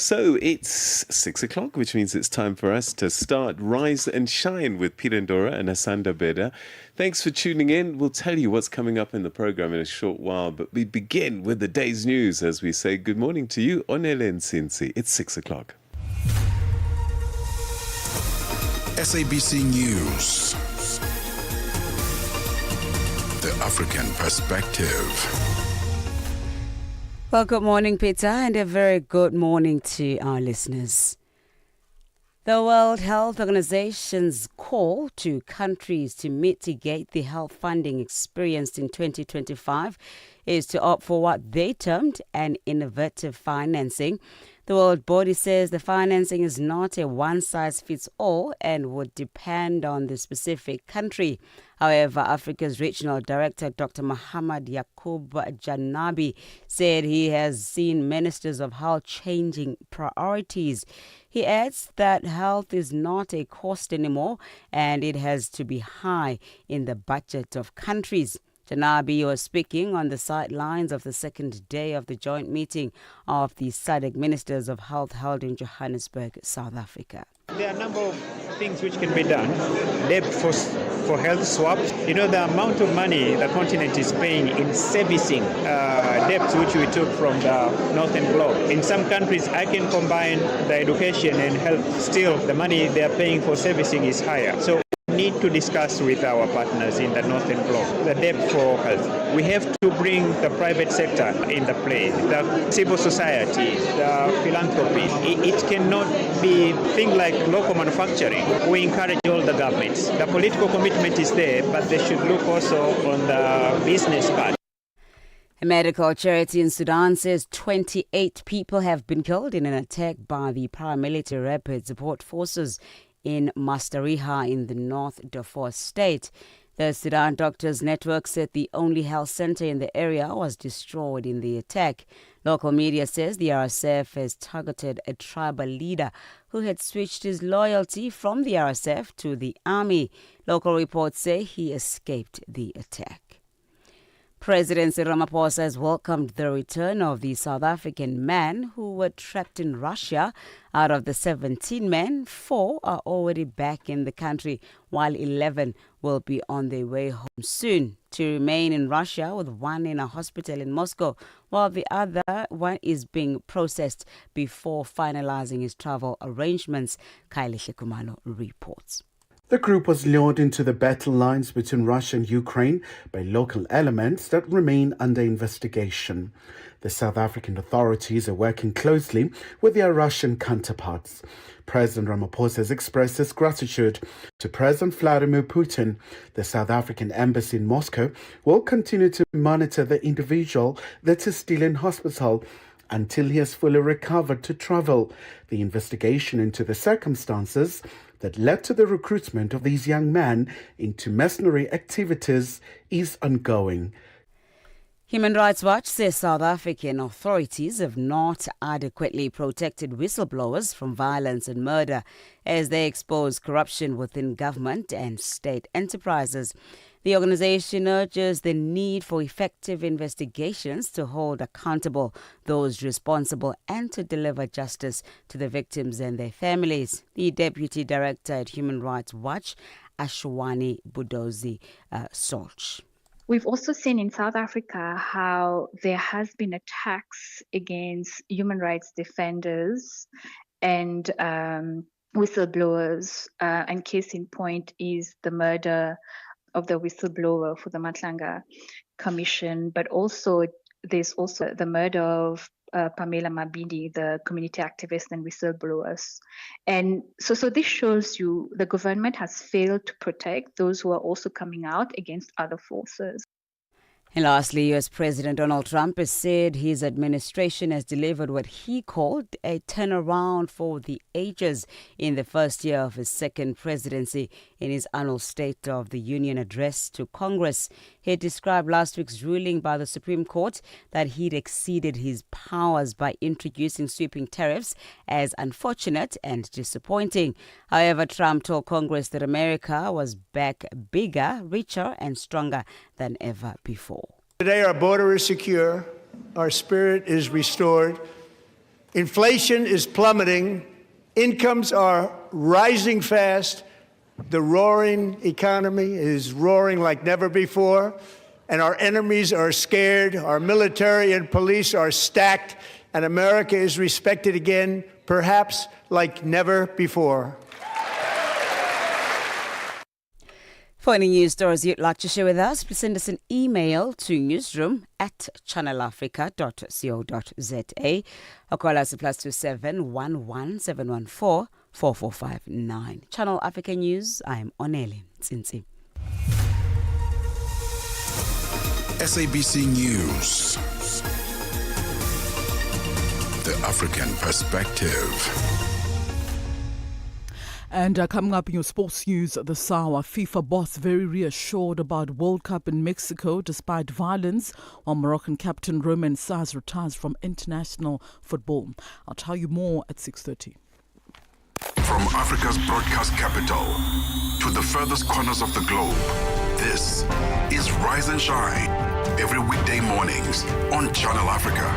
So it's 6 o'clock, which means it's time for us to start Rise and Shine with Peter Ndoro and Asanda Beda. Thanks for tuning in. We'll tell you what's coming up in the program in a short while, but we begin with the day's news as we say good morning to you, Onele Nsinsi. It's 6 o'clock. SABC News. The African Perspective. Well, good morning, Peter, and a very good morning to our listeners. The World Health Organization's call to countries to mitigate the health funding experienced in 2025 is to opt for what they termed an innovative financing. The world body says the financing is not a one-size-fits-all and would depend on the specific country. However, Africa's Regional Director, Dr. Muhammad Yaqub Janabi, said he has seen ministers of health changing priorities. He adds that health is not a cost anymore and it has to be high in the budget of countries. Janabi was speaking on the sidelines of the second day of the joint meeting of the SADC Ministers of Health held in Johannesburg, South Africa. There are a number of things which can be done. Debt for health swaps. You know, the amount of money the continent is paying in servicing debts which we took from the Northern Bloc. In some countries, I can combine the education and health. Still, the money they are paying for servicing is higher. So we need to discuss with our partners in the Northern Bloc the debt for health. We have to bring the private sector in the play, the civil society, the philanthropy. It cannot be things like local manufacturing. We encourage all the governments. The political commitment is there, but they should look also on the business part. A medical charity in Sudan says 28 people have been killed in an attack by the paramilitary rapid support forces in Mastariha in the North Darfur state. The Sudan Doctors Network said the only health center in the area was destroyed in the attack. Local media says the RSF has targeted a tribal leader who had switched his loyalty from the RSF to the army. Local reports say he escaped the attack. President Cyril Ramaphosa has welcomed the return of the South African men who were trapped in Russia. Out of the 17 men, 4 are already back in the country, while 11 will be on their way home soon to remain in Russia, with one in a hospital in Moscow, while the other one is being processed before finalizing his travel arrangements. Kylie Shekumalo reports. The group was lured into the battle lines between Russia and Ukraine by local elements that remain under investigation. The South African authorities are working closely with their Russian counterparts. President Ramaphosa has expressed his gratitude to President Vladimir Putin. The South African embassy in Moscow will continue to monitor the individual that is still in hospital until he has fully recovered to travel. The investigation into the circumstances that led to the recruitment of these young men into mercenary activities is ongoing. Human Rights Watch says South African authorities have not adequately protected whistleblowers from violence and murder as they expose corruption within government and state enterprises. The organization urges the need for effective investigations to hold accountable those responsible and to deliver justice to the victims and their families. The Deputy Director at Human Rights Watch, Ashwani Budozi Solch. We've also seen in South Africa how there has been attacks against human rights defenders and whistleblowers. And case in point is the murder of the whistleblower for the Matlanga Commission, but also there's also the murder of Pamela Mabidi, the community activist and whistleblowers. And so this shows you the government has failed to protect those who are also coming out against other forces. And lastly, U.S. President Donald Trump has said his administration has delivered what he called a turnaround for the ages in the first year of his second presidency. In his annual State of the Union address to Congress, he described last week's ruling by the Supreme Court that he'd exceeded his powers by introducing sweeping tariffs as unfortunate and disappointing. However, Trump told Congress that America was back bigger, richer, and stronger than ever before. Today, our border is secure, our spirit is restored, Inflation is plummeting. Incomes are rising fast. The roaring economy is roaring like never before. And our enemies are scared. Our military and police are stacked. And America is respected again, perhaps like never before. For any news stories you'd like to share with us, please send us an email to newsroom@channelafrica.co.za or call us at +27 11 714 4459. Channel Africa News, I'm Onele Tsinsi. SABC News. The African Perspective. And coming up in your sports news this hour, FIFA boss very reassured about World Cup in Mexico despite violence, while Moroccan captain Romain Saz retires from international football. I'll tell you more at 6:30. From Africa's broadcast capital to the furthest corners of the globe, this is Rise and Shine, every weekday mornings on Channel Africa.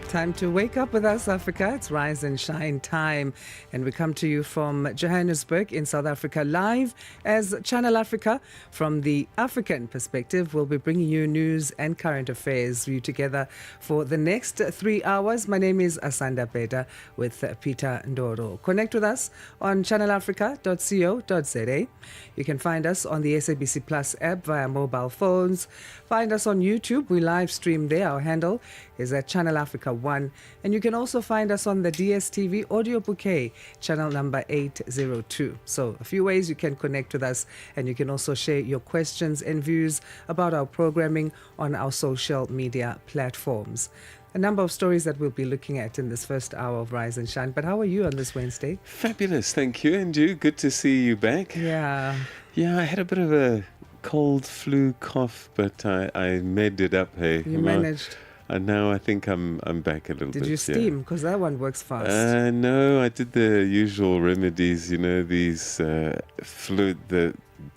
Time to wake up with us, Africa. It's Rise and Shine time. And we come to you from Johannesburg in South Africa live as Channel Africa. From the African perspective, we'll be bringing you news and current affairs for you together for the next 3 hours. My name is Asanda Beda with Peter Ndoro. Connect with us on channelafrica.co.za. You can find us on the SABC Plus app via mobile phones. Find us on YouTube. We live stream there. Our handle is at Channel Africa 1. And you can also find us on the DSTV audio bouquet, channel number 802. So a few ways you can connect with us, and you can also share your questions and views about our programming on our social media platforms. A number of stories that we'll be looking at in this first hour of Rise and Shine. But how are you on this Wednesday? Fabulous, thank you. And you, good to see you back. Yeah. Yeah, I had a bit of a cold, flu, cough, but I made it up. Hey, You managed. And now I think I'm back a little bit. Did you steam? Because that one works fast. No, I did the usual remedies, these the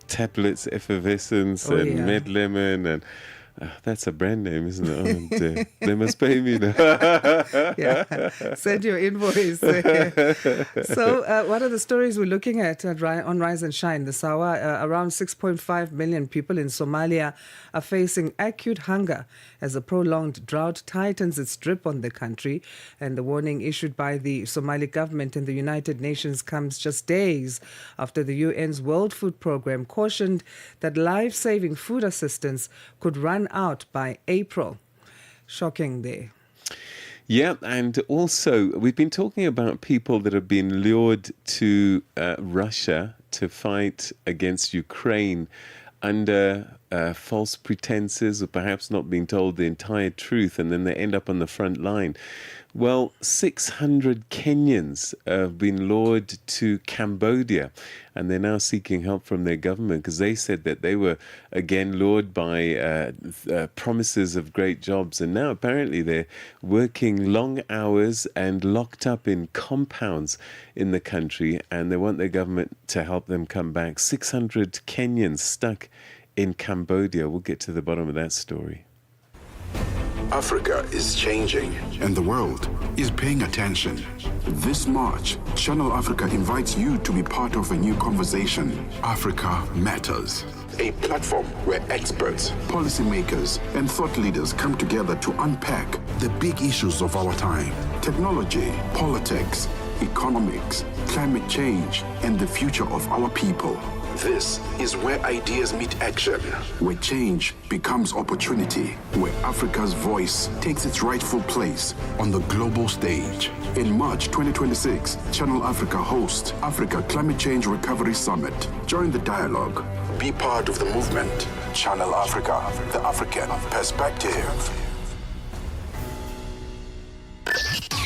tablets, effervescence and Med Lemon, and that's a brand name, isn't it? Oh, dear. They must pay me now. Yeah, send your invoice. So what are the stories we're looking at on Rise and Shine this hour? Around 6.5 million people in Somalia are facing acute hunger as a prolonged drought tightens its grip on the country. And the warning issued by the Somali government and the United Nations comes just days after the UN's World Food Programme cautioned that life-saving food assistance could run out by April. Shocking there. Yeah, and also we've been talking about people that have been lured to Russia to fight against Ukraine under false pretenses, or perhaps not being told the entire truth, and then they end up on the front line. Well, 600 Kenyans have been lured to Cambodia, and they're now seeking help from their government because they said that they were again lured by promises of great jobs, and now apparently they're working long hours and locked up in compounds in the country, and they want their government to help them come back. 600 Kenyans stuck in Cambodia. We'll get to the bottom of that story. Africa is changing, and the world is paying attention. This March, Channel Africa invites you to be part of a new conversation. Africa Matters, a platform where experts, policymakers, and thought leaders come together to unpack the big issues of our time: technology, politics, economics, climate change, and the future of our people. This is where ideas meet action, where change becomes opportunity, where Africa's voice takes its rightful place on the global stage. In March 2026, Channel Africa hosts Africa Climate Change Recovery Summit. Join the dialogue. Be part of the movement. Channel Africa, the African perspective.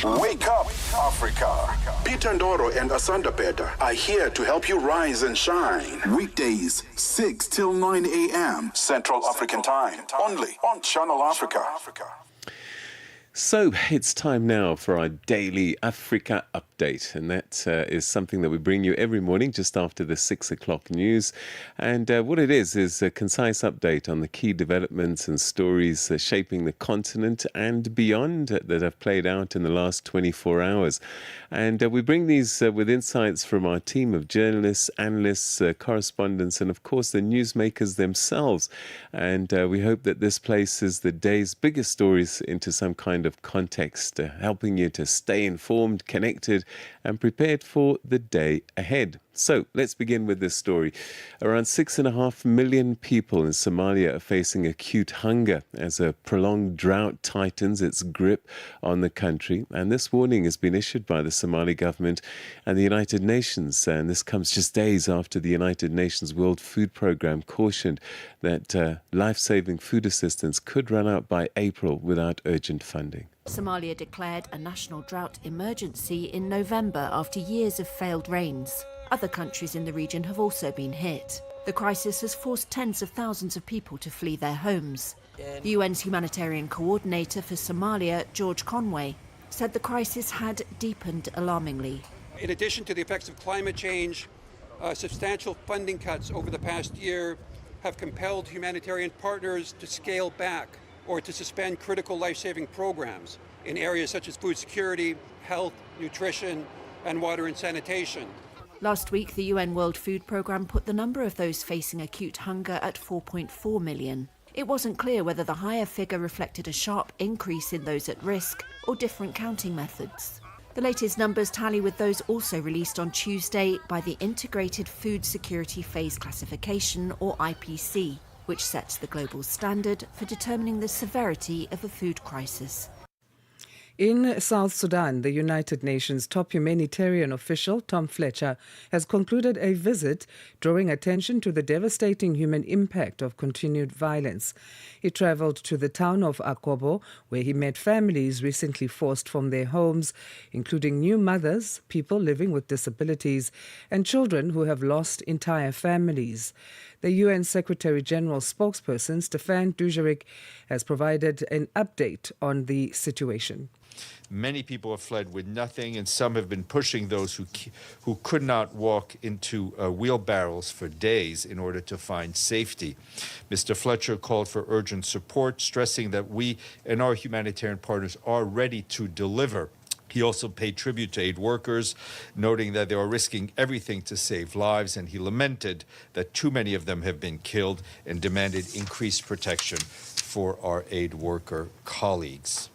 Wake up, Africa. Peter Ndoro and Asanda Beda are here to help you rise and shine. Weekdays, 6 till 9 a.m. Central African Time. Only on Channel Africa. So it's time now for our daily Africa update, and that is something that we bring you every morning just after the 6 o'clock news. And what it is a concise update on the key developments and stories shaping the continent and beyond that have played out in the last 24 hours. And we bring these with insights from our team of journalists, analysts, correspondents, and of course the newsmakers themselves. And we hope that this places the day's biggest stories into some kind of context, helping you to stay informed, connected, and prepared for the day ahead. So let's begin with this story. Around 6.5 million people in Somalia are facing acute hunger as a prolonged drought tightens its grip on the country. And this warning has been issued by the Somali government and the United Nations. And this comes just days after the United Nations World Food Programme cautioned that life-saving food assistance could run out by April without urgent funding. Somalia declared a national drought emergency in November after years of failed rains. Other countries in the region have also been hit. The crisis has forced tens of thousands of people to flee their homes. The UN's humanitarian coordinator for Somalia, George Conway, said the crisis had deepened alarmingly. In addition to the effects of climate change, substantial funding cuts over the past year have compelled humanitarian partners to scale back or to suspend critical life-saving programs in areas such as food security, health, nutrition, and water and sanitation. Last week, the UN World Food Programme put the number of those facing acute hunger at 4.4 million. It wasn't clear whether the higher figure reflected a sharp increase in those at risk or different counting methods. The latest numbers tally with those also released on Tuesday by the Integrated Food Security Phase Classification, or IPC, which sets the global standard for determining the severity of a food crisis. In South Sudan, the United Nations top humanitarian official, Tom Fletcher, has concluded a visit drawing attention to the devastating human impact of continued violence. He travelled to the town of Akobo, where he met families recently forced from their homes, including new mothers, people living with disabilities, and children who have lost entire families. The UN Secretary-General spokesperson, Stéphane Dujarric, has provided an update on the situation. Many people have fled with nothing, and some have been pushing those who could not walk into wheelbarrows for days in order to find safety. Mr. Fletcher called for urgent support, stressing that we and our humanitarian partners are ready to deliver. He also paid tribute to aid workers, noting that they are risking everything to save lives, and he lamented that too many of them have been killed and demanded increased protection for our aid worker colleagues.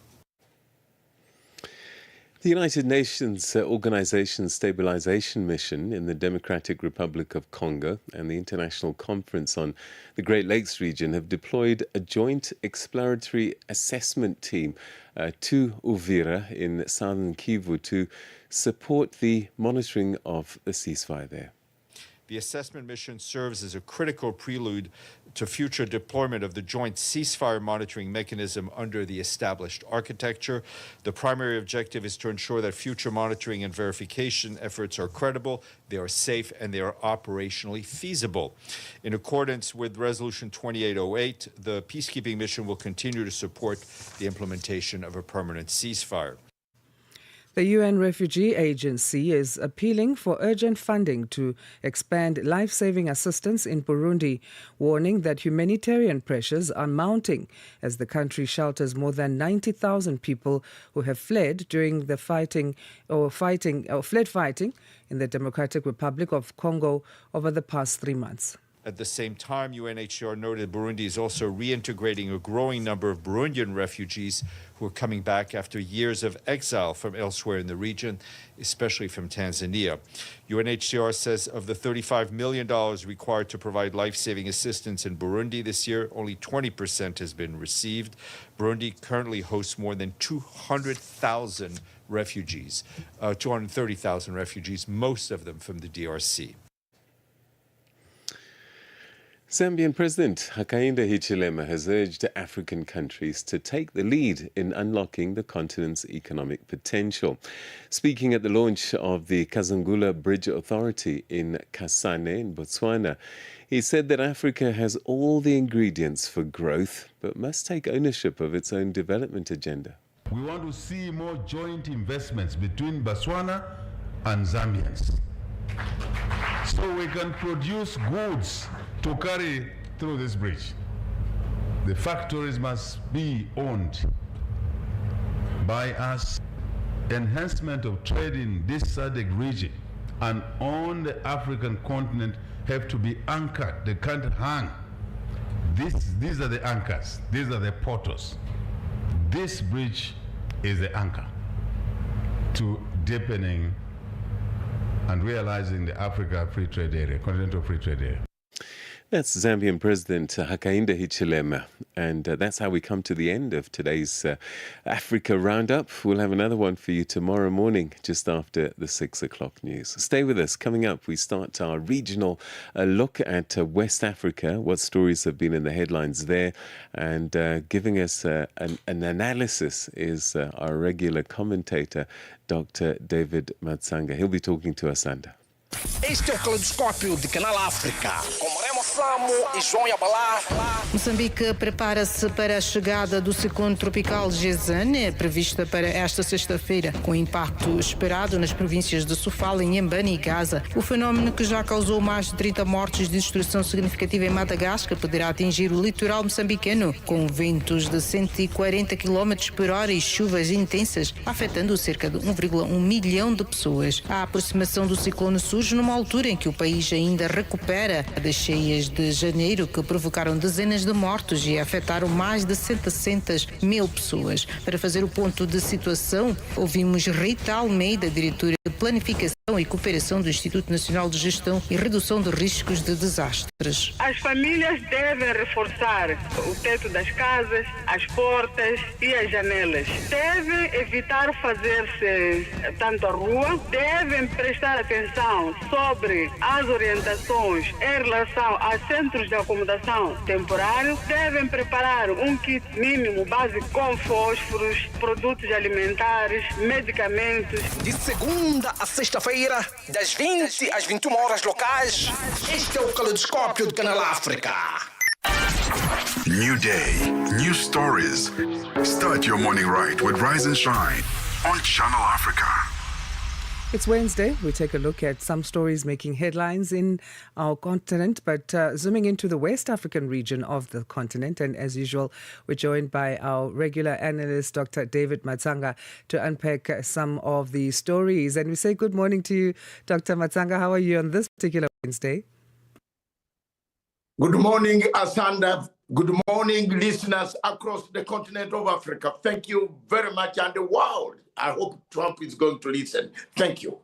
The United Nations Organization Stabilization Mission in the Democratic Republic of Congo and the International Conference on the Great Lakes region have deployed a joint exploratory assessment team to Uvira in southern Kivu to support the monitoring of the ceasefire there. The assessment mission serves as a critical prelude to future deployment of the joint ceasefire monitoring mechanism under the established architecture. The primary objective is to ensure that future monitoring and verification efforts are credible, they are safe, and they are operationally feasible. In accordance with Resolution 2808, the peacekeeping mission will continue to support the implementation of a permanent ceasefire. The UN Refugee Agency is appealing for urgent funding to expand life-saving assistance in Burundi, warning that humanitarian pressures are mounting as the country shelters more than 90,000 people who have fled during the fighting in the Democratic Republic of Congo over the past 3 months. At the same time, UNHCR noted Burundi is also reintegrating a growing number of Burundian refugees who are coming back after years of exile from elsewhere in the region, especially from Tanzania. UNHCR says of the $35 million required to provide life-saving assistance in Burundi this year, only 20% has been received. Burundi currently hosts more than 230,000 refugees, most of them from the DRC. Zambian President Hakainde Hichilema has urged African countries to take the lead in unlocking the continent's economic potential. Speaking at the launch of the Kazangula Bridge Authority in Kasane in Botswana, he said that Africa has all the ingredients for growth but must take ownership of its own development agenda. We want to see more joint investments between Botswana and Zambians, so we can produce goods to carry through this bridge. The factories must be owned by us. Enhancement of trade in this SADC region and on the African continent have to be anchored. They can't hang. These are the anchors. These are the portals. This bridge is the anchor to deepening and realizing the Africa Free Trade Area, Continental Free Trade Area. That's Zambian President Hakainde Hichilema. And that's how we come to the end of today's Africa Roundup. We'll have another one for you tomorrow morning, just after the 6 o'clock news. Stay with us. Coming up, we start our regional look at West Africa, what stories have been in the headlines there. And giving us an analysis is our regular commentator, Dr. David Matsanga. He'll be talking to Asanda. Este é o Caleidoscópio de Canal África, com Remo Samo e João Yabalá. Moçambique prepara-se para a chegada do ciclone tropical Gezane, prevista para esta sexta-feira, com impacto esperado nas províncias de Sofala, Inhambane e Gaza. O fenómeno, que já causou mais de 30 mortes de destruição significativa em Madagascar, poderá atingir o litoral moçambicano, com ventos de 140 km por hora e chuvas intensas, afetando cerca de 1,1 milhão de pessoas. A aproximação do ciclone surge numa altura em que o país ainda recupera das cheias de janeiro, que provocaram dezenas de mortos e afetaram mais de 700 mil pessoas. Para fazer o ponto de situação, ouvimos Rita Almeida, diretora de Planificação e Cooperação do Instituto Nacional de Gestão e Redução de Riscos de Desastres. As famílias devem reforçar o teto das casas, as portas e as janelas. Devem evitar fazer-se tanto à rua, devem prestar atenção sobre as orientações em relação a centros de acomodação temporário, devem preparar um kit mínimo básico com fósforos, produtos alimentares, medicamentos. De segunda a sexta-feira, das 20 às 21 horas locais, este é o Caleidoscópio do Canal África. New day, new stories. Start your morning right with Rise and Shine on Channel Africa. It's Wednesday. We take a look at some stories making headlines in our continent, but zooming into the West African region of the continent. And as usual, we're joined by our regular analyst, Dr. David Matsanga, to unpack some of the stories. And we say good morning to you, Dr. Matsanga. How are you on this particular Wednesday? Good morning, Asanda. Good morning, listeners across the continent of Africa. Thank you very much, and the world. I hope Trump is going to listen. Thank you.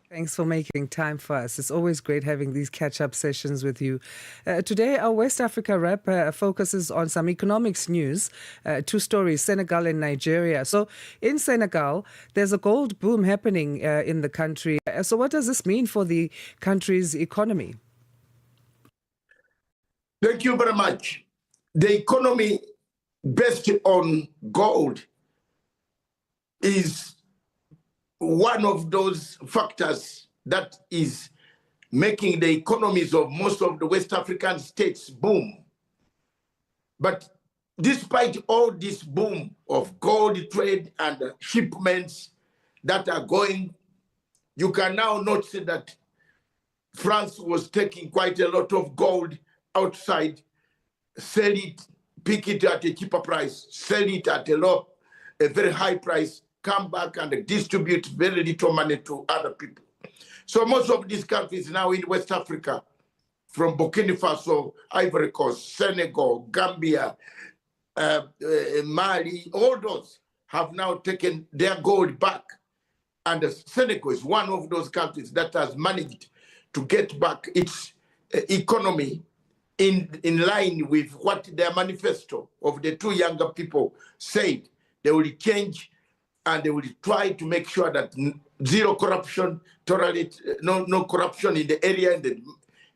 Thanks for making time for us. It's always great having these catch-up sessions with you. Today, our West Africa wrap focuses on some economics news, two stories, Senegal and Nigeria. So in Senegal, there's a gold boom happening in the country. So what does this mean for the country's economy? Thank you very much. The economy based on gold is one of those factors that is making the economies of most of the West African states boom. But despite all this boom of gold trade and shipments that are going, you can now notice that France was taking quite a lot of gold outside, sell it, pick it at a cheaper price, sell it at a very high price, come back and distribute very little money to other people. So most of these countries now in West Africa, from Burkina Faso, Ivory Coast, Senegal, Gambia, Mali, all those have now taken their gold back. And Senegal is one of those countries that has managed to get back its economy in line with what their manifesto of the two younger people said. They will change and they will try to make sure that zero corruption, tolerate no corruption in the area, in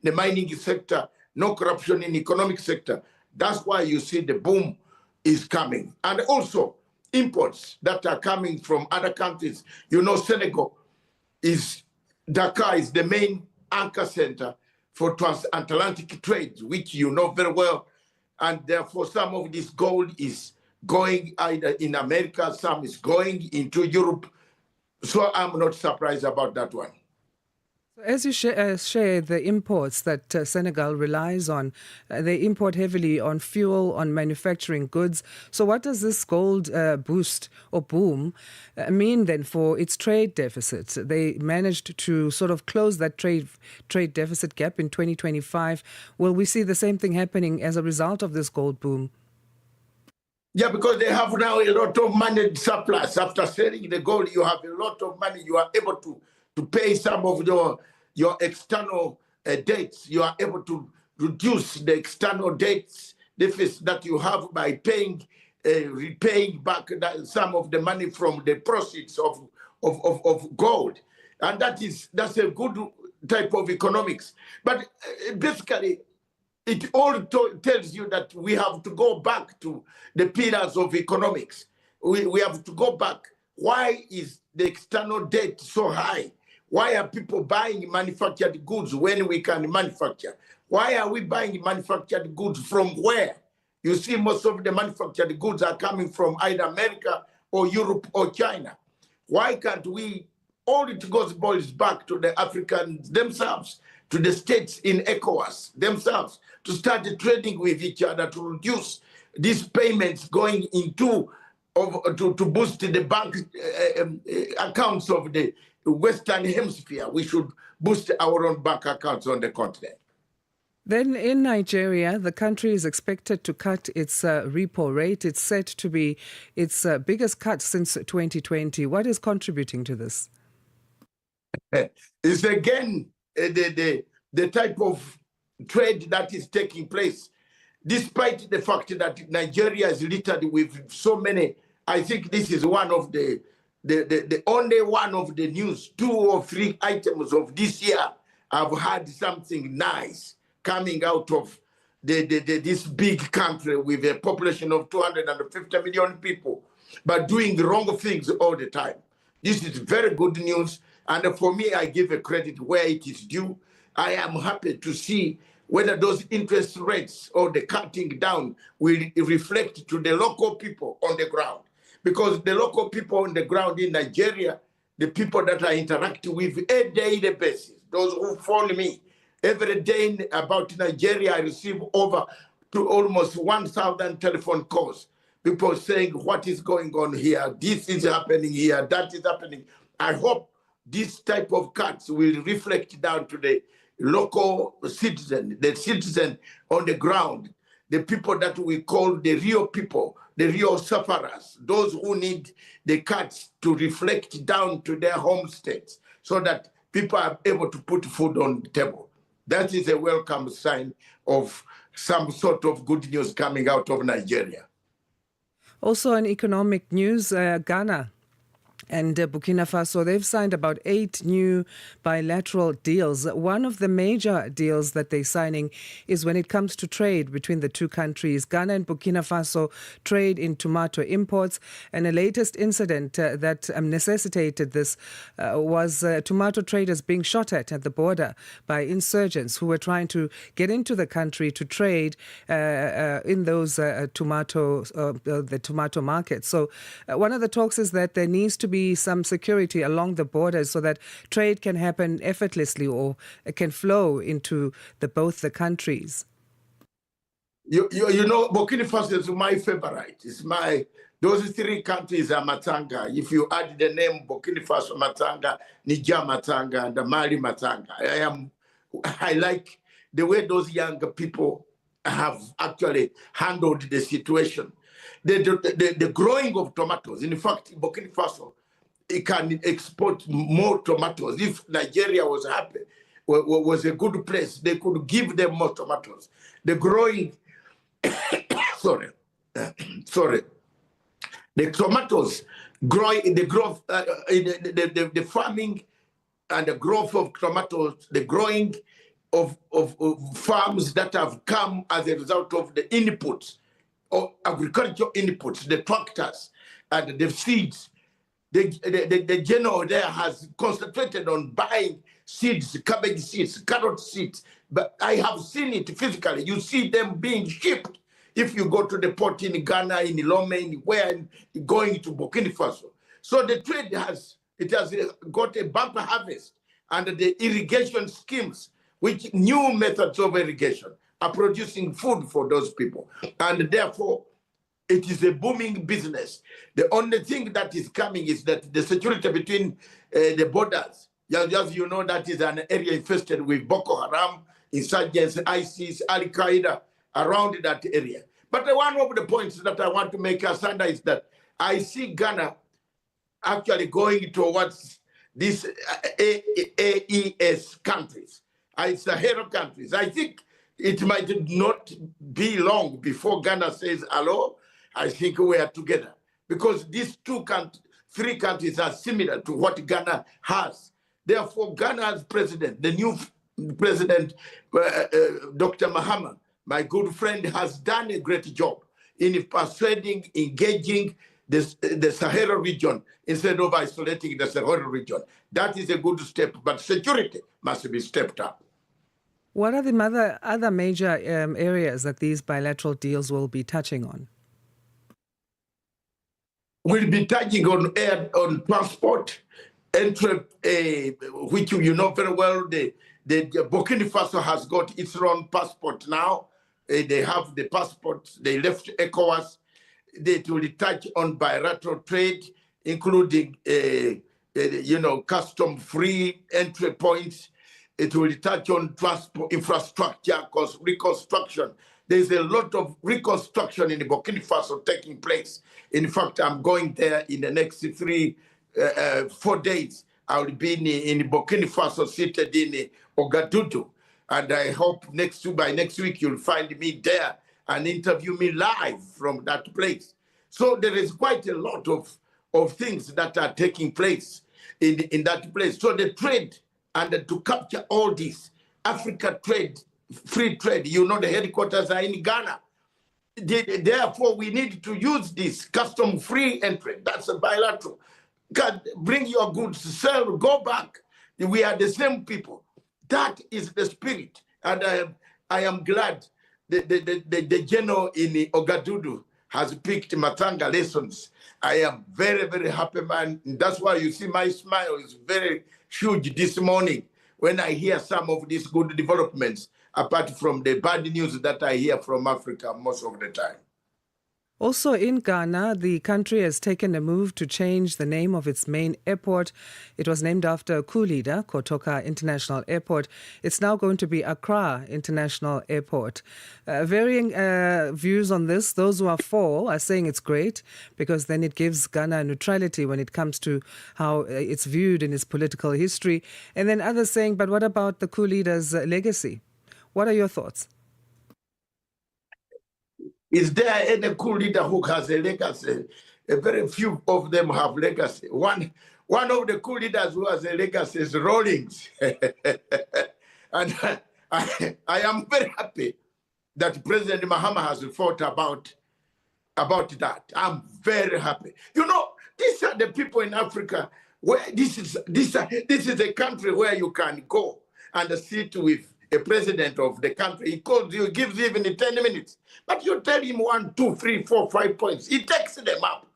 the mining sector, no corruption in the economic sector. That's why you see the boom is coming. And also imports that are coming from other countries. You know, Senegal Dakar is the main anchor center for transatlantic trade, which you know very well. And therefore, some of this gold is going either in America, some is going into Europe. So I'm not surprised about that one. As you share the imports that Senegal relies on, they import heavily on fuel, on manufacturing goods. So what does this gold boost or boom mean then for its trade deficit? They managed to sort of close that trade deficit gap in 2025. Will we see the same thing happening as a result of this gold boom? Yeah, because they have now a lot of money surplus. After selling the gold, you have a lot of money. You are able to pay some of your external debts. You are able to reduce the external debts deficit that you have by repaying back some of the money from the proceeds of gold. And that's a good type of economics. But basically, it all tells you that we have to go back to the pillars of economics. We have to go back. Why is the external debt so high? Why are people buying manufactured goods when we can manufacture? Why are we buying manufactured goods from where? You see, most of the manufactured goods are coming from either America or Europe or China. Why can't we? All it boils back to the Africans themselves, to the states in ECOWAS themselves, to start trading with each other to reduce these payments going into to boost the bank accounts of the Western Hemisphere. We should boost our own bank accounts on the continent. Then in Nigeria, the country is expected to cut its repo rate. It's set to be its biggest cut since 2020. What is contributing to this? It's again the type of trade that is taking place, despite the fact that Nigeria is littered with so many. I think this is one of the only one of the news, 2 or 3 items of this year have had something nice coming out of this big country with a population of 250 million people, but doing wrong things all the time. This is very good news. And for me, I give a credit where it is due. I am happy to see whether those interest rates or the cutting down will reflect to the local people on the ground. Because the local people on the ground in Nigeria, the people that I interact with a daily basis, those who phone me every day about Nigeria, I receive over to almost 1,000 telephone calls. People saying, what is going on here? This is happening here, that is happening. I hope this type of cuts will reflect down to the local citizen, the citizen on the ground, the people that we call the real people, the real sufferers, those who need the cuts to reflect down to their home states so that people are able to put food on the table. That is a welcome sign of some sort of good news coming out of Nigeria. Also in economic news, Ghana and Burkina Faso, they've signed about 8 new bilateral deals. One of the major deals that they're signing is when it comes to trade between the two countries. Ghana and Burkina Faso trade in tomato imports. And the latest incident that necessitated this was tomato traders being shot at the border by insurgents who were trying to get into the country to trade in those the tomato market. So one of the talks is that there needs to be some security along the borders so that trade can happen effortlessly or can flow into both the countries. You know, Burkina Faso is my favorite. Those 3 countries are Matanga. If you add the name Burkina Faso Matanga, Niger Matanga, and Mali Matanga, I like the way those young people have actually handled the situation. The growing of tomatoes. In fact, Burkina Faso, it can export more tomatoes. If Nigeria was happy, was a good place, they could give them more tomatoes. The growing, the tomatoes growing, the growth, the farming and the growth of tomatoes, the growing of farms that have come as a result of the inputs, or agricultural inputs, the tractors and the seeds. The general there has concentrated on buying seeds, cabbage seeds, carrot seeds. But I have seen it physically. You see them being shipped if you go to the port in Ghana, in Lome, anywhere, going to Burkina Faso. So the trade has got a bumper harvest under the irrigation schemes, which new methods of irrigation are producing food for those people. And therefore, it is a booming business. The only thing that is coming is that the security between the borders, as you know, that is an area infested with Boko Haram, insurgents, ISIS, Al-Qaeda, around that area. But one of the points that I want to make, Asanda, is that I see Ghana actually going towards these AES countries, Sahel countries. I think it might not be long before Ghana says, hello, I think we are together. Because these three countries are similar to what Ghana has. Therefore, Ghana's president, the new president, Dr. Mahama, my good friend, has done a great job in persuading, engaging the Sahara region instead of isolating the Sahara region. That is a good step, but security must be stepped up. What are the other major areas that these bilateral deals will be touching on? We'll be touching on transport, which you know very well. The Burkina Faso has got its own passport now. They have the passport. They left ECOWAS. They will touch on bilateral trade, including custom-free entry points. It will touch on transport infrastructure, reconstruction. There's a lot of reconstruction in Burkina Faso taking place. In fact, I'm going there in the next 4 days. I will be in Burkina Faso, seated in Ouagadougou. And I hope by next week you'll find me there and interview me live from that place. So there is quite a lot of things that are taking place in that place. So the trade, and to capture all this, Africa trade, free trade, the headquarters are in Ghana. Therefore, we need to use this custom-free entry. That's a bilateral. God, bring your goods, sell, go back. We are the same people. That is the spirit. And I am glad the general in Ouagadougou has picked Matanga lessons. I am very, very happy, man. And that's why you see my smile is very huge this morning when I hear some of these good developments, apart from the bad news that I hear from Africa most of the time. Also in Ghana, the country has taken a move to change the name of its main airport. It was named after a coup leader, Kotoka International Airport. It's now going to be Accra International Airport. Varying views on this. Those who are for are saying it's great because then it gives Ghana neutrality when it comes to how it's viewed in its political history. And then others saying, but what about the coup leader's legacy? What are your thoughts? Is there any coup leader who has a legacy? Very few of them have legacy. One of the coup leaders who has a legacy is Rawlings. And I am very happy that President Mahama has thought about that. I'm very happy. These are the people in Africa where this is a country where you can go and sit with a president of the country. He calls you, gives you even 10 minutes. But you tell him 1, 2, 3, 4, 5 points. He takes them up.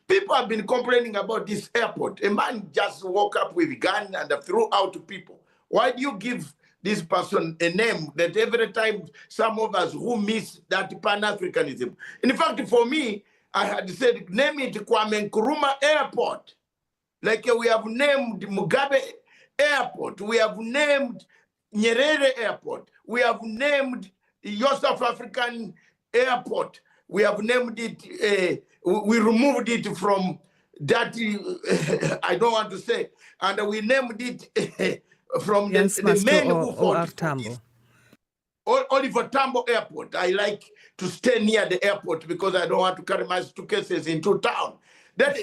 People have been complaining about this airport. A man just woke up with a gun and threw out people. Why do you give this person a name that every time some of us who miss that Pan-Africanism? In fact, for me, I had said, name it Kwame Nkrumah Airport. Like we have named Mugabe Airport. We have named Nyerere Airport. We have named South African Airport. We have named it, we removed it from that, I don't want to say, and we named it from the man who fought Oliver Tambo Airport. I like to stay near the airport because I don't want to carry my suitcases into town. That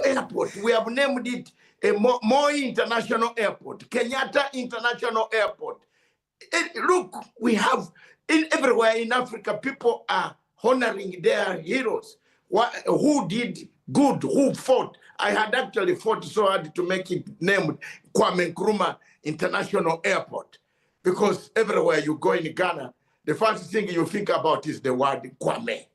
airport, we have named it Moi International Airport, Kenyatta International Airport. Look, we have everywhere in Africa, people are honoring their heroes who did good, who fought. I had actually fought so hard to make it named Kwame Nkrumah International Airport because everywhere you go in Ghana, the first thing you think about is the word Kwame.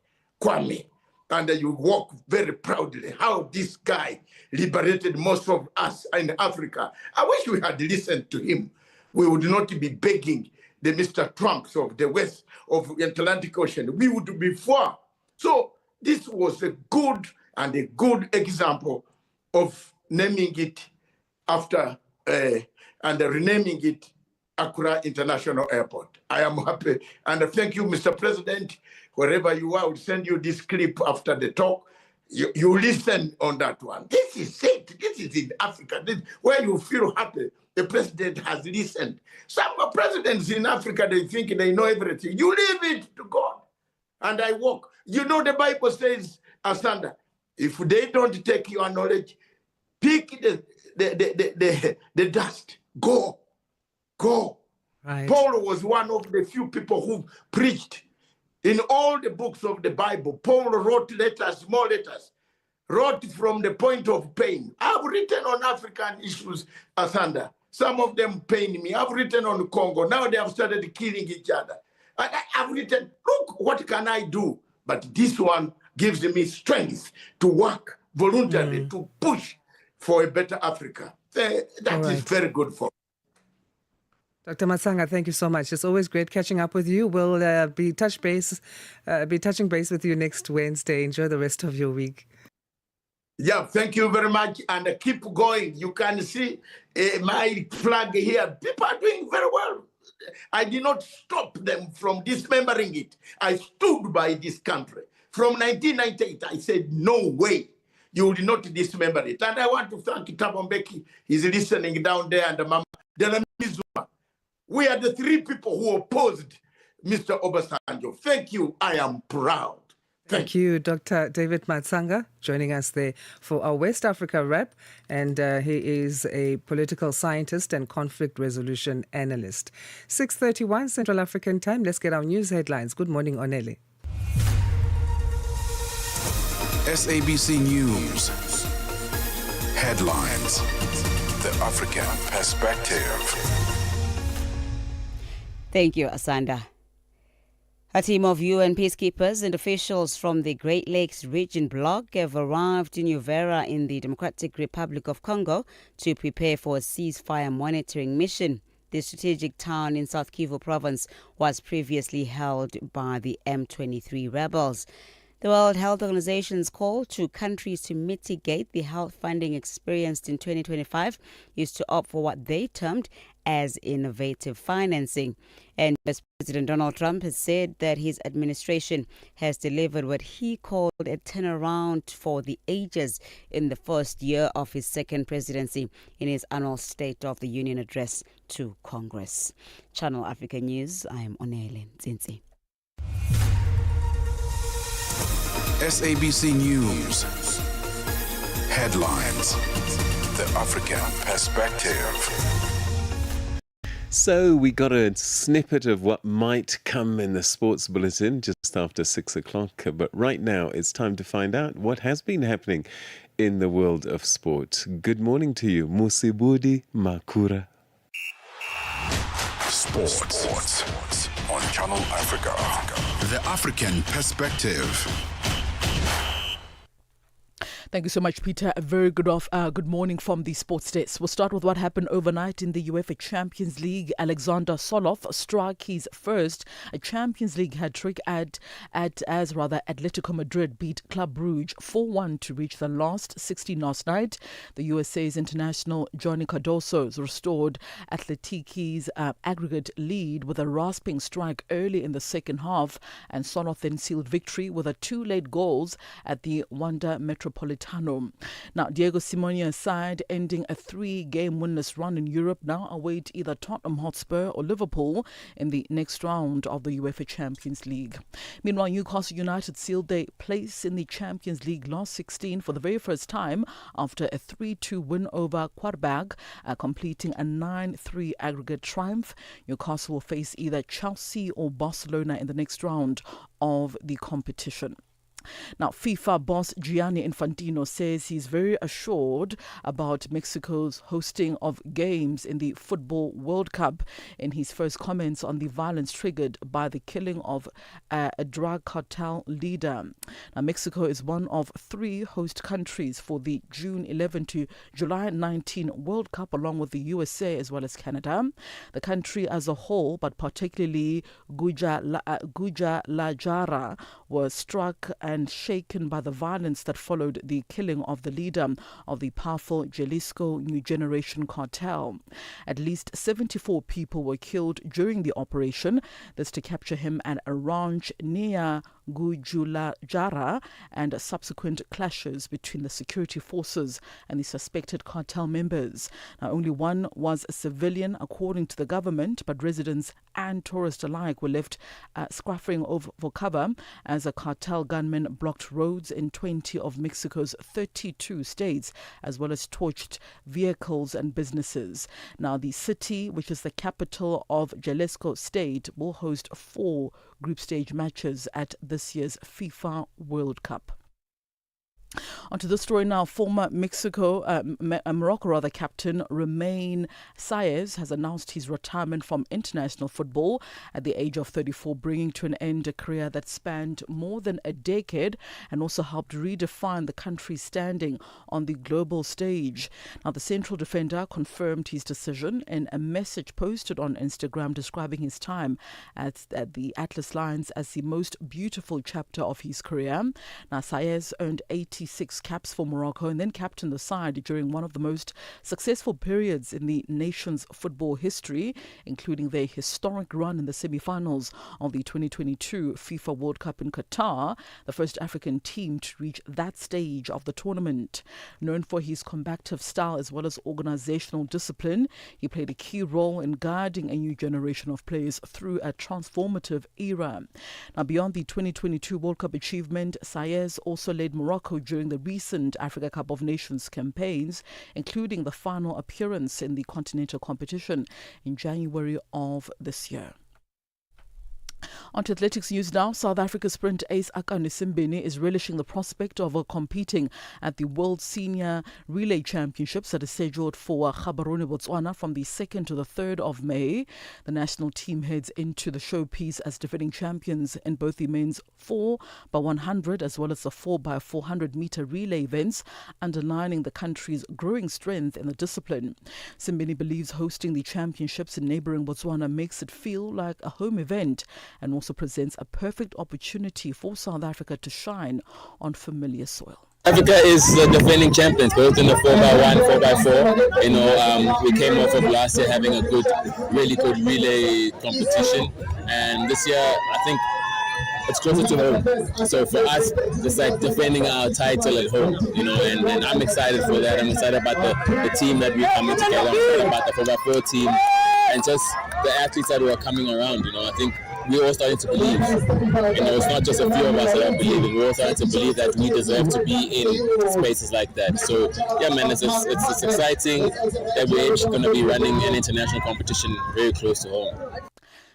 Kwame. And you walk very proudly how this guy liberated most of us in Africa. I wish we had listened to him. We would not be begging the Mr. Trumps of the West of the Atlantic Ocean. We would be far. So this was a good example of naming it after and renaming it Accra International Airport. I am happy. And thank you, Mr. President. Wherever you are, I will send you this clip after the talk. You listen on that one. This is it. This is in Africa. This, where you feel happy. The president has listened. Some presidents in Africa, they think they know everything. You leave it to God. And I walk. You know, the Bible says, Asanda, if they don't take your knowledge, pick the dust. Go. Right. Paul was one of the few people who preached. In all the books of the Bible, Paul wrote letters, small letters, wrote from the point of pain. I've written on African issues, Asanda. Some of them pain me. I've written on Congo. Now they have started killing each other. I've written, look, what can I do? But this one gives me strength to work voluntarily, to push for a better Africa. That is very good for me. Dr. Matsanga, thank you so much. It's always great catching up with you. We'll be touching base with you next Wednesday. Enjoy the rest of your week. Yeah, thank you very much. And keep going. You can see my flag here. People are doing very well. I did not stop them from dismembering it. I stood by this country. From 1998, I said, no way. You will not dismember it. And I want to thank Thabo Mbeki. He's listening down there, and Mama Delamizuma. We are the three people who opposed Mr. Obasanjo. Thank you. I am proud. Thank you, Dr. David Matsanga, joining us there for our West Africa rep. And he is a political scientist and conflict resolution analyst. 6:31 Central African time. Let's get our news headlines. Good morning, Onele. SABC News. Headlines. The African Perspective. Thank you, Asanda. A team of UN peacekeepers and officials from the Great Lakes Region bloc have arrived in Uvira in the Democratic Republic of Congo to prepare for a ceasefire monitoring mission. The strategic town in South Kivu province was previously held by the M23 rebels. The World Health Organization's call to countries to mitigate the health funding experienced in 2025 is to opt for what they termed as innovative financing. And US President Donald Trump has said that his administration has delivered what he called a turnaround for the ages in the first year of his second presidency in his annual State of the Union address to Congress. Channel Africa News, I am Onele Nzinzi. SABC News. Headlines. The African Perspective. So we got a snippet of what might come in the sports bulletin just after 6 o'clock. But right now it's time to find out what has been happening in the world of sport. Good morning to you, Musibudi Makura. Sports on Channel Africa. The African Perspective. Thank you so much, Peter. A very good morning from the sports desk. We'll start with what happened overnight in the UEFA Champions League. Alexander Soloth struck his first Champions League hat-trick as Atletico Madrid beat Club Brugge 4-1 to reach the last 16 last night. The USA's international Johnny Cardoso restored Atletico's aggregate lead with a rasping strike early in the second half, and Soloth then sealed victory with 2 late goals at the Wanda Metropolitano. Now, Diego Simeone's side, ending a 3-game winless run in Europe, now await either Tottenham Hotspur or Liverpool in the next round of the UEFA Champions League. Meanwhile, Newcastle United sealed their place in the Champions League last 16 for the very first time after a 3-2 win over Qarabag, completing a 9-3 aggregate triumph. Newcastle will face either Chelsea or Barcelona in the next round of the competition. Now, FIFA boss Gianni Infantino says he's very assured about Mexico's hosting of games in the Football World Cup in his first comments on the violence triggered by the killing of a drug cartel leader. Now, Mexico is one of 3 host countries for the June 11 to July 19 World Cup, along with the USA as well as Canada. The country as a whole, but particularly Guadalajara, was struck and shaken by the violence that followed the killing of the leader of the powerful Jalisco New Generation cartel. At least 74 people were killed during the operation. This to capture him at a ranch near Guadalajara, and subsequent clashes between the security forces and the suspected cartel members. Now, only one was a civilian, according to the government, but residents and tourists alike were left scrapping for cover as a cartel gunman blocked roads in 20 of Mexico's 32 states, as well as torched vehicles and businesses. Now, the city, which is the capital of Jalisco State, will host 4 group stage matches at this year's FIFA World Cup. Onto the story now. Former Morocco captain Romain Saez has announced his retirement from international football at the age of 34, bringing to an end a career that spanned more than a decade and also helped redefine the country's standing on the global stage. Now, the central defender confirmed his decision in a message posted on Instagram describing his time at the Atlas Lions as the most beautiful chapter of his career. Now, Saez earned 86 caps for Morocco and then captained the side during one of the most successful periods in the nation's football history, including their historic run in the semi-finals of the 2022 FIFA World Cup in Qatar, the first African team to reach that stage of the tournament. Known for his combative style as well as organizational discipline, he played a key role in guiding a new generation of players through a transformative era. Now, beyond the 2022 World Cup achievement, Saez also led Morocco during the recent Africa Cup of Nations campaigns, including the final appearance in the continental competition in January of this year. On to athletics news now. South Africa sprint ace Akani Simbine is relishing the prospect of competing at the World Senior Relay Championships that is scheduled for Gaborone, Botswana from the 2nd to the 3rd of May. The national team heads into the showpiece as defending champions in both the men's 4x100 as well as the 4x400 meter relay events, underlining the country's growing strength in the discipline. Simbine believes hosting the championships in neighbouring Botswana makes it feel like a home event and also presents a perfect opportunity for South Africa to shine on familiar soil. Africa is the defending champions, both in the 4x1, 4x4. We came off of last year having a really good relay competition, and this year I think it's closer to home. So for us, it's like defending our title at home, and I'm excited for that. I'm excited about the team that we're coming together. I'm excited about the 4x4 team and just the athletes that were coming around. I think we're all starting to believe. It's not just a few of us that are believing. We're all starting to believe that we deserve to be in spaces like that. So, yeah, man, it's exciting that we're going to be running an international competition very close to home.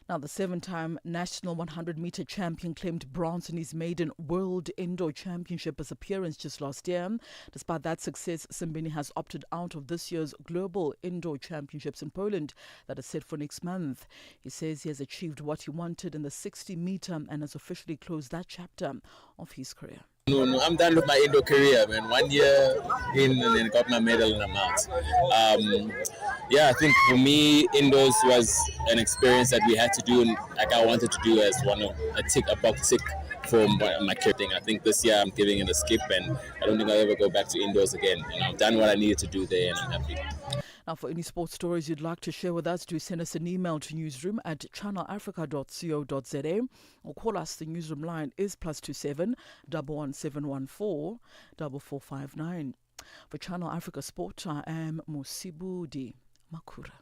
Now, the 7-time national 100-meter champion claimed bronze in his maiden World Indoor Championship appearance just last year. Despite that success, Simbine has opted out of this year's Global Indoor Championships in Poland that is set for next month. He says he has achieved what he wanted in the 60-meter and has officially closed that chapter of his career. No, I'm done with my indoor career, man. 1 year in and then got my medal and I'm out. I think for me, indoors was an experience that we had to do and like I wanted to do as a box tick for my career thing. I think this year I'm giving it a skip and I don't think I'll ever go back to indoors again. I've done what I needed to do there and I'm happy. Now, for any sports stories you'd like to share with us, do send us an email to newsroom@channelafrica.co.za or call us. The newsroom line is +27 11714 4459. For Channel Africa Sport, I am Musibudi Makura.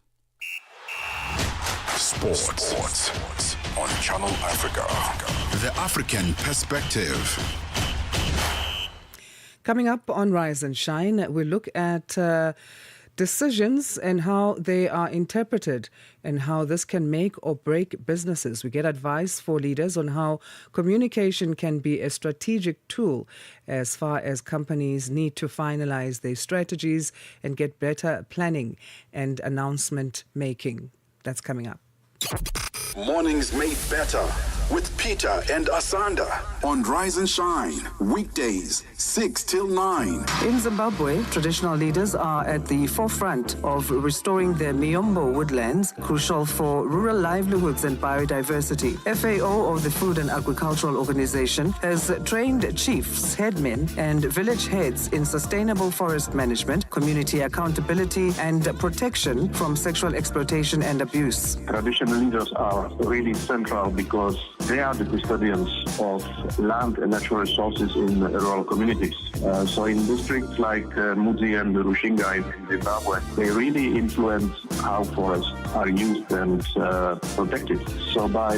Sports on Channel Africa. The African perspective. Coming up on Rise and Shine, we look at decisions and how they are interpreted and how this can make or break businesses. We get advice for leaders on how communication can be a strategic tool as far as companies need to finalize their strategies and get better planning and announcement making. That's coming up. Mornings made better with Peter and Asanda on Rise and Shine, weekdays 6 till 9. In Zimbabwe, traditional leaders are at the forefront of restoring the Miombo woodlands, crucial for rural livelihoods and biodiversity. FAO of the Food and Agricultural Organization has trained chiefs, headmen, and village heads in sustainable forest management, community accountability, and protection from sexual exploitation and abuse. Traditional leaders are really central because they are the custodians of land and natural resources in rural communities. So in districts like Mudzi and Rushinga in Zimbabwe, they really influence how forests are used and protected. So by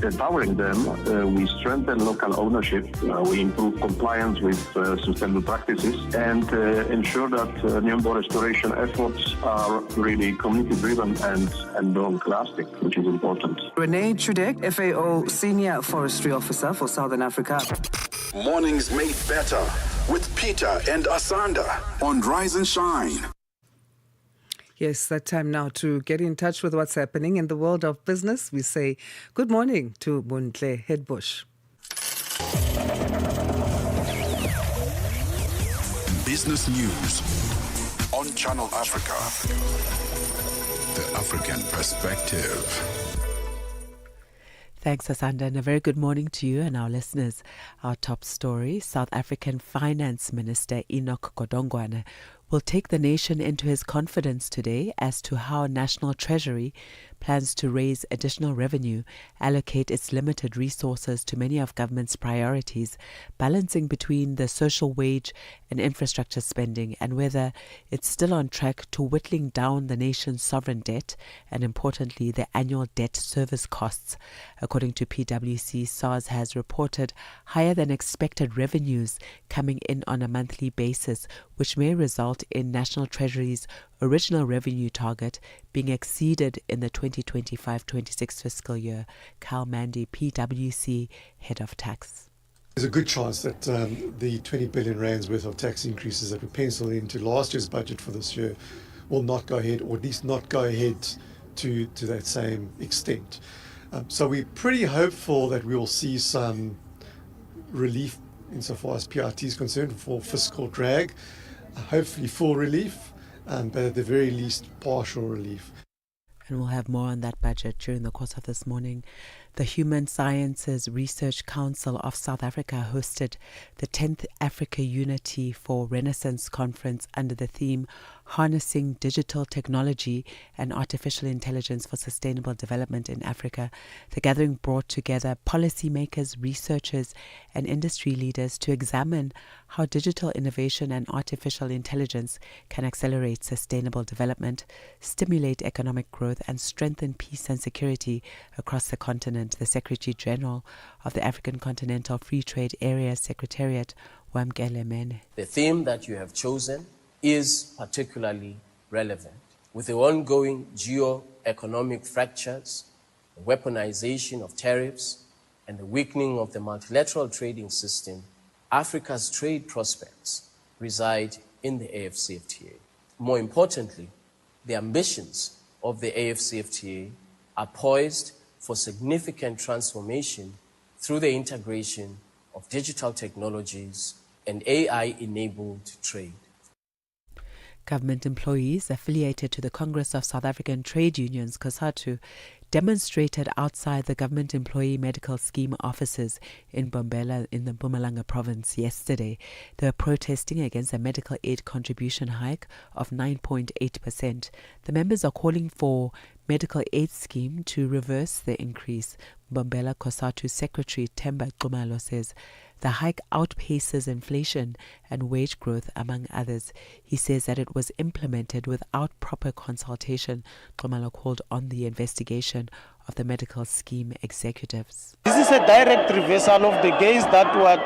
empowering them, we strengthen local ownership, we improve compliance with sustainable practices, and ensure that Miombo restoration efforts are really community-driven and long-lasting, which is important. Renee Chudek, FAO Senior Forestry Officer for Southern Africa. Mornings made better with Peter and Asanda on Rise and Shine. Yes, that time now to get in touch with what's happening in the world of business. We say good morning to Buntle Headbush. Business news on Channel Africa. The African perspective. Thanks, Asanda, and a very good morning to you and our listeners. Our top story, South African Finance Minister Enoch Godongwana will take the nation into his confidence today as to how National Treasury plans to raise additional revenue, allocate its limited resources to many of government's priorities, balancing between the social wage and infrastructure spending, and whether it's still on track to whittling down the nation's sovereign debt and, importantly, the annual debt service costs. According to PwC, SARS has reported higher than expected revenues coming in on a monthly basis, which may result in National Treasury's original revenue target being exceeded in the 2025-26 fiscal year. Carl Mandy, PwC Head of Tax. There's a good chance that the 20 billion rands worth of tax increases that were penciled into last year's budget for this year will not go ahead, or at least not go ahead to that same extent. So we're pretty hopeful that we will see some relief insofar as PRT is concerned for fiscal drag, hopefully full relief, but at the very least partial relief. And we'll have more on that budget during the course of this morning. The Human Sciences Research Council of South Africa hosted the 10th Africa Unity for Renaissance Conference under the theme Harnessing Digital Technology and Artificial Intelligence for Sustainable Development in Africa. The gathering brought together policymakers, researchers, and industry leaders to examine how digital innovation and artificial intelligence can accelerate sustainable development, stimulate economic growth, and strengthen peace and security across the continent. The Secretary General of the African Continental Free Trade Area Secretariat, Wamkele Mene. The theme that you have chosen is particularly relevant. With the ongoing geo-economic fractures, the weaponization of tariffs, and the weakening of the multilateral trading system, Africa's trade prospects reside in the AfCFTA. More importantly, the ambitions of the AfCFTA are poised for significant transformation through the integration of digital technologies and AI-enabled trade. Government employees affiliated to the Congress of South African Trade Unions, COSATU, demonstrated outside the Government Employee Medical Scheme offices in Bombela in the Mpumalanga province yesterday. They were protesting against a medical aid contribution hike of 9.8%. The members are calling for medical aid scheme to reverse the increase. Bombela COSATU Secretary Temba Xumalo says the hike outpaces inflation and wage growth, among others. He says that it was implemented without proper consultation. Xumalo called on the investigation of the medical scheme executives. This is a direct reversal of the gains that were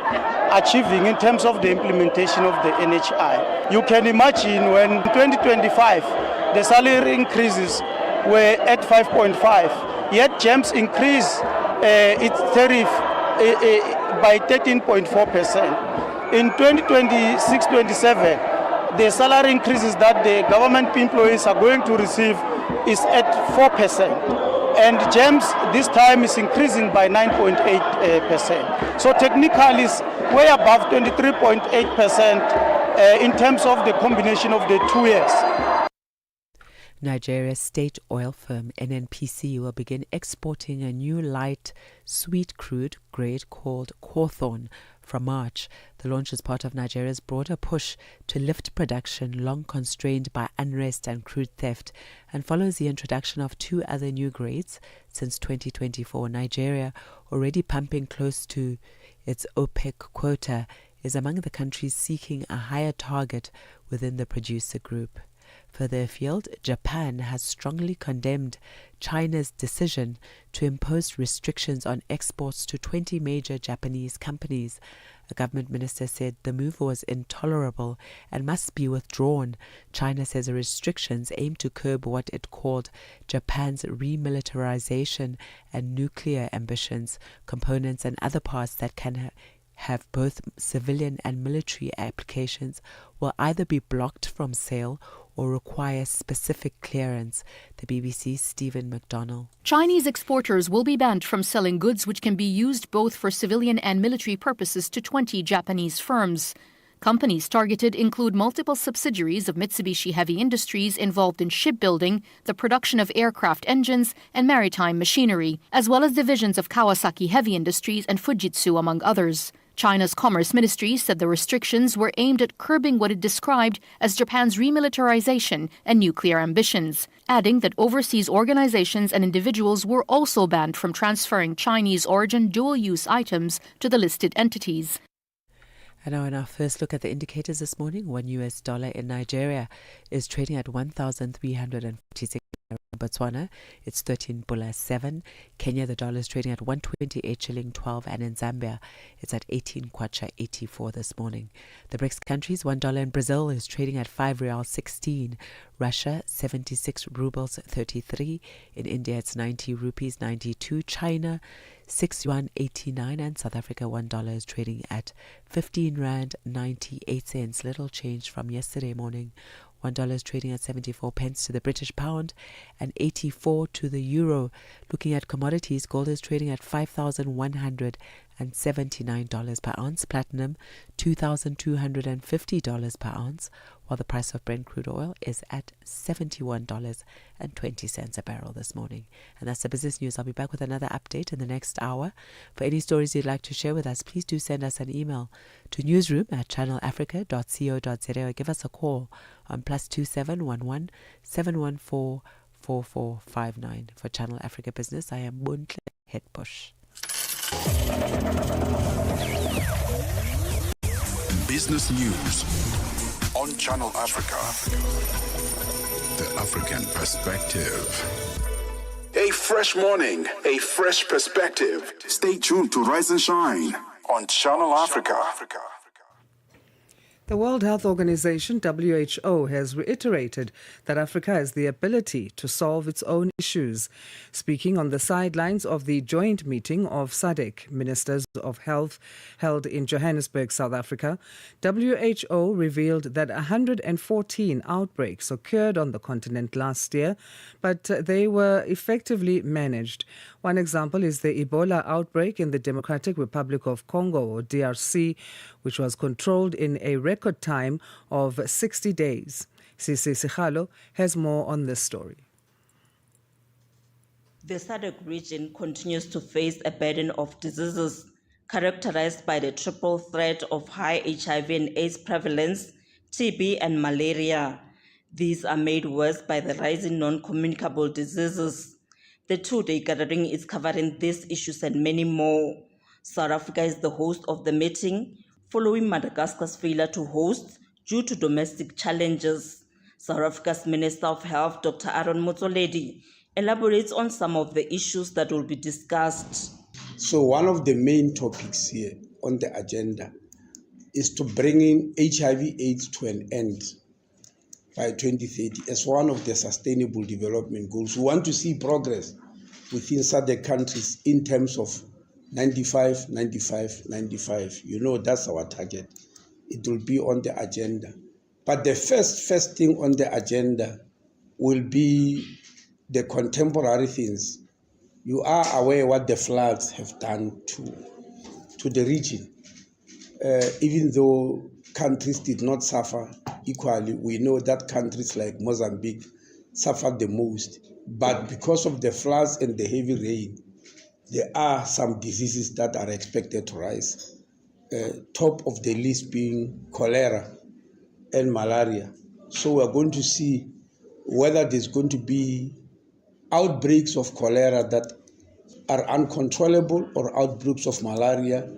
achieving in terms of the implementation of the NHI. You can imagine when in 2025 the salary increases were at 5.5, yet GEMS increased its tariff by 13.4%. In 2026-27, the salary increases that the government employees are going to receive is at 4%. And GEMS this time is increasing by 9.8%. So technically it's way above 23.8% in terms of the combination of the 2 years. Nigeria's state oil firm NNPC will begin exporting a new light sweet crude grade called Cawthorne from March. The launch is part of Nigeria's broader push to lift production long constrained by unrest and crude theft, and follows the introduction of 2 other new grades since 2024. Nigeria, already pumping close to its OPEC quota, is among the countries seeking a higher target within the producer group. Further afield, Japan has strongly condemned China's decision to impose restrictions on exports to 20 major Japanese companies. A government minister said the move was intolerable and must be withdrawn. China says the restrictions aim to curb what it called Japan's remilitarization and nuclear ambitions. Components and other parts that can have both civilian and military applications will either be blocked from sale or require specific clearance. The BBC's Stephen McDonnell. Chinese exporters will be banned from selling goods which can be used both for civilian and military purposes to 20 Japanese firms. Companies targeted include multiple subsidiaries of Mitsubishi Heavy Industries involved in shipbuilding, the production of aircraft engines, and maritime machinery, as well as divisions of Kawasaki Heavy Industries and Fujitsu, among others. China's Commerce Ministry said the restrictions were aimed at curbing what it described as Japan's remilitarization and nuclear ambitions, adding that overseas organizations and individuals were also banned from transferring Chinese origin dual-use items to the listed entities. And now in our first look at the indicators this morning, $1 in Nigeria is trading at 1,346. Botswana, it's 13.7. Kenya, the dollar is trading at 128 shilling 12, and in Zambia, it's at 18 kwacha 84 this morning. The BRICS countries, $1 in Brazil is trading at 5 real 16. Russia, 76 rubles 33. In India, it's 90 rupees 92. China, 6 yuan 89, and South Africa, $1 is trading at 15 rand 98 cents. Little change from yesterday morning. $1 is trading at 74 pence to the British pound and 84 to the euro. Looking at commodities, gold is trading at $5,179 per ounce. Platinum, $2,250 per ounce, while the price of Brent crude oil is at $71.20 a barrel this morning. And that's the business news. I'll be back with another update in the next hour. For any stories you'd like to share with us, please do send us an email to newsroom@channelafrica.co.za or give us a call on +2711 714 4459. For Channel Africa Business, I am Buntle Hetbush. Business News on Channel Africa. The African Perspective. A fresh morning, a fresh perspective. Stay tuned to Rise and Shine on Channel Africa. The World Health Organization, WHO, has reiterated that Africa has the ability to solve its own issues. Speaking on the sidelines of the joint meeting of SADC Ministers of Health held in Johannesburg, South Africa, WHO revealed that 114 outbreaks occurred on the continent last year, but they were effectively managed. One example is the Ebola outbreak in the Democratic Republic of Congo, or DRC, which was controlled in a record time of 60 days. Sisi Sikhalo has more on this story. The SADC region continues to face a burden of diseases characterized by the triple threat of high HIV and AIDS prevalence, TB and malaria. These are made worse by the rising non-communicable diseases. The two-day gathering is covering these issues and many more. South Africa is the host of the meeting, following Madagascar's failure to host due to domestic challenges. South Africa's Minister of Health, Dr. Aaron Motsoaledi, elaborates on some of the issues that will be discussed. So one of the main topics here on the agenda is to bring in HIV/AIDS to an end by 2030 as one of the sustainable development goals. We want to see progress within SADC countries in terms of 95, 95, 95. You know, that's our target. It will be on the agenda. But the first thing on the agenda will be the contemporary things. You are aware what the floods have done to the region. Even though countries did not suffer equally, we know that countries like Mozambique suffered the most. But because of the floods and the heavy rain, there are some diseases that are expected to rise. Top of the list being cholera and malaria. So we're going to see whether there's going to be outbreaks of cholera that are uncontrollable or outbreaks of malaria.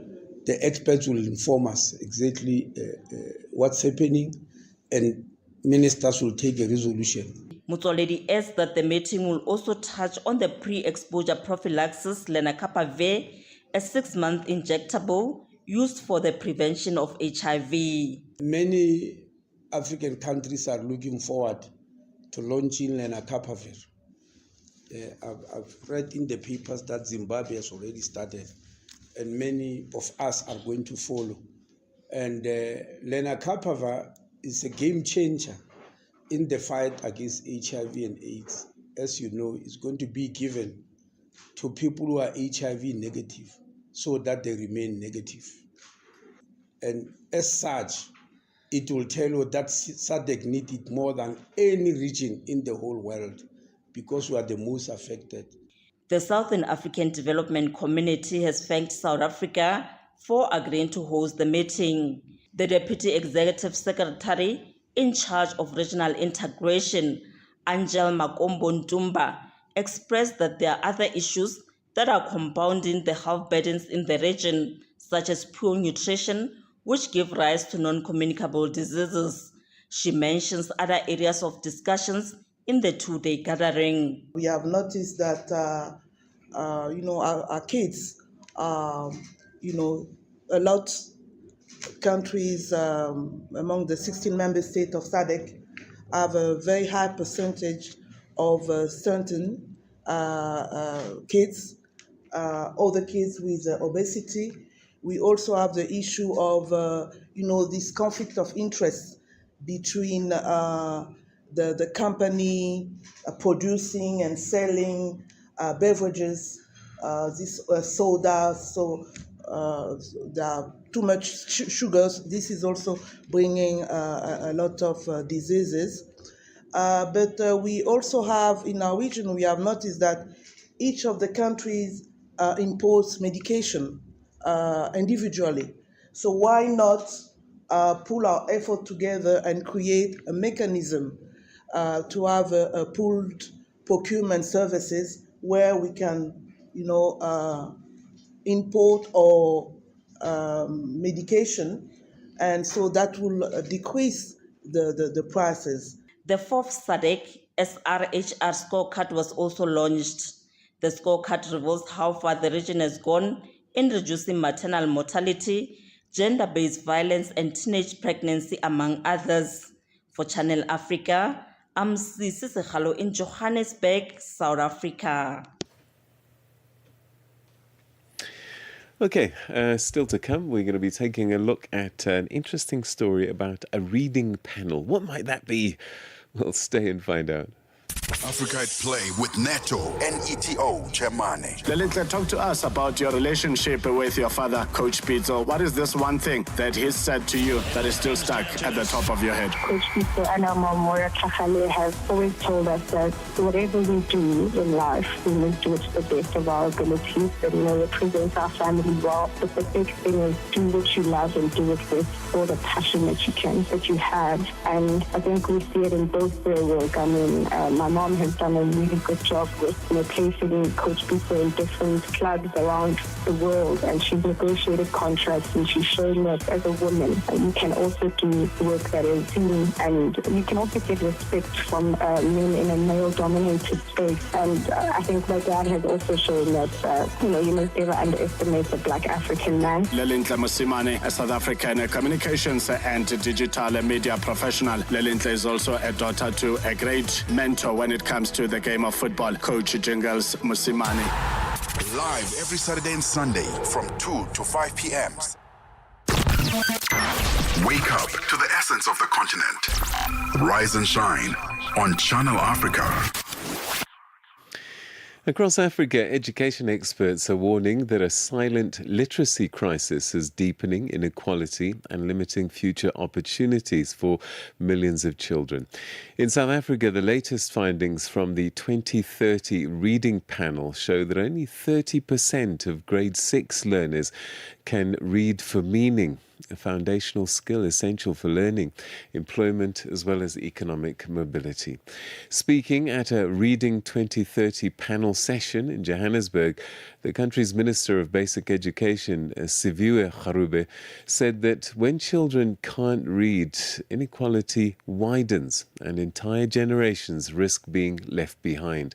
The experts will inform us exactly what's happening, and ministers will take a resolution. Mutsoledi adds that the meeting will also touch on the pre-exposure prophylaxis lenacapavir, a 6-month injectable used for the prevention of HIV. Many African countries are looking forward to launching lenacapavir. I've read in the papers that Zimbabwe has already started, and many of us are going to follow. And lenacapavir is a game changer in the fight against HIV and AIDS. As you know, it's going to be given to people who are HIV negative so that they remain negative. And as such, it will tell you that SADC needs it more than any region in the whole world because we are the most affected. The Southern African Development Community has thanked South Africa for agreeing to host the meeting. The Deputy Executive Secretary in charge of regional integration, Angel Makombo Ntumba, expressed that there are other issues that are compounding the health burdens in the region, such as poor nutrition, which give rise to non-communicable diseases. She mentions other areas of discussions in the 2-day gathering. We have noticed that, our kids, a lot countries among the 16 member states of SADC have a very high percentage of certain kids, other kids with obesity. We also have the issue of, this conflict of interest between the company producing and selling beverages, this soda, so there are too much sugars. This is also bringing a lot of diseases. But we also have, in our region, we have noticed that each of the countries impose medication individually. So why not pull our effort together and create a mechanism to have a pooled procurement services where we can, import or medication, and so that will decrease the prices. The 4th SADC SRHR scorecard was also launched. The scorecard reveals how far the region has gone in reducing maternal mortality, gender-based violence, and teenage pregnancy, among others. For Channel Africa, I'm Sisi Sekhalo in Johannesburg, South Africa. Okay, still to come, we're going to be taking a look at an interesting story about a reading panel. What might that be? We'll stay and find out. Africa at Play with Neto and ETO Chemane. Lelitla, talk to us about your relationship with your father, Coach Pitso. What is this one thing that he said to you that is still stuck at the top of your head? Coach Pitso and our mom, Moira Tlhagale, have always told us that whatever we do in life, we must do it to the best of our abilities and represent our family well. But the big thing is do what you love and do it with all the passion that you have. And I think we see it in both their work. I mean, my mom mom has done a really good job with placing Coach Pitso in different clubs around the world, and she's negotiated contracts, and she's showing that as a woman you can also do work that is seen, and you can also get respect from men in a male-dominated space. And I think my dad has also shown that you must never underestimate the Black African man. Lelintle Musimane, a South African communications and digital media professional. Lelintle is also a daughter to a great mentor when it comes to the game of football, Coach Jingles Musimane. Live every Saturday and Sunday from 2 to 5 p.m. Wake up to the essence of the continent. Rise and shine on Channel Africa. Across Africa, education experts are warning that a silent literacy crisis is deepening inequality and limiting future opportunities for millions of children. In South Africa, the latest findings from the 2030 reading panel show that only 30% of grade 6 learners can read for meaning, a foundational skill essential for learning, employment, as well as economic mobility. Speaking at a Reading 2030 panel session in Johannesburg, the country's Minister of Basic Education, Siviwe Garube, said that when children can't read, inequality widens and entire generations risk being left behind.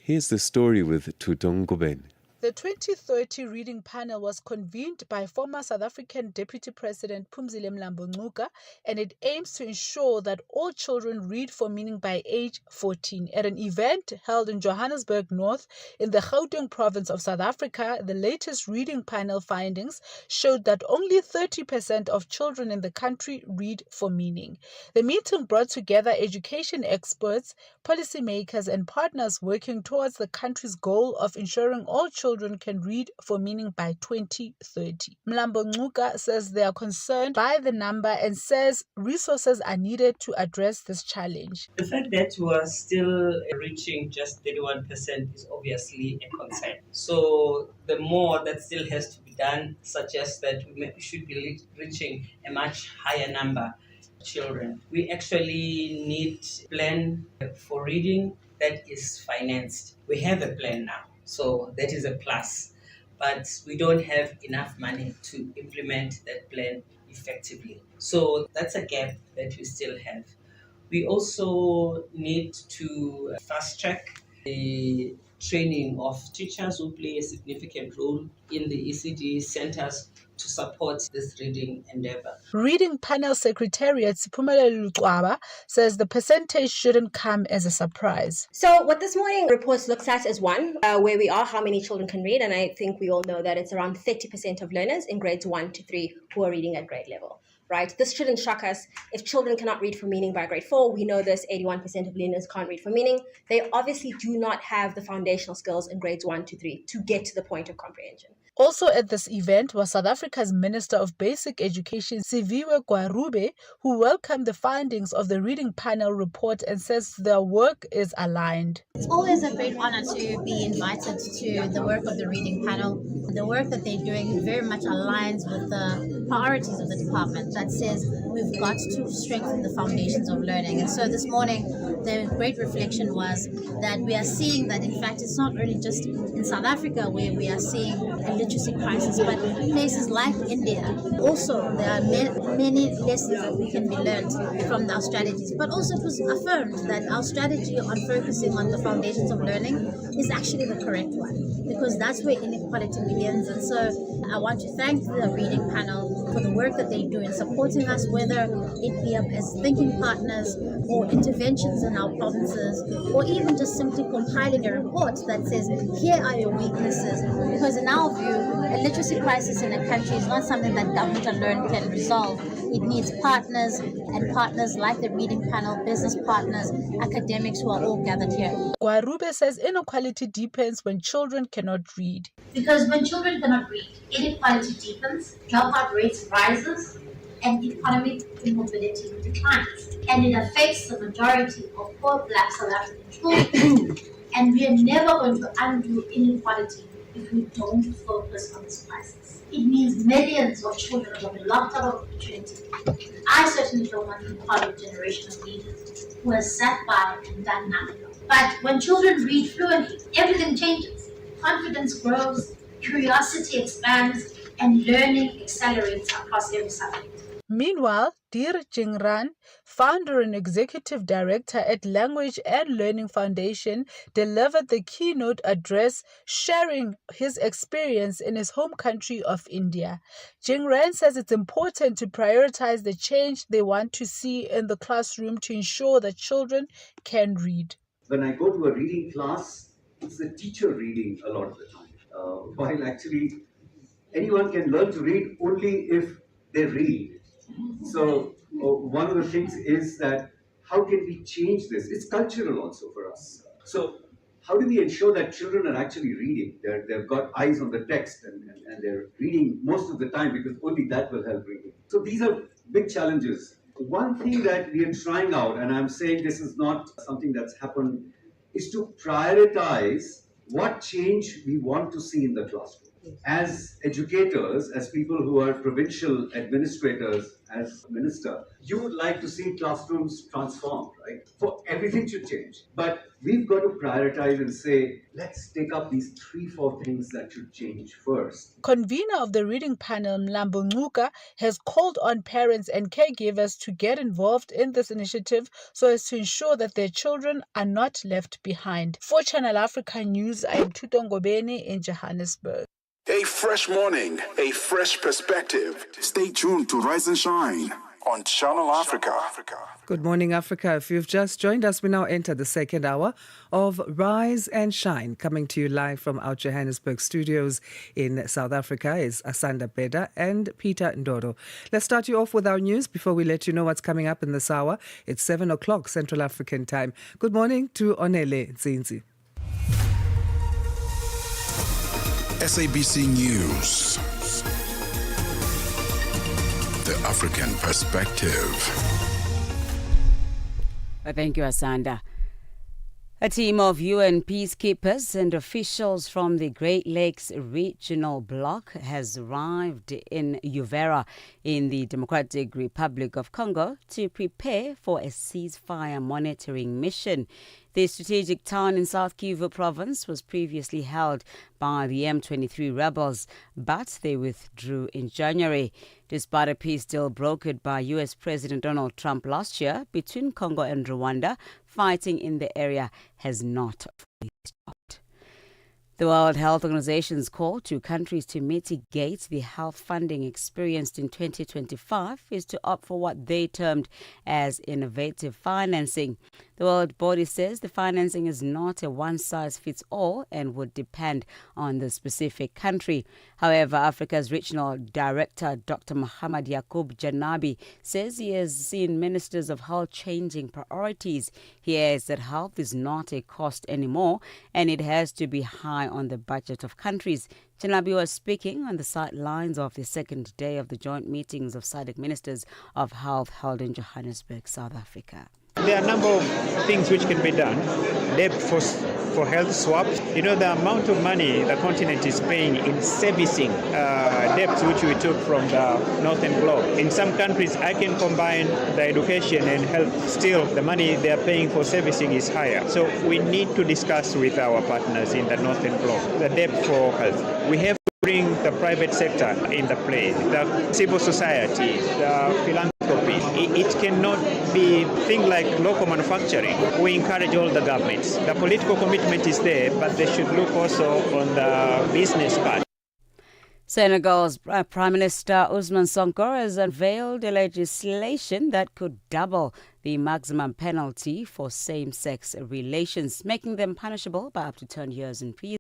Here's the story with Tutongobeni. The 2030 reading panel was convened by former South African Deputy President Phumzile Mlambo-Ngcuka, and it aims to ensure that all children read for meaning by age 14. At an event held in Johannesburg North in the Gauteng province of South Africa, the latest reading panel findings showed that only 30% of children in the country read for meaning. The meeting brought together education experts, policymakers, and partners working towards the country's goal of ensuring all children can read for meaning by 2030. Mlambo-Ngcuka says they are concerned by the number and says resources are needed to address this challenge. The fact that we are still reaching just 31% is obviously a concern. So the more that still has to be done suggests that we should be reaching a much higher number of children. We actually need a plan for reading that is financed. We have a plan now. So that is a plus, but we don't have enough money to implement that plan effectively. So that's a gap that we still have. We also need to fast track the training of teachers who play a significant role in the ECD centers to support this reading endeavor. Reading panel secretariat Siphumelelo Lucwaba says the percentage shouldn't come as a surprise. So what this morning report looks at is one, where we are, how many children can read, and I think we all know that it's around 30% of learners in grades 1 to 3 who are reading at grade level. Right? This shouldn't shock us. If children cannot read for meaning by grade 4, we know this, 81% of learners can't read for meaning. They obviously do not have the foundational skills in grades 1 to 3 to get to the point of comprehension. Also at this event was South Africa's Minister of Basic Education, Siviwe Garube, who welcomed the findings of the reading panel report and says their work is aligned. It's always a great honor to be invited to the work of the reading panel. The work that they're doing very much aligns with the priorities of the department that says we've got to strengthen the foundations of learning. And so this morning, the great reflection was that we are seeing that, in fact, it's not only just in South Africa where we are seeing a literacy crisis, but places like India. Also, there are many lessons that we can be learned from our strategies. But also it was affirmed that our strategy on focusing on the foundations of learning is actually the correct one, because that's where inequality begins. And so I want to thank the reading panel for the work that they do in supporting us, whether it be as thinking partners or interventions in our provinces, or even just simply compiling a report that says, here are your weaknesses. Because in our view, a literacy crisis in a country is not something that government alone can resolve. It needs partners, and partners like the reading panel, business partners, academics who are all gathered here. Garube says inequality deepens when children cannot read. Because when children cannot read, inequality deepens, dropout rates rises, and economic immobility declines. And it affects the majority of poor Black South African children. And we are never going to undo inequality if we don't focus on this crisis. It means millions of children are going to be locked out of opportunity. I certainly don't want to be part of a generation of leaders who has sat by and done nothing. But when children read fluently, everything changes. Confidence grows, curiosity expands, and learning accelerates across every subject. Meanwhile, Dir Jingran, founder and executive director at Language and Learning Foundation, delivered the keynote address sharing his experience in his home country of India. Jingran says it's important to prioritize the change they want to see in the classroom to ensure that children can read. When I go to a reading class, it's the teacher reading a lot of the time. While actually anyone can learn to read only if they read. So one of the things is that how can we change this? It's cultural also for us. So how do we ensure that children are actually reading? They've got eyes on the text and they're reading most of the time because only that will help reading. So these are big challenges. One thing that we are trying out, and I'm saying this is not something that's happened, is to prioritize what change we want to see in the classroom. As educators, as people who are provincial administrators, as minister, you would like to see classrooms transformed, right? For everything to change. But we've got to prioritize and say, let's take up these 3-4 things that should change first. Convener of the reading panel, Mlambo Nguka, has called on parents and caregivers to get involved in this initiative so as to ensure that their children are not left behind. For Channel Africa News, I am Tutongo Bene in Johannesburg. A fresh morning, a fresh perspective. Stay tuned to Rise and Shine on Channel Africa. Good morning, Africa. If you've just joined us, we now enter the second hour of Rise and Shine. Coming to you live from our Johannesburg studios in South Africa is Asanda Beda and Peter Ndoro. Let's start you off with our news before we let you know what's coming up in this hour. It's 7 o'clock Central African time. Good morning to Onele Nzinzi. SABC News. The African Perspective. Thank you, Asanda. A team of UN peacekeepers and officials from the Great Lakes Regional Bloc has arrived in Uvira in the Democratic Republic of Congo to prepare for a ceasefire monitoring mission. The strategic town in South Kivu province was previously held by the M23 rebels, but they withdrew in January. Despite a peace deal brokered by U.S. President Donald Trump last year between Congo and Rwanda, fighting in the area has not fully stopped. The World Health Organization's call to countries to mitigate the health funding experienced in 2025 is to opt for what they termed as innovative financing. The world body says the financing is not a one-size-fits-all and would depend on the specific country. However, Africa's Regional Director, Dr. Muhammad Yaqub Janabi, says he has seen ministers of health changing priorities. He adds that health is not a cost anymore and it has to be high on the budget of countries. Janabi was speaking on the sidelines of the second day of the joint meetings of SADC Ministers of Health held in Johannesburg, South Africa. There are a number of things which can be done. Debt for health swaps. You know, the amount of money the continent is paying in servicing debts which we took from the Northern Bloc. In some countries, I can combine the education and health. Still, the money they are paying for servicing is higher. So we need to discuss with our partners in the Northern Bloc the debt for health. We have to bring the private sector in the play, the civil society, the philanthropy. It cannot be things like local manufacturing. We encourage all the governments. The political commitment is there, but they should look also on the business part. Senegal's Prime Minister Ousmane Sonko has unveiled a legislation that could double the maximum penalty for same-sex relations, making them punishable by up to 10 years in prison.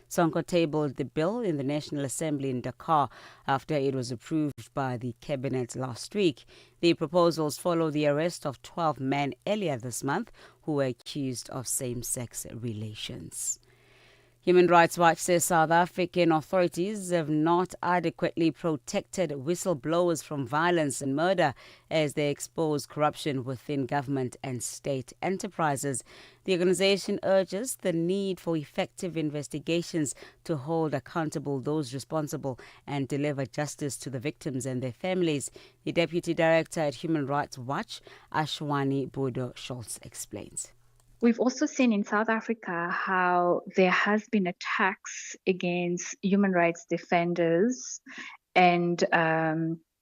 Sonko tabled the bill in the National Assembly in Dakar after it was approved by the cabinet last week. The proposals follow the arrest of 12 men earlier this month who were accused of same-sex relations. Human Rights Watch says South African authorities have not adequately protected whistleblowers from violence and murder as they expose corruption within government and state enterprises. The organization urges the need for effective investigations to hold accountable those responsible and deliver justice to the victims and their families. The Deputy Director at Human Rights Watch, Ashwani Bodo Schultz, explains. We've also seen in South Africa how there has been attacks against human rights defenders and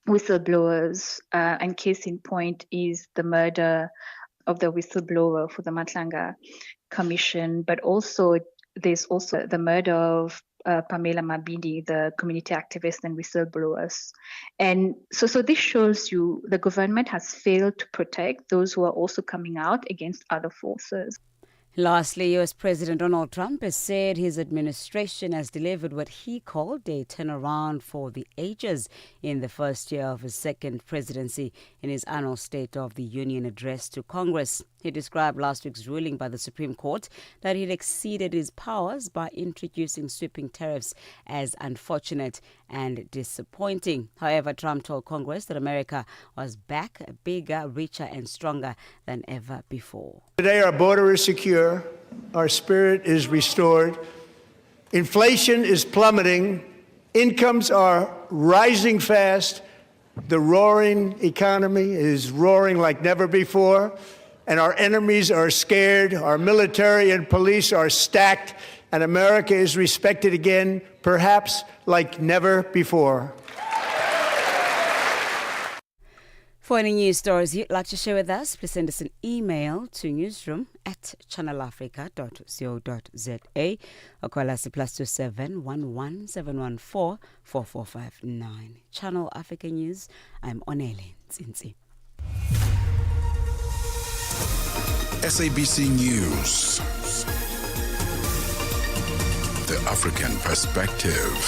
whistleblowers. And case in point is the murder of the whistleblower for the Matlanga Commission, but also there's also the murder of Pamela Mabidi, the community activist and whistleblowers. And so this shows you the government has failed to protect those who are also coming out against other forces. Lastly, U.S. President Donald Trump has said his administration has delivered what he called a turnaround for the ages in the first year of his second presidency in his annual State of the Union address to Congress. He described last week's ruling by the Supreme Court that he'd exceeded his powers by introducing sweeping tariffs as unfortunate and disappointing. However, Trump told Congress that America was back, bigger, richer and stronger than ever before. Today, our border is secure, our spirit is restored, inflation is plummeting, incomes are rising fast, the roaring economy is roaring like never before, and our enemies are scared, our military and police are stacked, and America is respected again, perhaps like never before. For any news stories you'd like to share with us, please send us an email to newsroom@channelafrica.co.za or call us at +27 11 714 4459. Channel Africa News, I'm Onele Ntsintsi. SABC News. The African Perspective.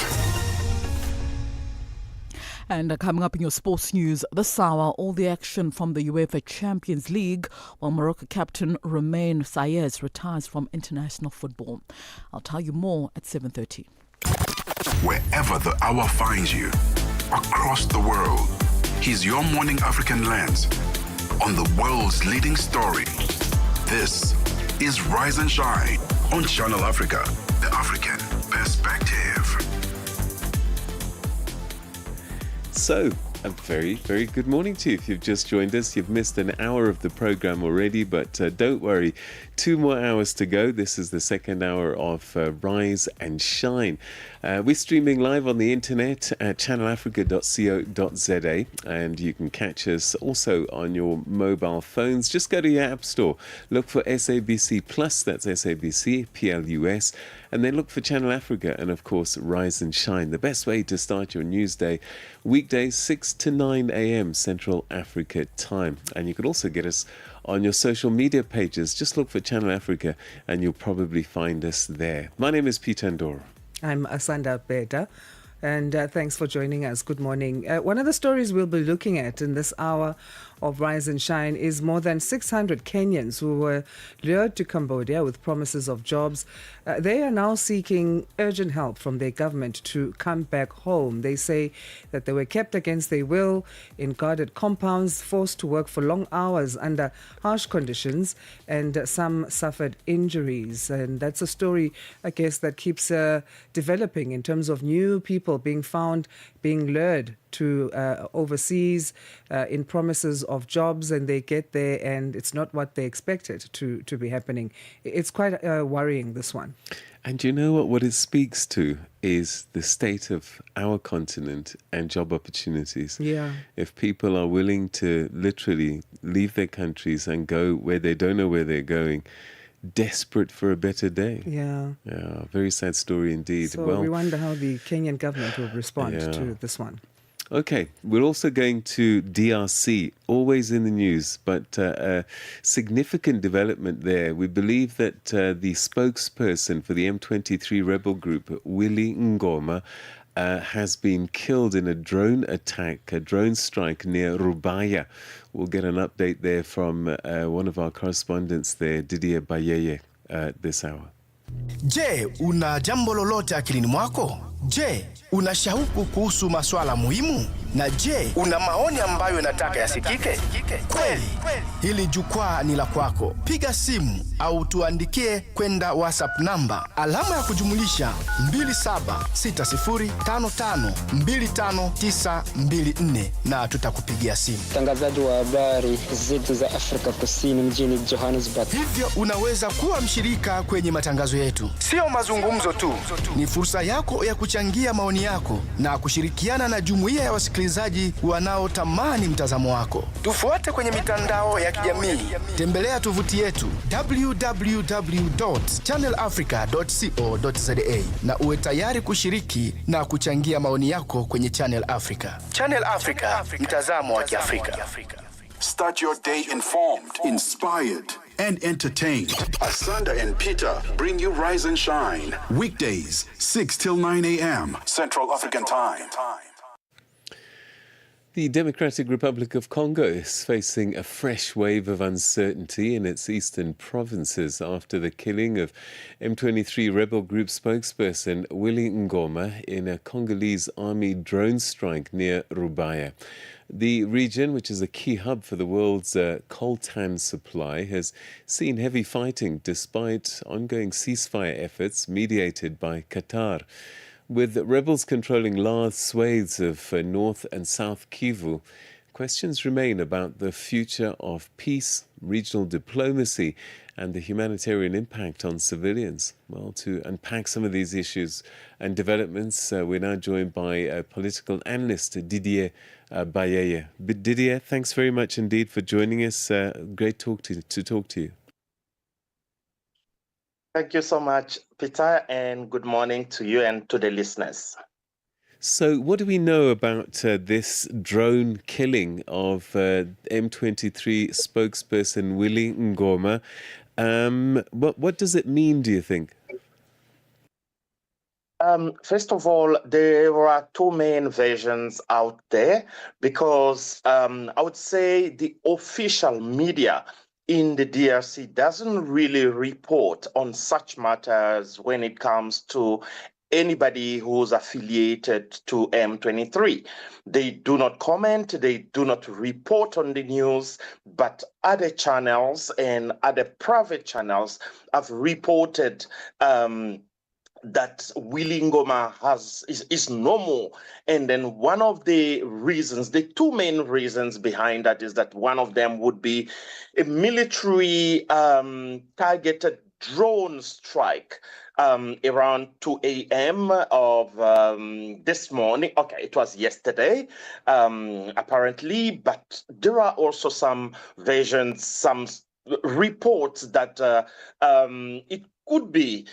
And coming up in your sports news this hour, all the action from the UEFA Champions League, while Morocco captain Romain Saez retires from international football. I'll tell you more at 7:30. Wherever the hour finds you, across the world, here's your morning African lens on the world's leading story. This is Rise and Shine on Channel Africa, the African Perspective. So, a very, very good morning to you. If you've just joined us, you've missed an hour of the program already, but don't worry, 2 more hours to go. This is the second hour of Rise and Shine. We're streaming live on the internet at channelafrica.co.za, and you can catch us also on your mobile phones. Just go to your app store, look for SABC Plus, that's SABC Plus, and then look for Channel Africa and, of course, Rise and Shine. The best way to start your news day, weekdays 6 to 9 a.m. Central Africa time. And you can also get us on your social media pages. Just look for Channel Africa and you'll probably find us there. My name is Ndoro. I'm Asanda Beda. And thanks for joining us. Good morning. One of the stories we'll be looking at in this hour of Rise and Shine is more than 600 Kenyans who were lured to Cambodia with promises of jobs. They are now seeking urgent help from their government to come back home. They say that they were kept against their will in guarded compounds, forced to work for long hours under harsh conditions, and some suffered injuries. And that's a story, I guess, that keeps developing in terms of new people being found, being lured to overseas in promises of jobs, and they get there and it's not what they expected to be happening. It's quite worrying, this one. And you know what it speaks to is the state of our continent and job opportunities. Yeah. If people are willing to literally leave their countries and go where they don't know where they're going, desperate for a better day. Yeah. Yeah, very sad story indeed. So well, we wonder how the Kenyan government will respond to this one. Okay, we're also going to DRC, always in the news, but a significant development there. We believe that the spokesperson for the M23 rebel group, Willy Ngoma, has been killed in a drone attack, a drone strike near Rubaya. We'll get an update there from one of our correspondents there, Didier Bayeye, this hour. Je, una jambo lolote akilini mwako? Je, una shauku kuhusu masuala muhimu? Na je, una maoni ambayo unataka yasikike? Kweli, hili jukwaa ni la kwako. Piga simu au tuandikie kwenda WhatsApp namba alama ya kujumulisha 2760552594 na tutakupigia simu. Mtangazaji wa habari zetu za Afrika Kusini mjini Johannesburg. Hivyo unaweza kuwa mshirika kwenye matangazo yetu. Sio mazungumzo tu, ni fursa yako ya kuchangia maoni yako na kushirikiana na jumuiya ya wasikilizaji wanaotamani mtazamo wako. Tufuate kwenye mitandao ya kijamii. Tembelea tovuti yetu www.channelafrica.co.za na uwe tayari kushiriki na kuchangia maoni yako kwenye Channel Africa. Channel Africa, mtazamo wa Kiafrika. Start your day informed, inspired, and entertained. Asanda and Peter bring you Rise and Shine. Weekdays, 6 till 9 a.m. Central African Time. The Democratic Republic of Congo is facing a fresh wave of uncertainty in its eastern provinces after the killing of M23 rebel group spokesperson Willy Ngoma in a Congolese army drone strike near Rubaya. The region, which is a key hub for the world's coltan supply, has seen heavy fighting despite ongoing ceasefire efforts mediated by Qatar. With rebels controlling large swathes of North and South Kivu, questions remain about the future of peace, regional diplomacy, and the humanitarian impact on civilians. Well, to unpack some of these issues and developments, we're now joined by political analyst Didier Bayeye. Didier, thanks very much indeed for joining us. Great to talk to you. Thank you so much, Peter, and good morning to you and to the listeners. So what do we know about this drone killing of M23 spokesperson Willy Ngoma? What does it mean, do you think? First of all, there are two main versions out there because I would say the official media in the DRC doesn't really report on such matters when it comes to anybody who's affiliated to M23. They do not comment, they do not report on the news, but other channels and other private channels have reported that Willy Ngoma is normal. And then one of the reasons, the two main reasons behind that is that one of them would be a military targeted drone strike around 2 a.m. of this morning. Okay, it was yesterday, apparently, but there are also some versions, some reports that it could be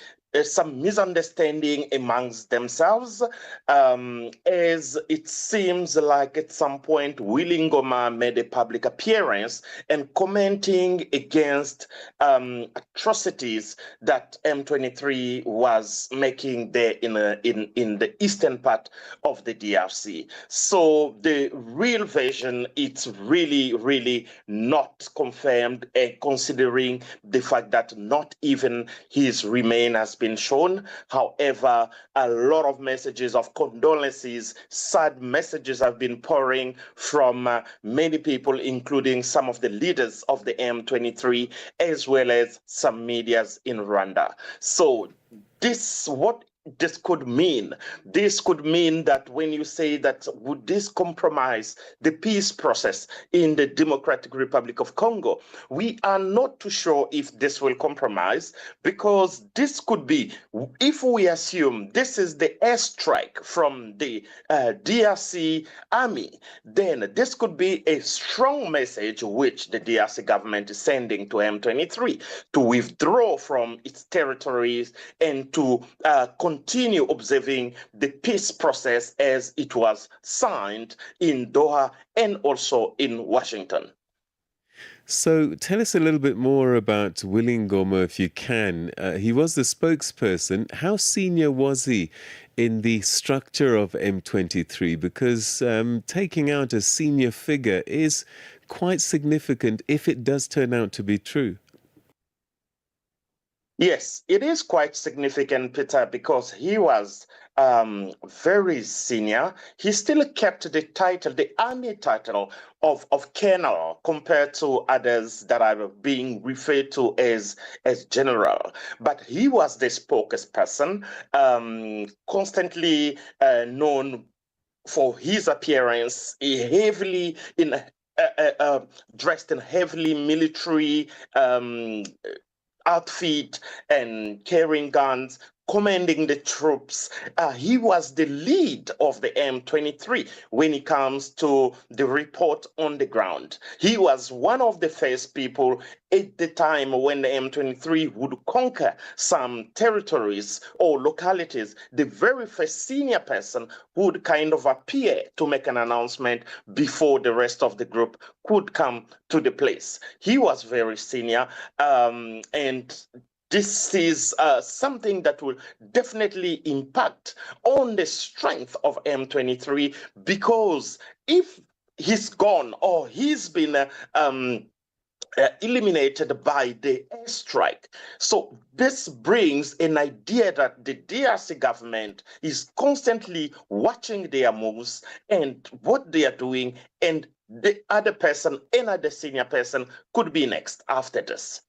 some misunderstanding amongst themselves, as it seems like at some point Willy Ngoma made a public appearance and commenting against atrocities that M23 was making there in the eastern part of the DRC. So the real version, it's really not confirmed, considering the fact that not even his remain has been shown. However, a lot of messages of condolences, sad messages have been pouring from many people, including some of the leaders of the M23, as well as some medias in Rwanda. So what this could mean that when you say that would this compromise the peace process in the Democratic Republic of Congo, we are not too sure if this will compromise, because this could be, if we assume this is the airstrike from the DRC army, then this could be a strong message which the DRC government is sending to M23 to withdraw from its territories and to continue observing the peace process as it was signed in Doha and also in Washington. So tell us a little bit more about Willy Ngoma, if you can. He was the spokesperson. How senior was he in the structure of M23? Because taking out a senior figure is quite significant if it does turn out to be true. Yes, it is quite significant, Peter, because he was very senior. He still kept the title, the army title of colonel, compared to others that are being referred to as general. But he was the spokesperson, constantly known for his appearance, heavily in dressed in heavily military outfit and carrying guns, commanding the troops. He was the lead of the M23 when it comes to the report on the ground. He was one of the first people at the time when the M23 would conquer some territories or localities. The very first senior person would kind of appear to make an announcement before the rest of the group could come to the place. He was very senior, and this is something that will definitely impact on the strength of M23, because if he's gone or he's been eliminated by the airstrike. So this brings an idea that the DRC government is constantly watching their moves and what they are doing, and the other person, another senior person, could be next after this.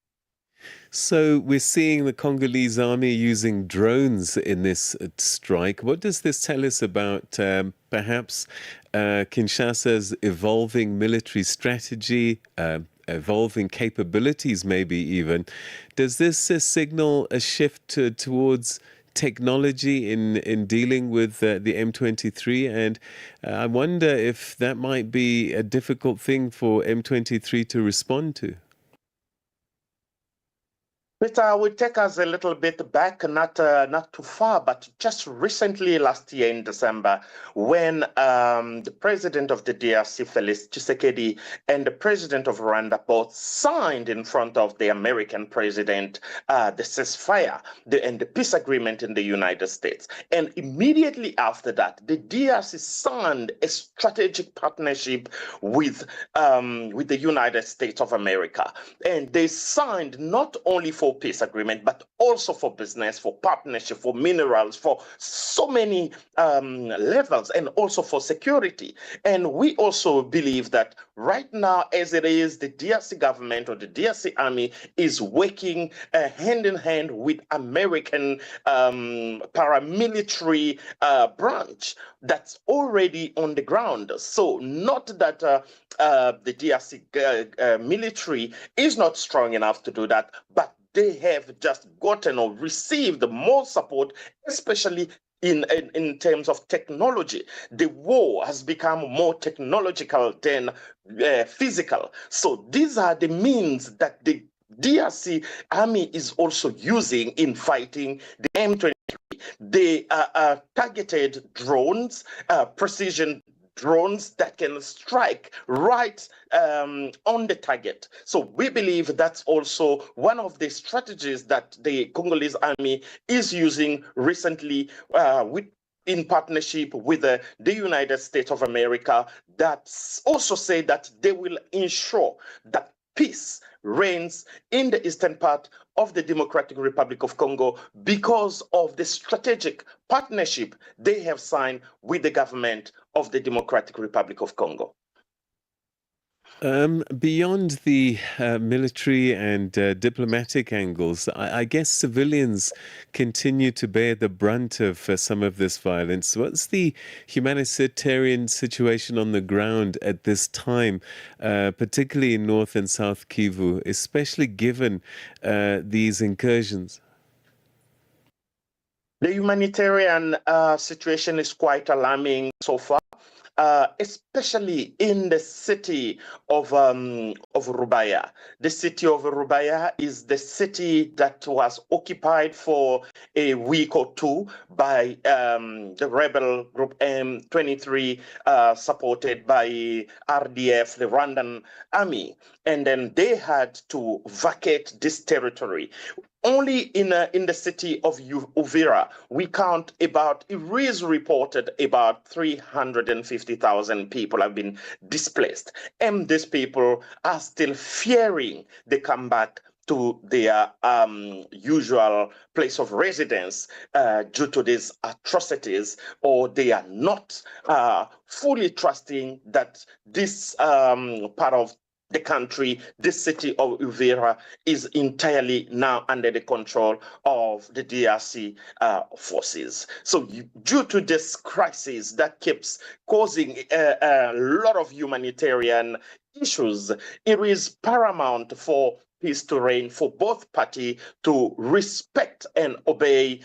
So we're seeing the Congolese army using drones in this strike. What does this tell us about perhaps Kinshasa's evolving military strategy, evolving capabilities maybe even? Does this signal a shift towards technology in dealing with the M23? And I wonder if that might be a difficult thing for M23 to respond to. Peter, will take us a little bit back, not too far, but just recently last year in December, when the president of the DRC, Felix Tshisekedi, and the president of Rwanda both signed in front of the American president the ceasefire and the peace agreement in the United States. And immediately after that, the DRC signed a strategic partnership with the United States of America. And they signed not only for peace agreement, but also for business, for partnership, for minerals, for so many levels, and also for security. And we also believe that right now, as it is, the DRC government or the DRC army is working hand in hand with American paramilitary branch that's already on the ground. So not that the DRC military is not strong enough to do that, but they have just gotten or received more support, especially in terms of technology. The war has become more technological than physical. So these are the means that the DRC army is also using in fighting the M23. They are targeted drones, precision drones that can strike right on the target. So we believe that's also one of the strategies that the Congolese army is using recently in partnership with the United States of America, that also say that they will ensure that peace reigns in the eastern part of the Democratic Republic of Congo because of the strategic partnership they have signed with the government of the Democratic Republic of Congo. Beyond the military and diplomatic angles, I guess civilians continue to bear the brunt of some of this violence. What's the humanitarian situation on the ground at this time, particularly in North and South Kivu, especially given these incursions? The humanitarian situation is quite alarming so far. Especially in the city of Rubaya. The city of Rubaya is the city that was occupied for a week or two by the rebel group M23, supported by RDF, the Rwandan army. And then they had to vacate this territory. Only in the city of Uvira, we count about, it is reported about 350,000 people have been displaced. And these people are still fearing the comeback to their usual place of residence due to these atrocities, or they are not fully trusting that this part of the country, this city of Uvira, is entirely now under the control of the DRC forces. So due to this crisis that keeps causing a lot of humanitarian issues, it is paramount for peace to reign, for both parties to respect and obey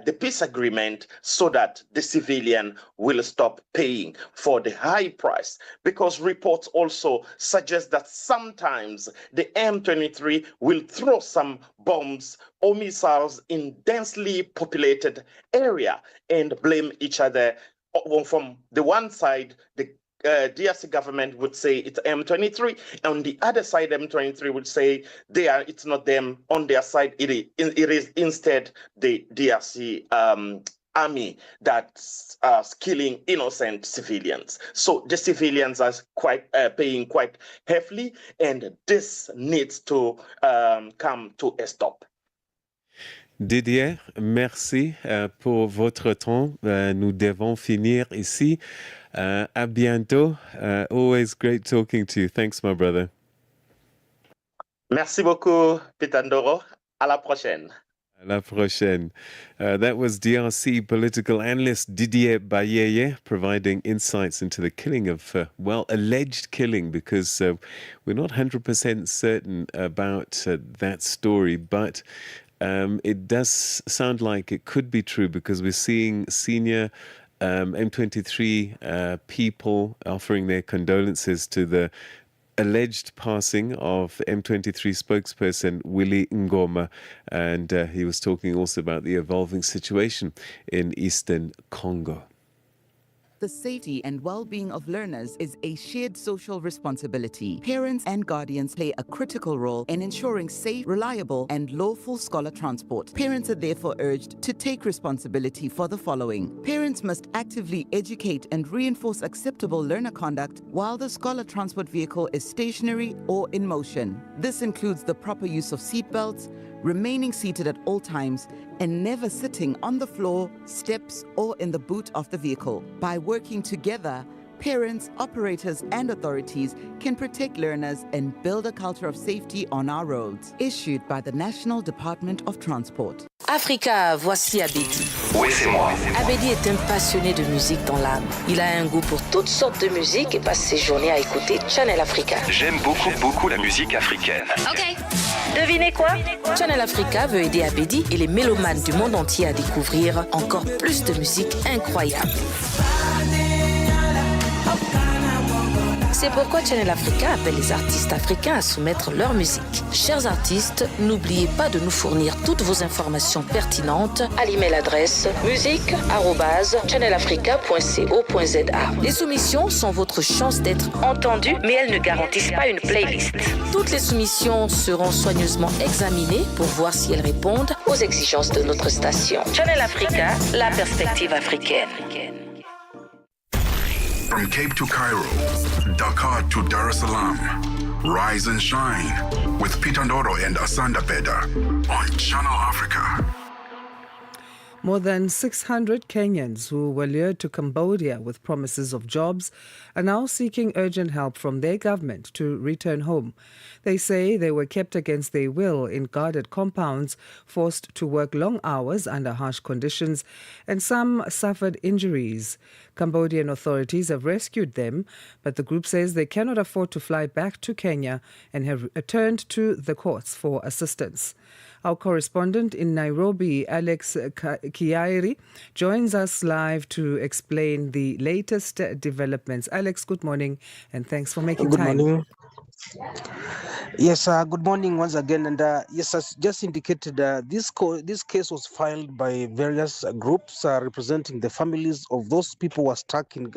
the peace agreement, so that the civilian will stop paying for the high price. Because reports also suggest that sometimes the M23 will throw some bombs or missiles in densely populated area and blame each other. From the one side, the DRC government would say it's M23. On the other side, M23 would say it's not them. On their side, it is instead the DRC army that's killing innocent civilians. So the civilians are paying quite heavily, and this needs to come to a stop. Didier, merci pour votre temps. Nous devons finir ici. À bientôt. Always great talking to you. Thanks, my brother. Merci beaucoup, Peter Ndoro. À la prochaine. À la prochaine. That was DRC political analyst Didier Bayeye providing insights into the killing of, alleged killing, because we're not 100% certain about that story, but it does sound like it could be true, because we're seeing senior M23 people offering their condolences to the alleged passing of M23 spokesperson Willy Ngoma, and he was talking also about the evolving situation in eastern Congo. The safety and well-being of learners is a shared social responsibility. Parents and guardians play a critical role in ensuring safe, reliable, and lawful scholar transport. Parents are therefore urged to take responsibility for the following. Parents must actively educate and reinforce acceptable learner conduct while the scholar transport vehicle is stationary or in motion. This includes the proper use of seatbelts, remaining seated at all times, and never sitting on the floor, steps, or in the boot of the vehicle. By working together, parents, operators, and authorities can protect learners and build a culture of safety on our roads. Issued by the National Department of Transport. Africa, voici Abedi. Oui, c'est moi. Abedi est un passionné de musique dans l'âme. Il a un goût pour toutes sortes de musique et passe ses journées à écouter Channel Africa. J'aime beaucoup la musique africaine. Ok. Devinez quoi? Channel Africa veut aider Abedi et les mélomanes du monde entier à découvrir encore plus de musique incroyable. C'est pourquoi Channel Africa appelle les artistes africains à soumettre leur musique. Chers artistes, n'oubliez pas de nous fournir toutes vos informations pertinentes à l'email adresse musique@channelafrica.co.za. Les soumissions sont votre chance d'être entendues, mais elles ne garantissent pas une playlist. Toutes les soumissions seront soigneusement examinées pour voir si elles répondent aux exigences de notre station. Channel Africa, la perspective africaine. From Cape to Cairo, Dakar to Dar es Salaam, rise and shine with Peter Ndoro and Asanda Beda on Channel Africa. More than 600 Kenyans who were lured to Cambodia with promises of jobs are now seeking urgent help from their government to return home. They say they were kept against their will in guarded compounds, forced to work long hours under harsh conditions, and some suffered injuries. Cambodian authorities have rescued them, but the group says they cannot afford to fly back to Kenya and have turned to the courts for assistance. Our correspondent in Nairobi, Alex Kiairi, joins us live to explain the latest developments. Alex, good morning, and thanks for making time. Good morning. Yes, good morning once again. And yes, as just indicated, this case was filed by various groups representing the families of those people who were stuck in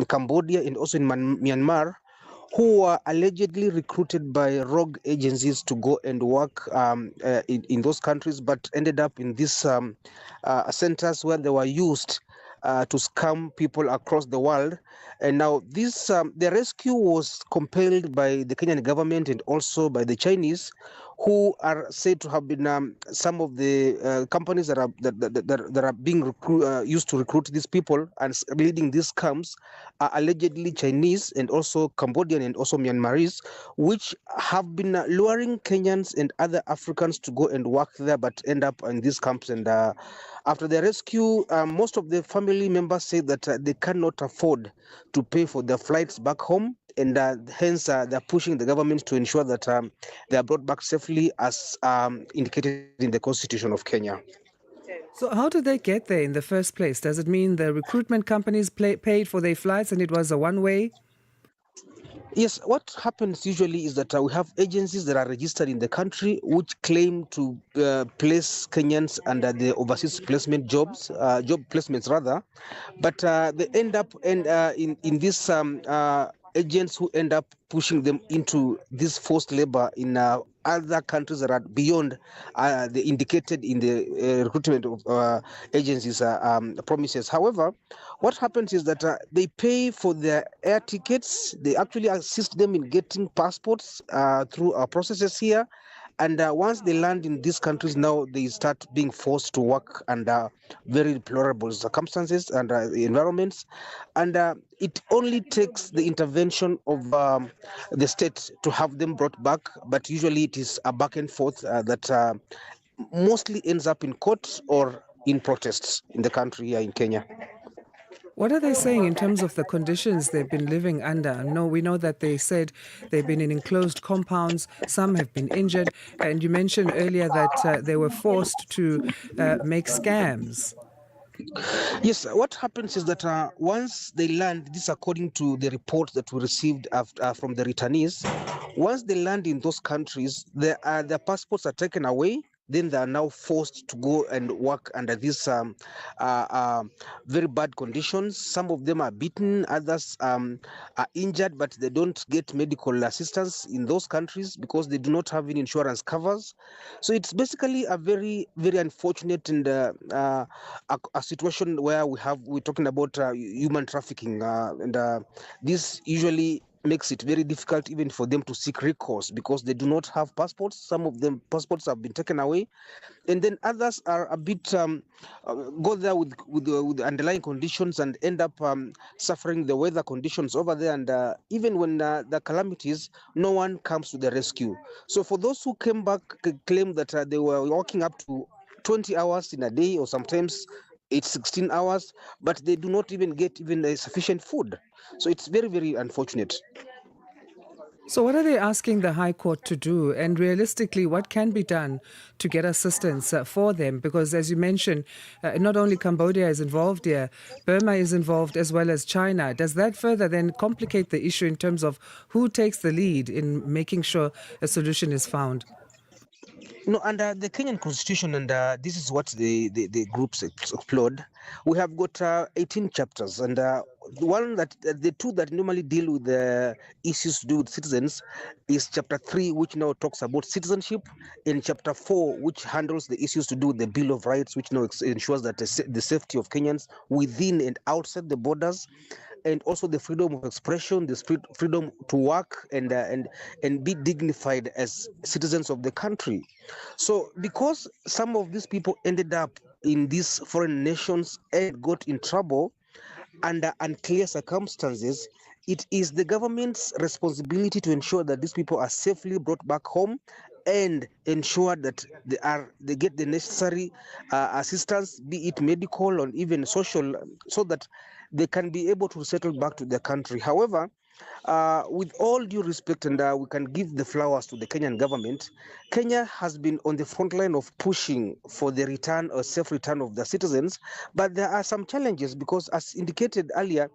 Cambodia and also in Myanmar, who were allegedly recruited by rogue agencies to go and work in those countries, but ended up in these centers where they were used to scam people across the world. And now this the rescue was compelled by the Kenyan government and also by the Chinese, who are said to have been some of the companies that are being used to recruit these people and leading these camps are allegedly Chinese and also Cambodian and also Myanmarese, which have been luring Kenyans and other Africans to go and work there, but end up in these camps. And after the rescue, most of the family members say that they cannot afford to pay for their flights back home, and hence they're pushing the government to ensure that they are brought back safely as indicated in the Constitution of Kenya. So how did they get there in the first place? Does it mean the recruitment companies paid for their flights and it was a one-way? Yes, what happens usually is that we have agencies that are registered in the country which claim to place Kenyans under the overseas placement jobs, job placements rather, but they end up in this agents who end up pushing them into this forced labor in other countries that are beyond the indicated in the recruitment of agencies promises. However, what happens is that they pay for their air tickets. They actually assist them in getting passports through our processes here. And once they land in these countries, now they start being forced to work under very deplorable circumstances and environments. And it only takes the intervention of the state to have them brought back. But usually it is a back and forth that mostly ends up in court or in protests in the country here in Kenya. What are they saying in terms of the conditions they've been living under? No, we know that they said they've been in enclosed compounds, some have been injured, and you mentioned earlier that they were forced to make scams. Yes, what happens is that once they land, this according to the report that we received from the returnees, once they land in those countries, their passports are taken away. Then they are now forced to go and work under these very bad conditions. Some of them are beaten, others are injured, but they don't get medical assistance in those countries because they do not have any insurance covers. So it's basically a very, very unfortunate and a situation where we're talking about human trafficking, and this usually makes it very difficult even for them to seek recourse because they do not have passports. Some of them passports have been taken away, and then others are a bit go there with underlying conditions and end up suffering the weather conditions over there. And even when the calamities, no one comes to the rescue. So for those who came back, claim that they were working up to 20 hours in a day, or sometimes it's 16 hours, but they do not even get sufficient food. So it's very, very unfortunate. So what are they asking the High Court to do? And realistically, what can be done to get assistance for them? Because as you mentioned, not only Cambodia is involved here, Burma is involved as well as China. Does that further then complicate the issue in terms of who takes the lead in making sure a solution is found? No, under the Kenyan constitution, and this is what the groups explored, we have got 18 chapters, and the two that normally deal with the issues to do with citizens is chapter 3, which now talks about citizenship, and chapter 4, which handles the issues to do with the Bill of Rights, which now ensures that the safety of Kenyans within and outside the borders, and also the freedom of expression, the freedom to work and be dignified as citizens of the country. So because some of these people ended up in these foreign nations and got in trouble under unclear circumstances, it is the government's responsibility to ensure that these people are safely brought back home and ensure that they get the necessary assistance, be it medical or even social, so that they can be able to settle back to their country. However, with all due respect, and we can give the flowers to the Kenyan government, Kenya has been on the front line of pushing for the return or safe return of the citizens, but there are some challenges because, as indicated earlier,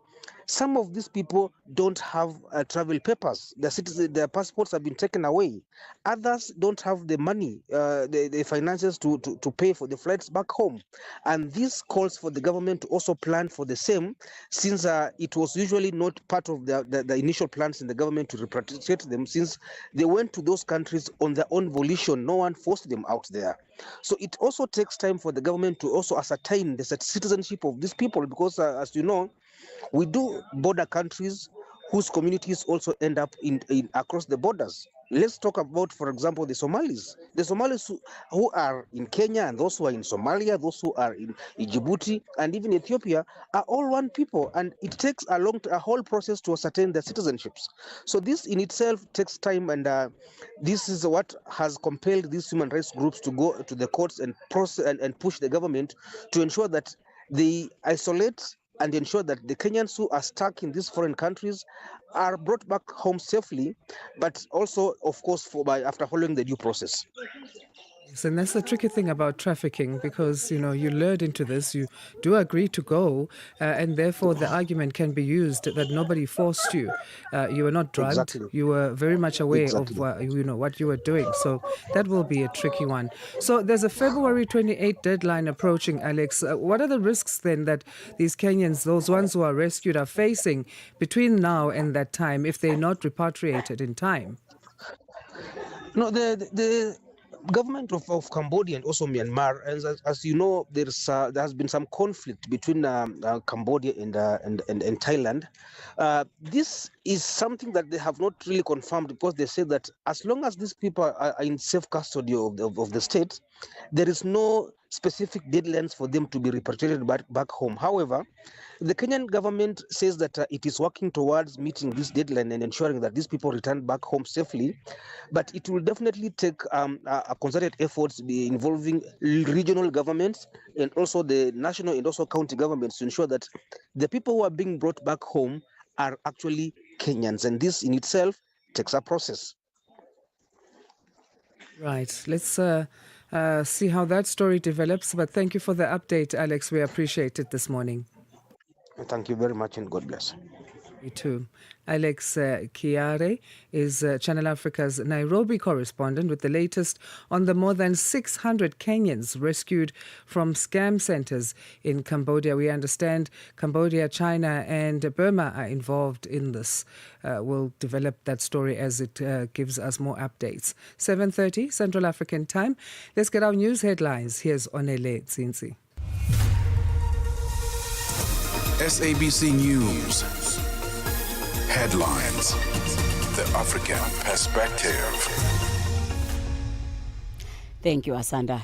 Some of these people don't have travel papers. Their passports have been taken away. Others don't have the money, the finances to pay for the flights back home. And this calls for the government to also plan for the same, since it was usually not part of the initial plans in the government to repatriate them, since they went to those countries on their own volition. No one forced them out there. So it also takes time for the government to also ascertain the citizenship of these people, because as you know, we do border countries whose communities also end up in across the borders. Let's talk about, for example, the Somalis. The Somalis who are in Kenya, and those who are in Somalia, those who are in Djibouti, and even Ethiopia, are all one people, and it takes a whole process to ascertain their citizenships. So this in itself takes time, and this is what has compelled these human rights groups to go to the courts and push the government to ensure that they isolate and ensure that the Kenyans who are stuck in these foreign countries are brought back home safely, but also, of course, after following the due process. Yes, and that's the tricky thing about trafficking, because, you know, you lured into this, you do agree to go, and therefore the argument can be used that nobody forced you. You were not drugged. Exactly. You were very much aware Exactly. of what you were doing. So that will be a tricky one. So there's a February 28 deadline approaching, Alex. What are the risks then that these Kenyans, those ones who are rescued, are facing between now and that time if they're not repatriated in time? No, the government of Cambodia and also Myanmar, and as you know, there has been some conflict between Cambodia and Thailand. This is something that they have not really confirmed, because they say that as long as these people are in safe custody of the state, there is no specific deadlines for them to be repatriated back home. However, the Kenyan government says that it is working towards meeting this deadline and ensuring that these people return back home safely. But it will definitely take a concerted efforts involving regional governments and also the national and also county governments to ensure that the people who are being brought back home are actually Kenyans. And this in itself takes a process. Right. Let's see how that story develops. But thank you for the update, Alex. We appreciate it this morning. Thank you very much, and God bless. You too. Alex Kiare is Channel Africa's Nairobi correspondent with the latest on the more than 600 Kenyans rescued from scam centers in Cambodia. We understand Cambodia, China and Burma are involved in this. We'll develop that story as it gives us more updates. 7:30 Central African Time. Let's get our news headlines. Here's Onele Tsinsi. SABC News. Headlines. The African Perspective. Thank you, Asanda.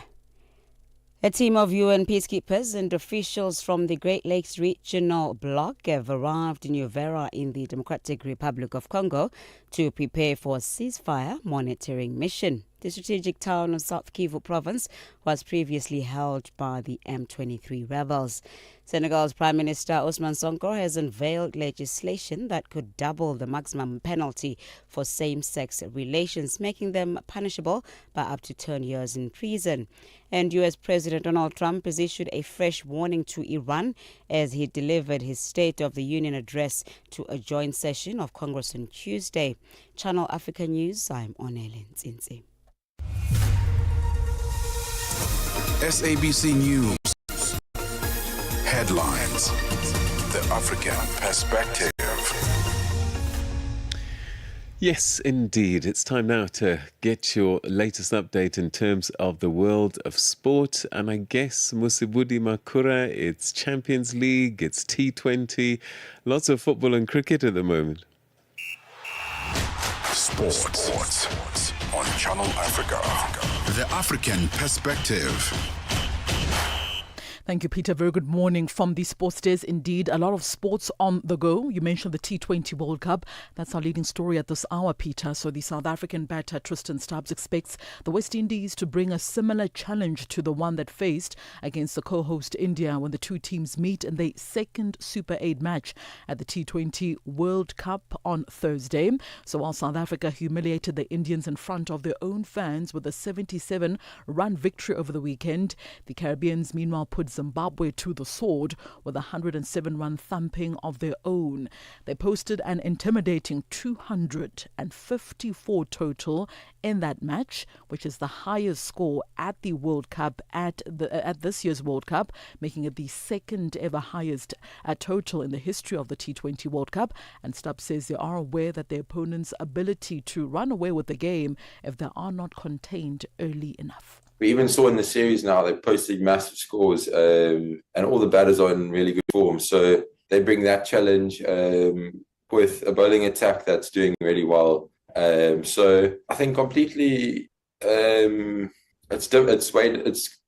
A team of UN peacekeepers and officials from the Great Lakes Regional Bloc have arrived in Uvira in the Democratic Republic of Congo to prepare for a ceasefire monitoring mission. The strategic town of South Kivu province was previously held by the M23 rebels. Senegal's Prime Minister Ousmane Sonko has unveiled legislation that could double the maximum penalty for same-sex relations, making them punishable by up to 10 years in prison. And U.S. President Donald Trump has issued a fresh warning to Iran as he delivered his State of the Union address to a joint session of Congress on Tuesday. Channel Africa News, I'm Onele Tsinsi. SABC News. Headlines. The African Perspective. Yes, indeed. It's time now to get your latest update in terms of the world of sport. And I guess, Musibudi Makura, it's Champions League, it's T20, lots of football and cricket at the moment. Sports on Channel Africa. The African Perspective. Thank you, Peter. Very good morning from the Sports Days. Indeed, a lot of sports on the go. You mentioned the T20 World Cup. That's our leading story at this hour, Peter. So the South African batter Tristan Stubbs expects the West Indies to bring a similar challenge to the one that faced against the co-host India when the two teams meet in their second Super 8 match at the T20 World Cup on Thursday. So while South Africa humiliated the Indians in front of their own fans with a 77-run victory over the weekend, the Caribbeans meanwhile put Zimbabwe to the sword with a 107-run thumping of their own. They posted an intimidating 254 total in that match, which is the highest score at the World Cup at this year's World Cup, making it the second ever highest total in the history of the T20 World Cup. And Stubbs says they are aware that their opponent's ability to run away with the game if they are not contained early enough. We even saw in the series now they're posting massive scores, and all the batters are in really good form. So they bring that challenge with a bowling attack that's doing really well. So I think completely it's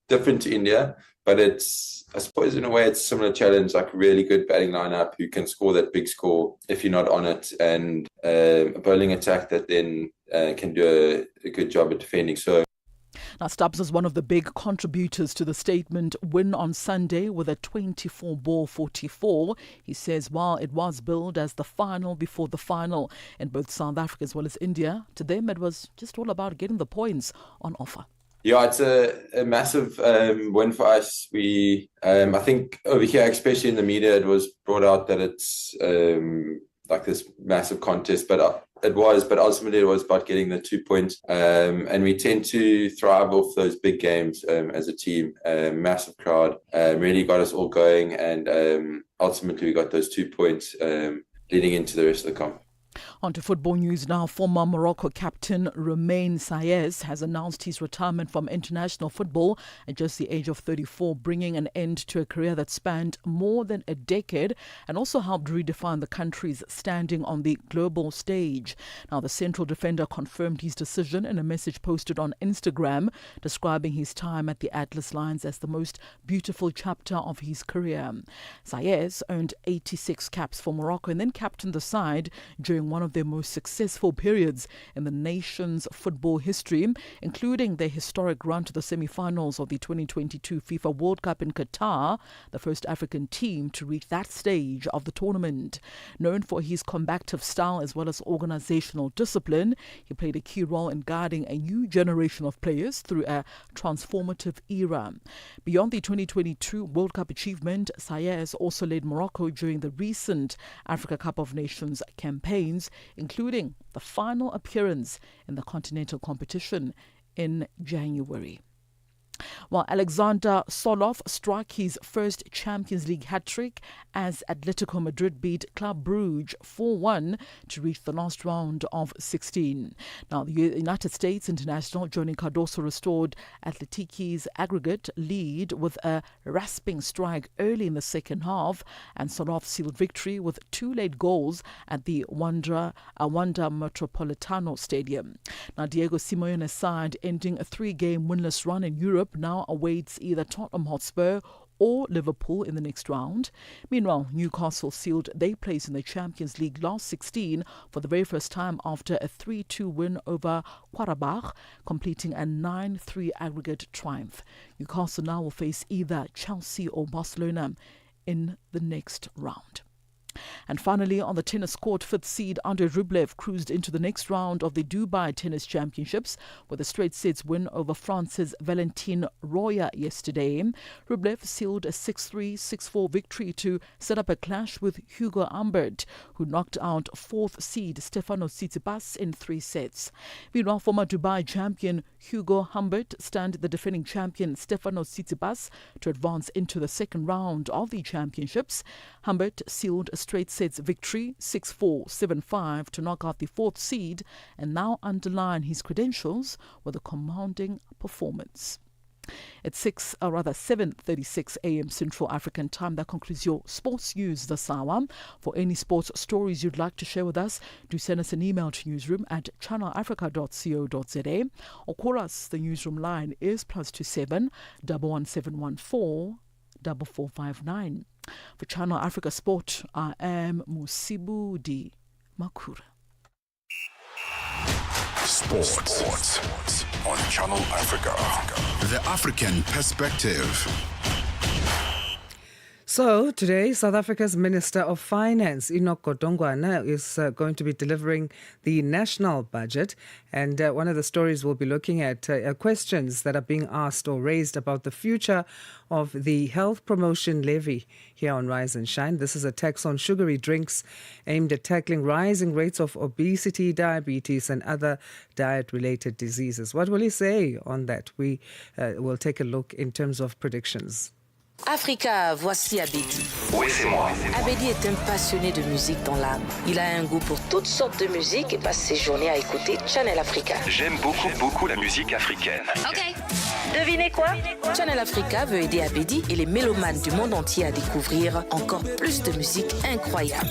different to India, but I suppose in a way it's a similar challenge, like a really good batting lineup who can score that big score if you're not on it, and a bowling attack that then can do a good job at defending. So. Now, Stubbs was one of the big contributors to the statement win on Sunday with a 24-ball 44. He says while it was billed as the final before the final in both South Africa as well as India, to them it was just all about getting the points on offer. Yeah, it's a massive win for us. I think over here, especially in the media, it was brought out that it's like this massive contest, but ultimately it was about getting the 2 points. And we tend to thrive off those big games as a team. Massive crowd really got us all going, and ultimately we got those 2 points leading into the rest of the comp. On to football news now. Former Morocco captain Romain Saez has announced his retirement from international football at just the age of 34, bringing an end to a career that spanned more than a decade and also helped redefine the country's standing on the global stage. Now, the central defender confirmed his decision in a message posted on Instagram, describing his time at the Atlas Lions as the most beautiful chapter of his career. Saez earned 86 caps for Morocco and then captained the side during one of their most successful periods in the nation's football history, including their historic run to the semi-finals of the 2022 FIFA World Cup in Qatar, the first African team to reach that stage of the tournament. Known for his combative style as well as organizational discipline, he played a key role in guiding a new generation of players through a transformative era. Beyond the 2022 World Cup achievement, Saez also led Morocco during the recent Africa Cup of Nations campaigns, including the final appearance in the continental competition in January. While Alexander Soloff struck his first Champions League hat-trick as Atletico Madrid beat Club Brugge 4-1 to reach the last round of 16. Now, the United States international Johnny Cardoso restored Atletico's aggregate lead with a rasping strike early in the second half, and Soloff sealed victory with 2 late goals at the Wanda Metropolitano Stadium. Now, Diego Simeone's side, ending a 3-game winless run in Europe, now awaits either Tottenham Hotspur or Liverpool in the next round. Meanwhile, Newcastle sealed their place in the Champions League last 16 for the very first time after a 3-2 win over Qarabağ, completing a 9-3 aggregate triumph. Newcastle now will face either Chelsea or Barcelona in the next round. And finally, on the tennis court, 5th seed Andrei Rublev cruised into the next round of the Dubai Tennis Championships with a straight sets win over France's Valentin Roya yesterday. Rublev sealed a 6-3, 6-4 victory to set up a clash with Hugo Humbert, who knocked out 4th seed Stefanos Tsitsipas in 3 sets. Meanwhile, former Dubai champion Hugo Humbert stunned the defending champion Stefanos Tsitsipas to advance into the second round of the championships. Humbert sealed a straight sets victory 6-4, 7-5 to knock out the 4th seed and now underline his credentials with a commanding performance. It's 7:36 a.m. Central African time. That concludes your sports news this hour. For any sports stories you'd like to share with us, do send us an email to newsroom@channelafrica.co.za or call us. The newsroom line is +27 11714 4459. For Channel Africa Sport, I am Musibudi Makura. Sports on Channel Africa. The African perspective. So today, South Africa's Minister of Finance, Enoch Godongwana, is going to be delivering the national budget. And one of the stories we'll be looking at questions that are being asked or raised about the future of the health promotion levy here on Rise and Shine. This is a tax on sugary drinks aimed at tackling rising rates of obesity, diabetes, and other diet-related diseases. What will he say on that? We will take a look in terms of predictions. Africa, voici Abedi. Oui, c'est moi. Abedi est un passionné de musique dans l'âme. Il a un goût pour toutes sortes de musique et passe ses journées à écouter Channel Africa. J'aime beaucoup la musique africaine. Ok. Devinez quoi? Channel Africa veut aider Abedi et les mélomanes du monde entier à découvrir encore plus de musique incroyable.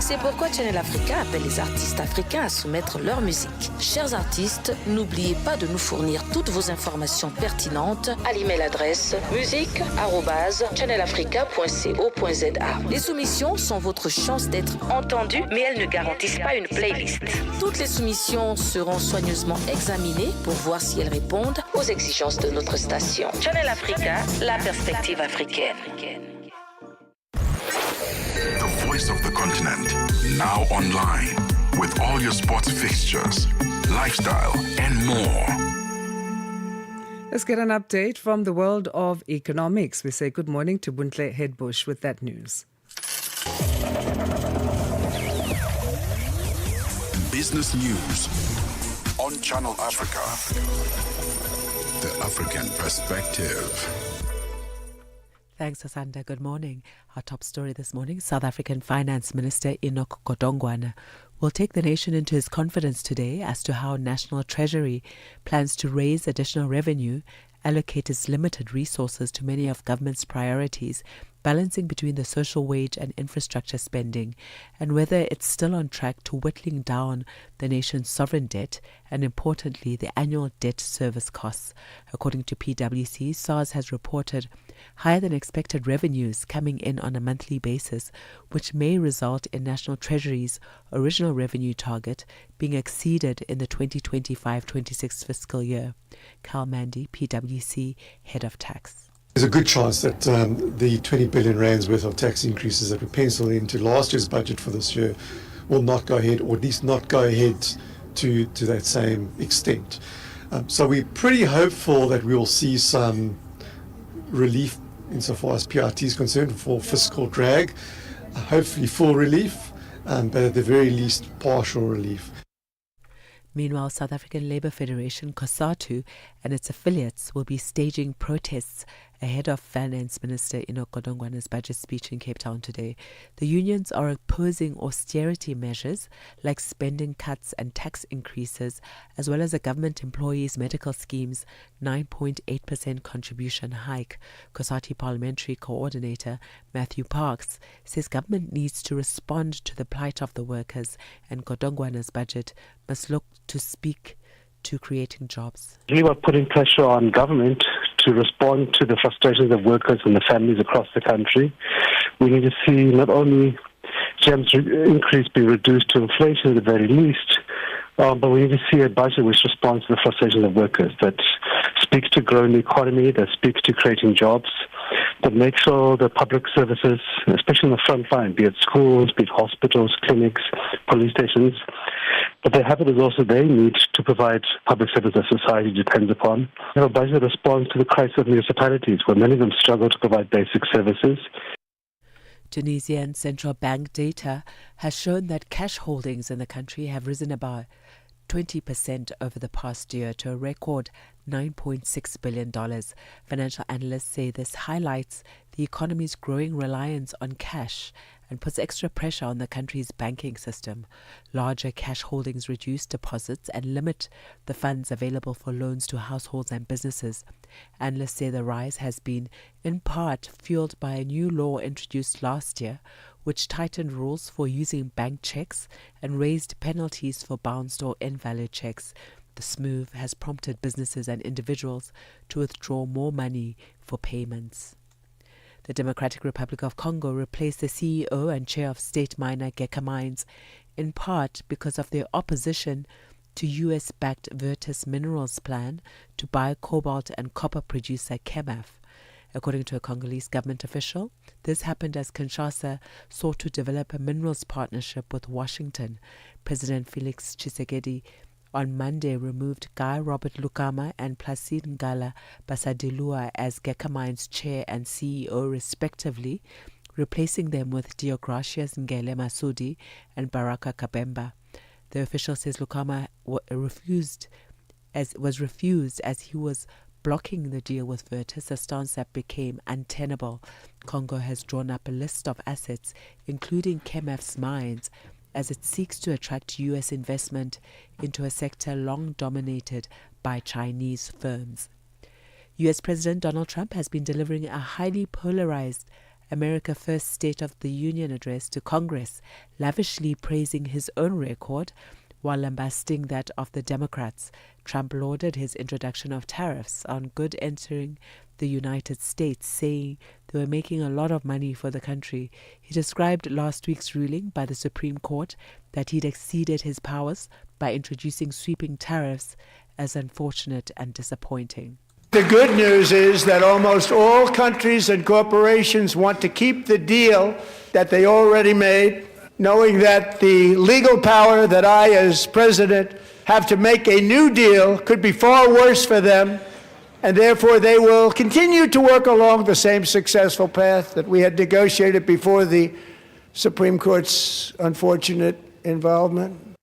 C'est pourquoi Channel Africa appelle les artistes africains à soumettre leur musique. Chers artistes, n'oubliez pas de nous fournir toutes vos informations pertinentes à l'email adresse musique@channelafrica.co.za. Les soumissions sont votre chance d'être entendues, mais elles ne garantissent pas une playlist. Toutes les soumissions seront soigneusement examinées pour voir si elles répondent aux exigences de notre station. Channel Africa, la perspective africaine. The voice of the continent, now online, with all your sports fixtures, lifestyle, and more. Let's get an update from the world of economics. We say good morning to Buntle Headbush with that news. Business news on Channel Africa. The African perspective. Thanks, Asanda. Good morning. Our top story this morning, South African Finance Minister Enoch Godongwana will take the nation into his confidence today as to how National Treasury plans to raise additional revenue, allocate its limited resources to many of government's priorities, balancing between the social wage and infrastructure spending, and whether it's still on track to whittling down the nation's sovereign debt and, importantly, the annual debt service costs. According to PwC, SARS has reported higher than expected revenues coming in on a monthly basis, which may result in National Treasury's original revenue target being exceeded in the 2025-26 fiscal year. Carl Mandy, PwC Head of Tax. There's a good chance that the 20 billion rands worth of tax increases that were penciled into last year's budget for this year will not go ahead, or at least not go ahead to that same extent. So we're pretty hopeful that we will see some relief insofar as PRT is concerned for fiscal drag, hopefully full relief, but at the very least partial relief. Meanwhile, South African Labour Federation, COSATU, and its affiliates will be staging protests ahead of Finance Minister Enoch Godongwana's budget speech in Cape Town today. The unions are opposing austerity measures like spending cuts and tax increases, as well as a government employees' medical scheme's 9.8% contribution hike. COSATU Parliamentary Coordinator Matthew Parks says government needs to respond to the plight of the workers, and Godongwana's budget must look to speak to creating jobs. We were putting pressure on government to respond to the frustrations of workers and the families across the country. We need to see not only GEM's increase be reduced to inflation at the very least, but we need to see a budget which responds to the frustrations of workers, that speaks to growing the economy, that speaks to creating jobs, that makes sure the public services, especially in the front line, be it schools, be it hospitals, clinics, police stations, but they have the resources they need to provide public service that society depends upon. A budget responds to the crisis of municipalities, where many of them struggle to provide basic services. Tunisian central bank data has shown that cash holdings in the country have risen about 20% over the past year to a record $9.6 billion. Financial analysts say this highlights the economy's growing reliance on cash and puts extra pressure on the country's banking system. Larger cash holdings reduce deposits and limit the funds available for loans to households and businesses. Analysts say the rise has been, in part, fueled by a new law introduced last year, which tightened rules for using bank checks and raised penalties for bounced or invalid checks. This move has prompted businesses and individuals to withdraw more money for payments. The Democratic Republic of Congo replaced the CEO and chair of state miner Geka Mines, in part because of their opposition to US-backed Virtus Minerals' plan to buy cobalt and copper producer Kemaf. According to a Congolese government official, this happened as Kinshasa sought to develop a minerals partnership with Washington. President Felix Tshisekedi on Monday removed Guy Robert Lukama and Placide Ngala Basadilua as Gecamines chair and CEO respectively, replacing them with Deogracius Ngele Masudi and Baraka Kabemba. The official says Lukama was refused as he was blocking the deal with Virtus, a stance that became untenable. Congo has drawn up a list of assets, including Kemaf's mines, as it seeks to attract U.S. investment into a sector long dominated by Chinese firms. U.S. President Donald Trump has been delivering a highly polarized America First State of the Union address to Congress, lavishly praising his own record while lambasting that of the Democrats. Trump lauded his introduction of tariffs on goods entering the United States, saying they were making a lot of money for the country. He described last week's ruling by the Supreme Court that he'd exceeded his powers by introducing sweeping tariffs as unfortunate and disappointing. The good news is that almost all countries and corporations want to keep the deal that they already made, knowing that the legal power that I, as president, have to make a new deal could be far worse for them, and therefore they will continue to work along the same successful path that we had negotiated before the Supreme Court's unfortunate involvement.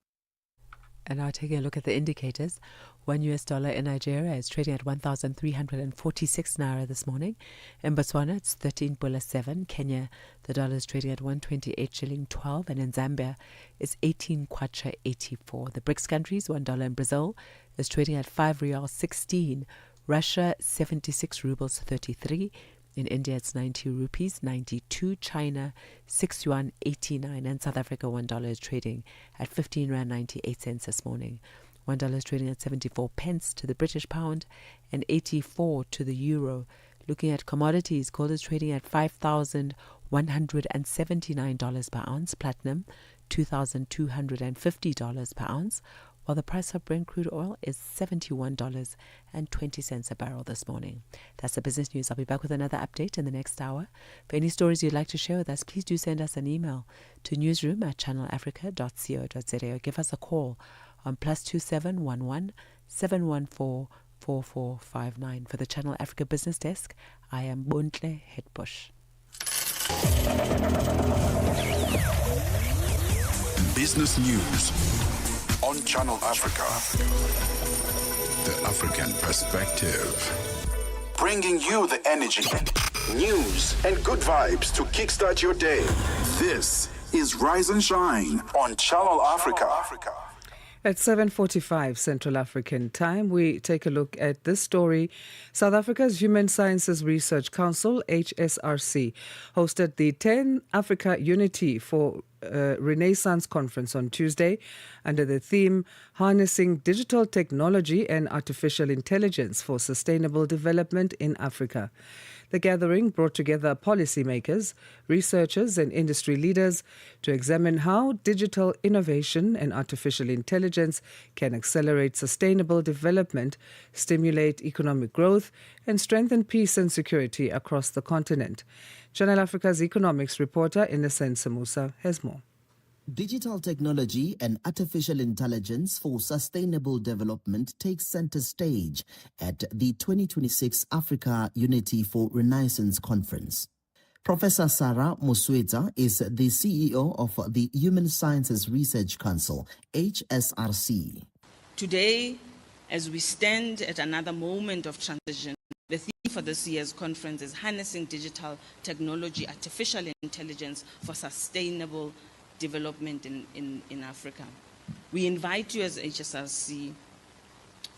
And now taking a look at the indicators. $1 in Nigeria is trading at 1,346 naira this morning. In Botswana, it's 13.7. Kenya, the dollar is trading at 128 shilling 12, and in Zambia, it's 18 kwacha 84. The BRICS countries, $1 in Brazil is trading at 5 real 16. Russia, 76 rubles 33. In India, it's 90 rupees 92. China, 6 yuan 89, and South Africa, $1 is trading at 15 rand 98 cents this morning. $1 is trading at 74 pence to the British pound and 84 to the euro. Looking at commodities, gold is trading at $5,179 per ounce, platinum $2,250 per ounce, while the price of Brent crude oil is $71.20 a barrel this morning. That's the business news. I'll be back with another update in the next hour. For any stories you'd like to share with us, please do send us an email to newsroom@channelafrica.co.za or give us a call on +27 11 714 4459. For the Channel Africa Business Desk, I am Bontle Hetbush. Business News on Channel Africa. The African Perspective. Bringing you the energy, news, and good vibes to kickstart your day. This is Rise and Shine on Channel Africa. At 7:45 Central African Time, we take a look at this story. South Africa's Human Sciences Research Council, HSRC, hosted the 10 Africa Unity for Renaissance Conference on Tuesday under the theme Harnessing Digital Technology and Artificial Intelligence for Sustainable Development in Africa. The gathering brought together policymakers, researchers and industry leaders to examine how digital innovation and artificial intelligence can accelerate sustainable development, stimulate economic growth and strengthen peace and security across the continent. Channel Africa's economics reporter Innocent Samusa has more. Digital technology and artificial intelligence for sustainable development takes center stage at the 2026 Africa Unity for Renaissance Conference. Professor Sarah Musweta is the CEO of the Human Sciences Research Council, HSRC. Today, as we stand at another moment of transition, the theme for this year's conference is Harnessing Digital Technology, Artificial Intelligence for Sustainable Development in Africa. We invite you as HSRC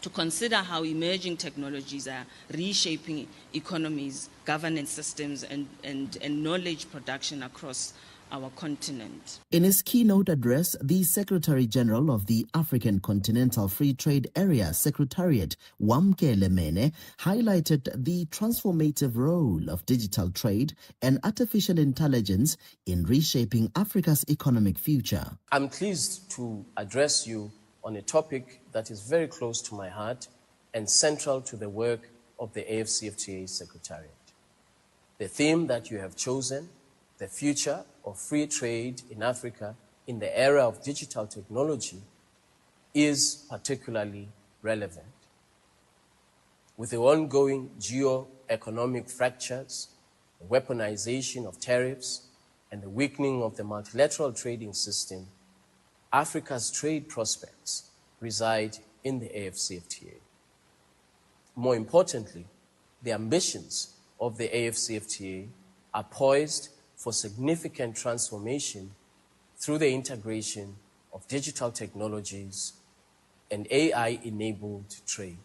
to consider how emerging technologies are reshaping economies, governance systems, and knowledge production across our continent. In his keynote address, the Secretary General of the African Continental Free Trade Area Secretariat, Wamkele Mene, highlighted the transformative role of digital trade and artificial intelligence in reshaping Africa's economic future. I'm pleased to address you on a topic that is very close to my heart and central to the work of the AFCFTA Secretariat. The theme that you have chosen, the future of free trade in Africa in the era of digital technology, is particularly relevant. With the ongoing geo-economic fractures, the weaponization of tariffs, and the weakening of the multilateral trading system, Africa's trade prospects reside in the AFCFTA. More importantly, the ambitions of the AFCFTA are poised for significant transformation through the integration of digital technologies and AI-enabled trade.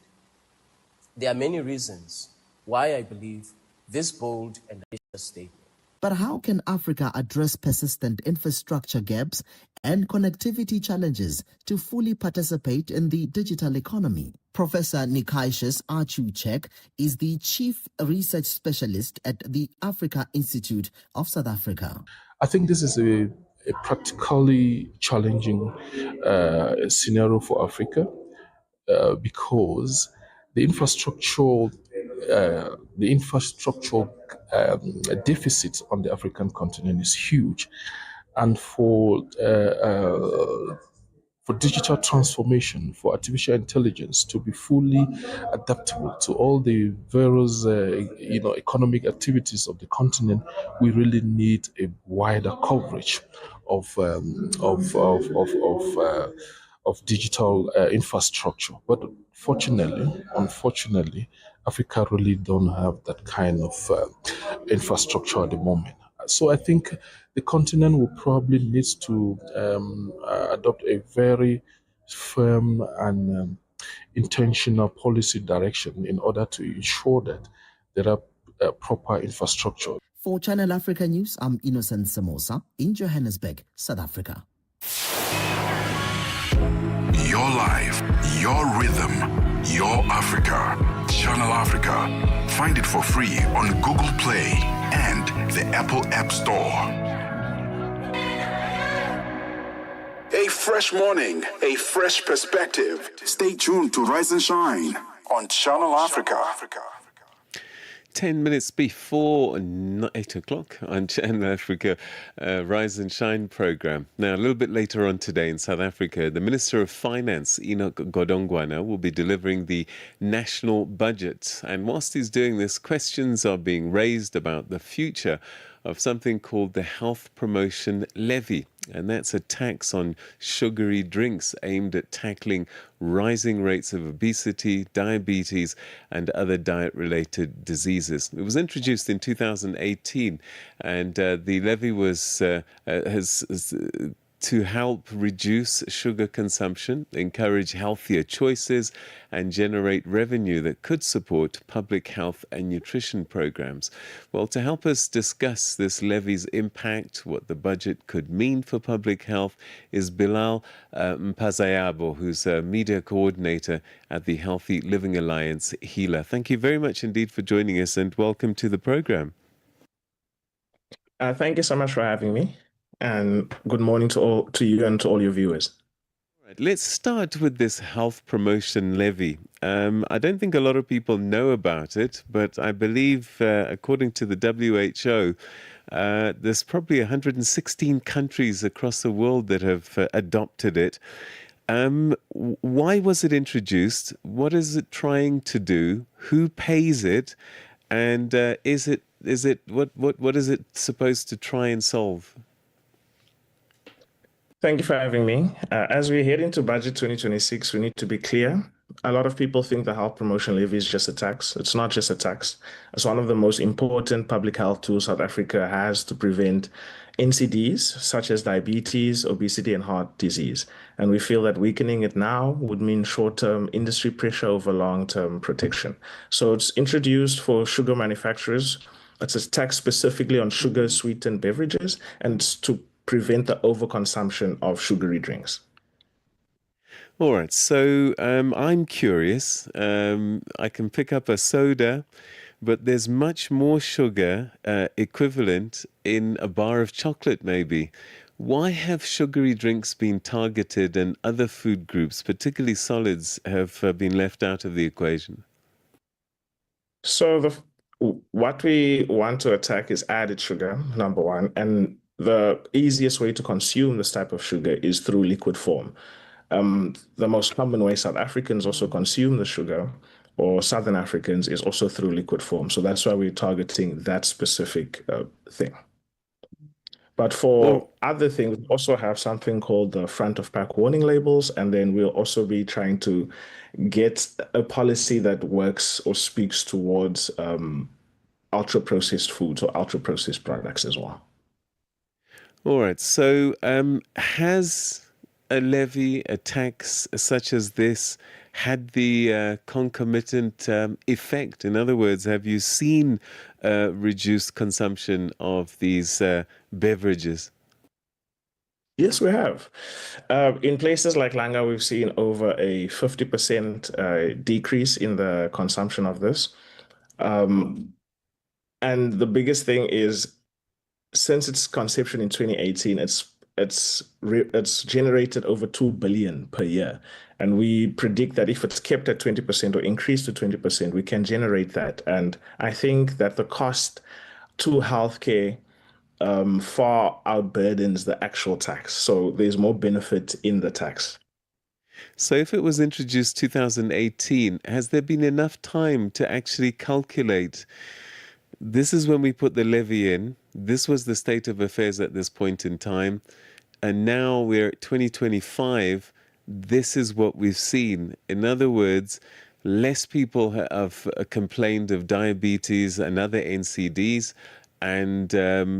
There are many reasons why I believe this bold and ambitious statement. But how can Africa address persistent infrastructure gaps and connectivity challenges to fully participate in the digital economy? Professor Nikaishis Archuchek is the Chief Research Specialist at the Africa Institute of South Africa. I think this is a practically challenging scenario for Africa because the infrastructural deficit on the African continent is huge, and for digital transformation, for artificial intelligence to be fully adaptable to all the various economic activities of the continent, we really need a wider coverage of digital infrastructure. But unfortunately, Africa really don't have that kind of infrastructure at the moment. So I think the continent will probably need to adopt a very firm and intentional policy direction in order to ensure that there are proper infrastructure. For Channel Africa News, I'm Innocent Samosa in Johannesburg, South Africa. Your life, your rhythm, your Africa. Channel Africa. Find it for free on Google Play and the Apple App Store. A fresh morning, a fresh perspective. Stay tuned to Rise and Shine on Channel Africa. 10 minutes before 8 o'clock on Channel Africa Rise and Shine program. Now, a little bit later on today in South Africa, the Minister of Finance, Enoch Godongwana, will be delivering the national budget. And whilst he's doing this, questions are being raised about the future of something called the Health Promotion Levy. And that's a tax on sugary drinks aimed at tackling rising rates of obesity, diabetes, and other diet-related diseases. It was introduced in 2018, and the levy was has to help reduce sugar consumption, encourage healthier choices, and generate revenue that could support public health and nutrition programs. Well, to help us discuss this levy's impact, what the budget could mean for public health, is Bilal Mpazayabo, who's a media coordinator at the Healthy Living Alliance, HEALA. Thank you very much indeed for joining us, and welcome to the program. Thank you so much for having me. And good morning to you and to all your viewers. Right, let's start with this health promotion levy. I don't think a lot of people know about it, but I believe, according to the WHO, there's probably 116 countries across the world that have adopted it. Why was it introduced? What is it trying to do? Who pays it? And what is it supposed to try and solve? Thank you for having me. As we head into Budget 2026, we need to be clear. A lot of people think the health promotion levy is just a tax. It's not just a tax. It's one of the most important public health tools South Africa has to prevent NCDs, such as diabetes, obesity, and heart disease. And we feel that weakening it now would mean short-term industry pressure over long-term protection. So it's introduced for sugar manufacturers. It's a tax specifically on sugar-sweetened beverages, and it's to prevent the overconsumption of sugary drinks. All right, so I'm curious. I can pick up a soda, but there's much more sugar equivalent in a bar of chocolate, maybe. Why have sugary drinks been targeted and other food groups, particularly solids, have been left out of the equation? So what we want to attack is added sugar, number one, and the easiest way to consume this type of sugar is through liquid form. The most common way South Africans also consume the sugar, or Southern Africans, is also through liquid form. So that's why we're targeting that specific thing. But for other things, we also have something called the front of pack warning labels, and then we'll also be trying to get a policy that works or speaks towards ultra processed foods or ultra processed products as well. All right. So, has a levy, a tax such as this, had the concomitant effect? In other words, have you seen reduced consumption of these beverages? Yes, we have. In places like Langa, we've seen over a 50% decrease in the consumption of this. And the biggest thing is, since its conception in 2018, it's generated over 2 billion per year. And we predict that if it's kept at 20% or increased to 20%, we can generate that. And I think that the cost to healthcare far outburdens the actual tax. So there's more benefit in the tax. So if it was introduced 2018, has there been enough time to actually calculate? This is when we put the levy in. This was the state of affairs at this point in time. And now we're at 2025. This is what we've seen. In other words, less people have complained of diabetes and other NCDs. And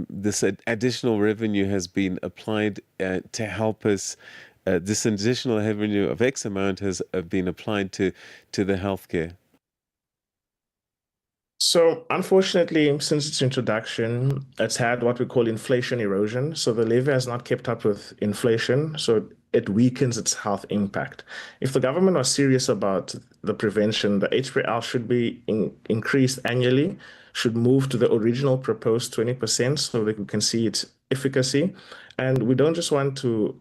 this additional revenue has been applied to help us. This additional revenue of X amount has been applied to the healthcare. So unfortunately, since its introduction, it's had what we call inflation erosion. So the levy has not kept up with inflation, so it weakens its health impact. If the government was serious about the prevention, the HPL should be increased annually, should move to the original proposed 20% so that we can see its efficacy. And we don't just want to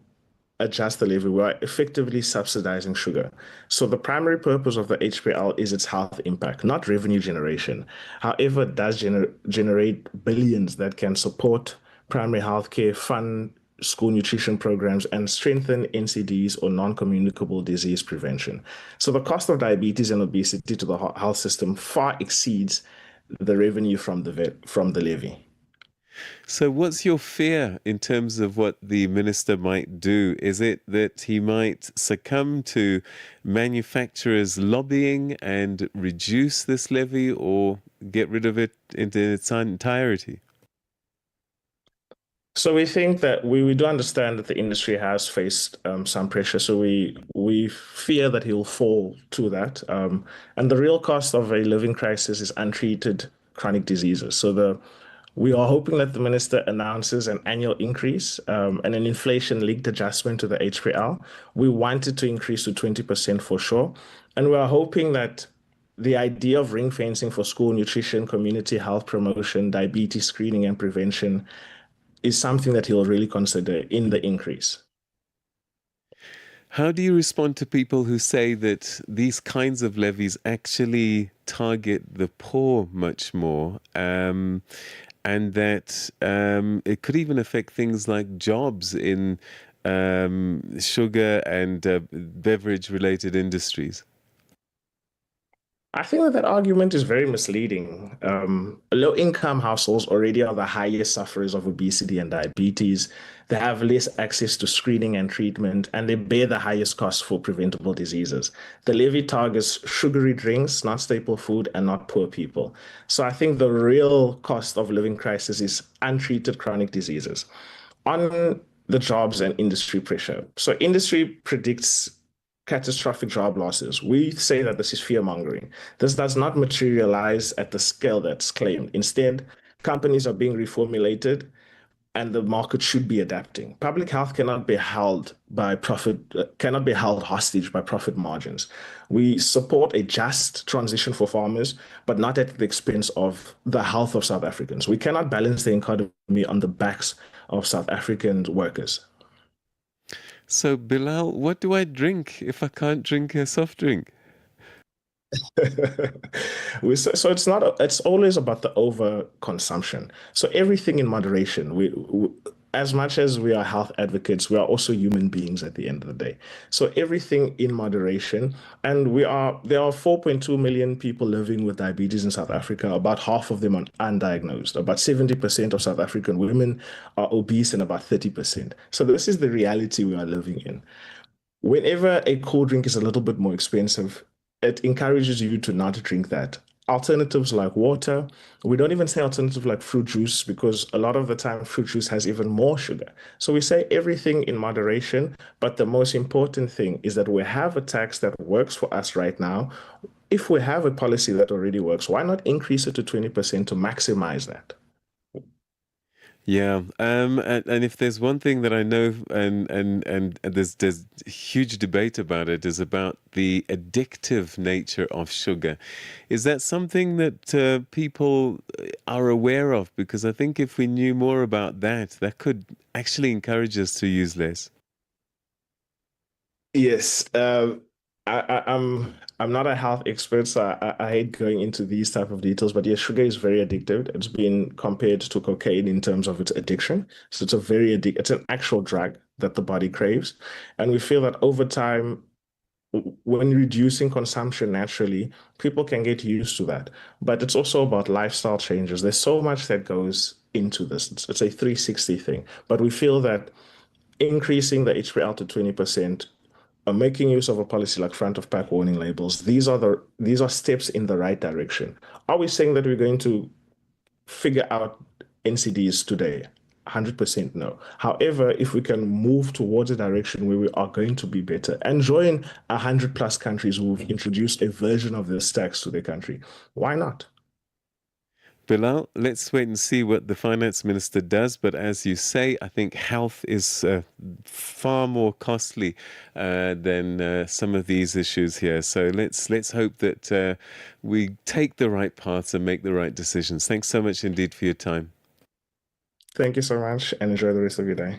adjust the levy, we are effectively subsidizing sugar. So the primary purpose of the HPL is its health impact, not revenue generation. However, it does generate billions that can support primary healthcare, fund school nutrition programs, and strengthen NCDs or non-communicable disease prevention. So the cost of diabetes and obesity to the health system far exceeds the revenue from the levy. So what's your fear in terms of what the minister might do? Is it that he might succumb to manufacturers' lobbying and reduce this levy, or get rid of it in its entirety? So we think that we do understand that the industry has faced some pressure. So we fear that he will fall to that. And the real cost of a living crisis is untreated chronic diseases. So we are hoping that the minister announces an annual increase and an inflation-linked adjustment to the HPL. We want it to increase to 20% for sure. And we are hoping that the idea of ring fencing for school nutrition, community health promotion, diabetes screening and prevention is something that he'll really consider in the increase. How do you respond to people who say that these kinds of levies actually target the poor much more, and that it could even affect things like jobs in sugar and beverage-related industries? I think that argument is very misleading. Low-income households already are the highest sufferers of obesity and diabetes. They have less access to screening and treatment, and they bear the highest costs for preventable diseases. The levy targets sugary drinks, not staple food, and not poor people. So I think the real cost of living crisis is untreated chronic diseases. On the jobs and industry pressure. So industry predicts catastrophic job losses. We say that this is fear-mongering. This does not materialize at the scale that's claimed. Instead, companies are being reformulated and the market should be adapting. Public health cannot be held by profit, cannot be held hostage by profit margins. We support a just transition for farmers, but not at the expense of the health of South Africans. We cannot balance the economy on the backs of South African workers. So, Bilal, what do I drink if I can't drink a soft drink? So it's always about the overconsumption. So everything in moderation. We as much as we are health advocates, we are also human beings at the end of the day. So everything in moderation. And there are 4.2 million people living with diabetes in South Africa. About half of them are undiagnosed. About 70% of South African women are obese and about 30%. So this is the reality we are living in. Whenever a cold drink is a little bit more expensive, it encourages you to not drink that. Alternatives like water, we don't even say alternative like fruit juice because a lot of the time fruit juice has even more sugar. So we say everything in moderation, but the most important thing is that we have a tax that works for us right now. If we have a policy that already works, why not increase it to 20% to maximize that? Yeah, and if there's one thing that I know, and there's huge debate about it, is about the addictive nature of sugar. Is that something that people are aware of? Because I think if we knew more about that, that could actually encourage us to use less. Yes, I'm not a health expert, so I hate going into these type of details. But yes, sugar is very addictive. It's been compared to cocaine in terms of its addiction. So it's an actual drug that the body craves, and we feel that over time, when reducing consumption naturally, people can get used to that. But it's also about lifestyle changes. There's so much that goes into this. It's a 360 thing. But we feel that increasing the HPL to 20%, making use of a policy like front of pack warning labels, these are steps in the right direction. Are we saying that we're going to figure out NCDs today? 100% no. However, if we can move towards a direction where we are going to be better and join 100 plus countries who've introduced a version of this tax to their country, why not? Bilal, let's wait and see what the finance minister does. But as you say, I think health is far more costly than some of these issues here. So let's hope that we take the right paths and make the right decisions. Thanks so much indeed for your time. Thank you so much and enjoy the rest of your day.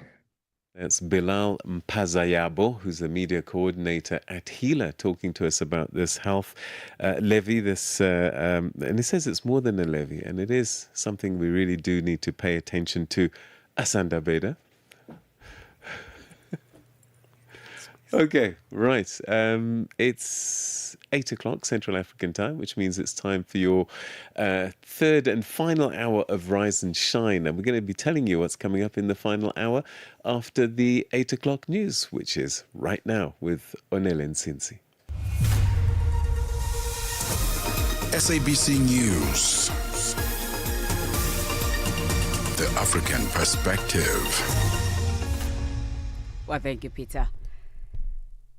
That's Bilal Mpazayabo, who's the media coordinator at HEALA, talking to us about this health levy. And he says it's more than a levy, and it is something we really do need to pay attention to. Asanda, Beda. Okay, right. It's 8 o'clock Central African time, which means it's time for your third and final hour of Rise and Shine. And we're going to be telling you what's coming up in the final hour after the 8 o'clock news, which is right now with Onele Nsinsi. SABC News. The African Perspective. Well, thank you, Peter.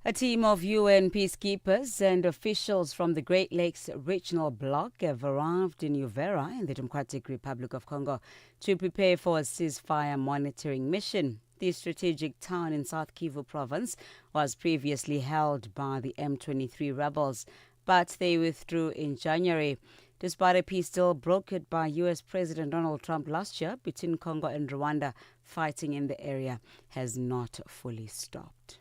A team of UN peacekeepers and officials from the Great Lakes Regional Bloc have arrived in Uvira in the Democratic Republic of Congo to prepare for a ceasefire monitoring mission. The strategic town in South Kivu province was previously held by the M23 rebels, but they withdrew in January. Despite a peace deal brokered by US President Donald Trump last year between Congo and Rwanda, fighting in the area has not fully stopped.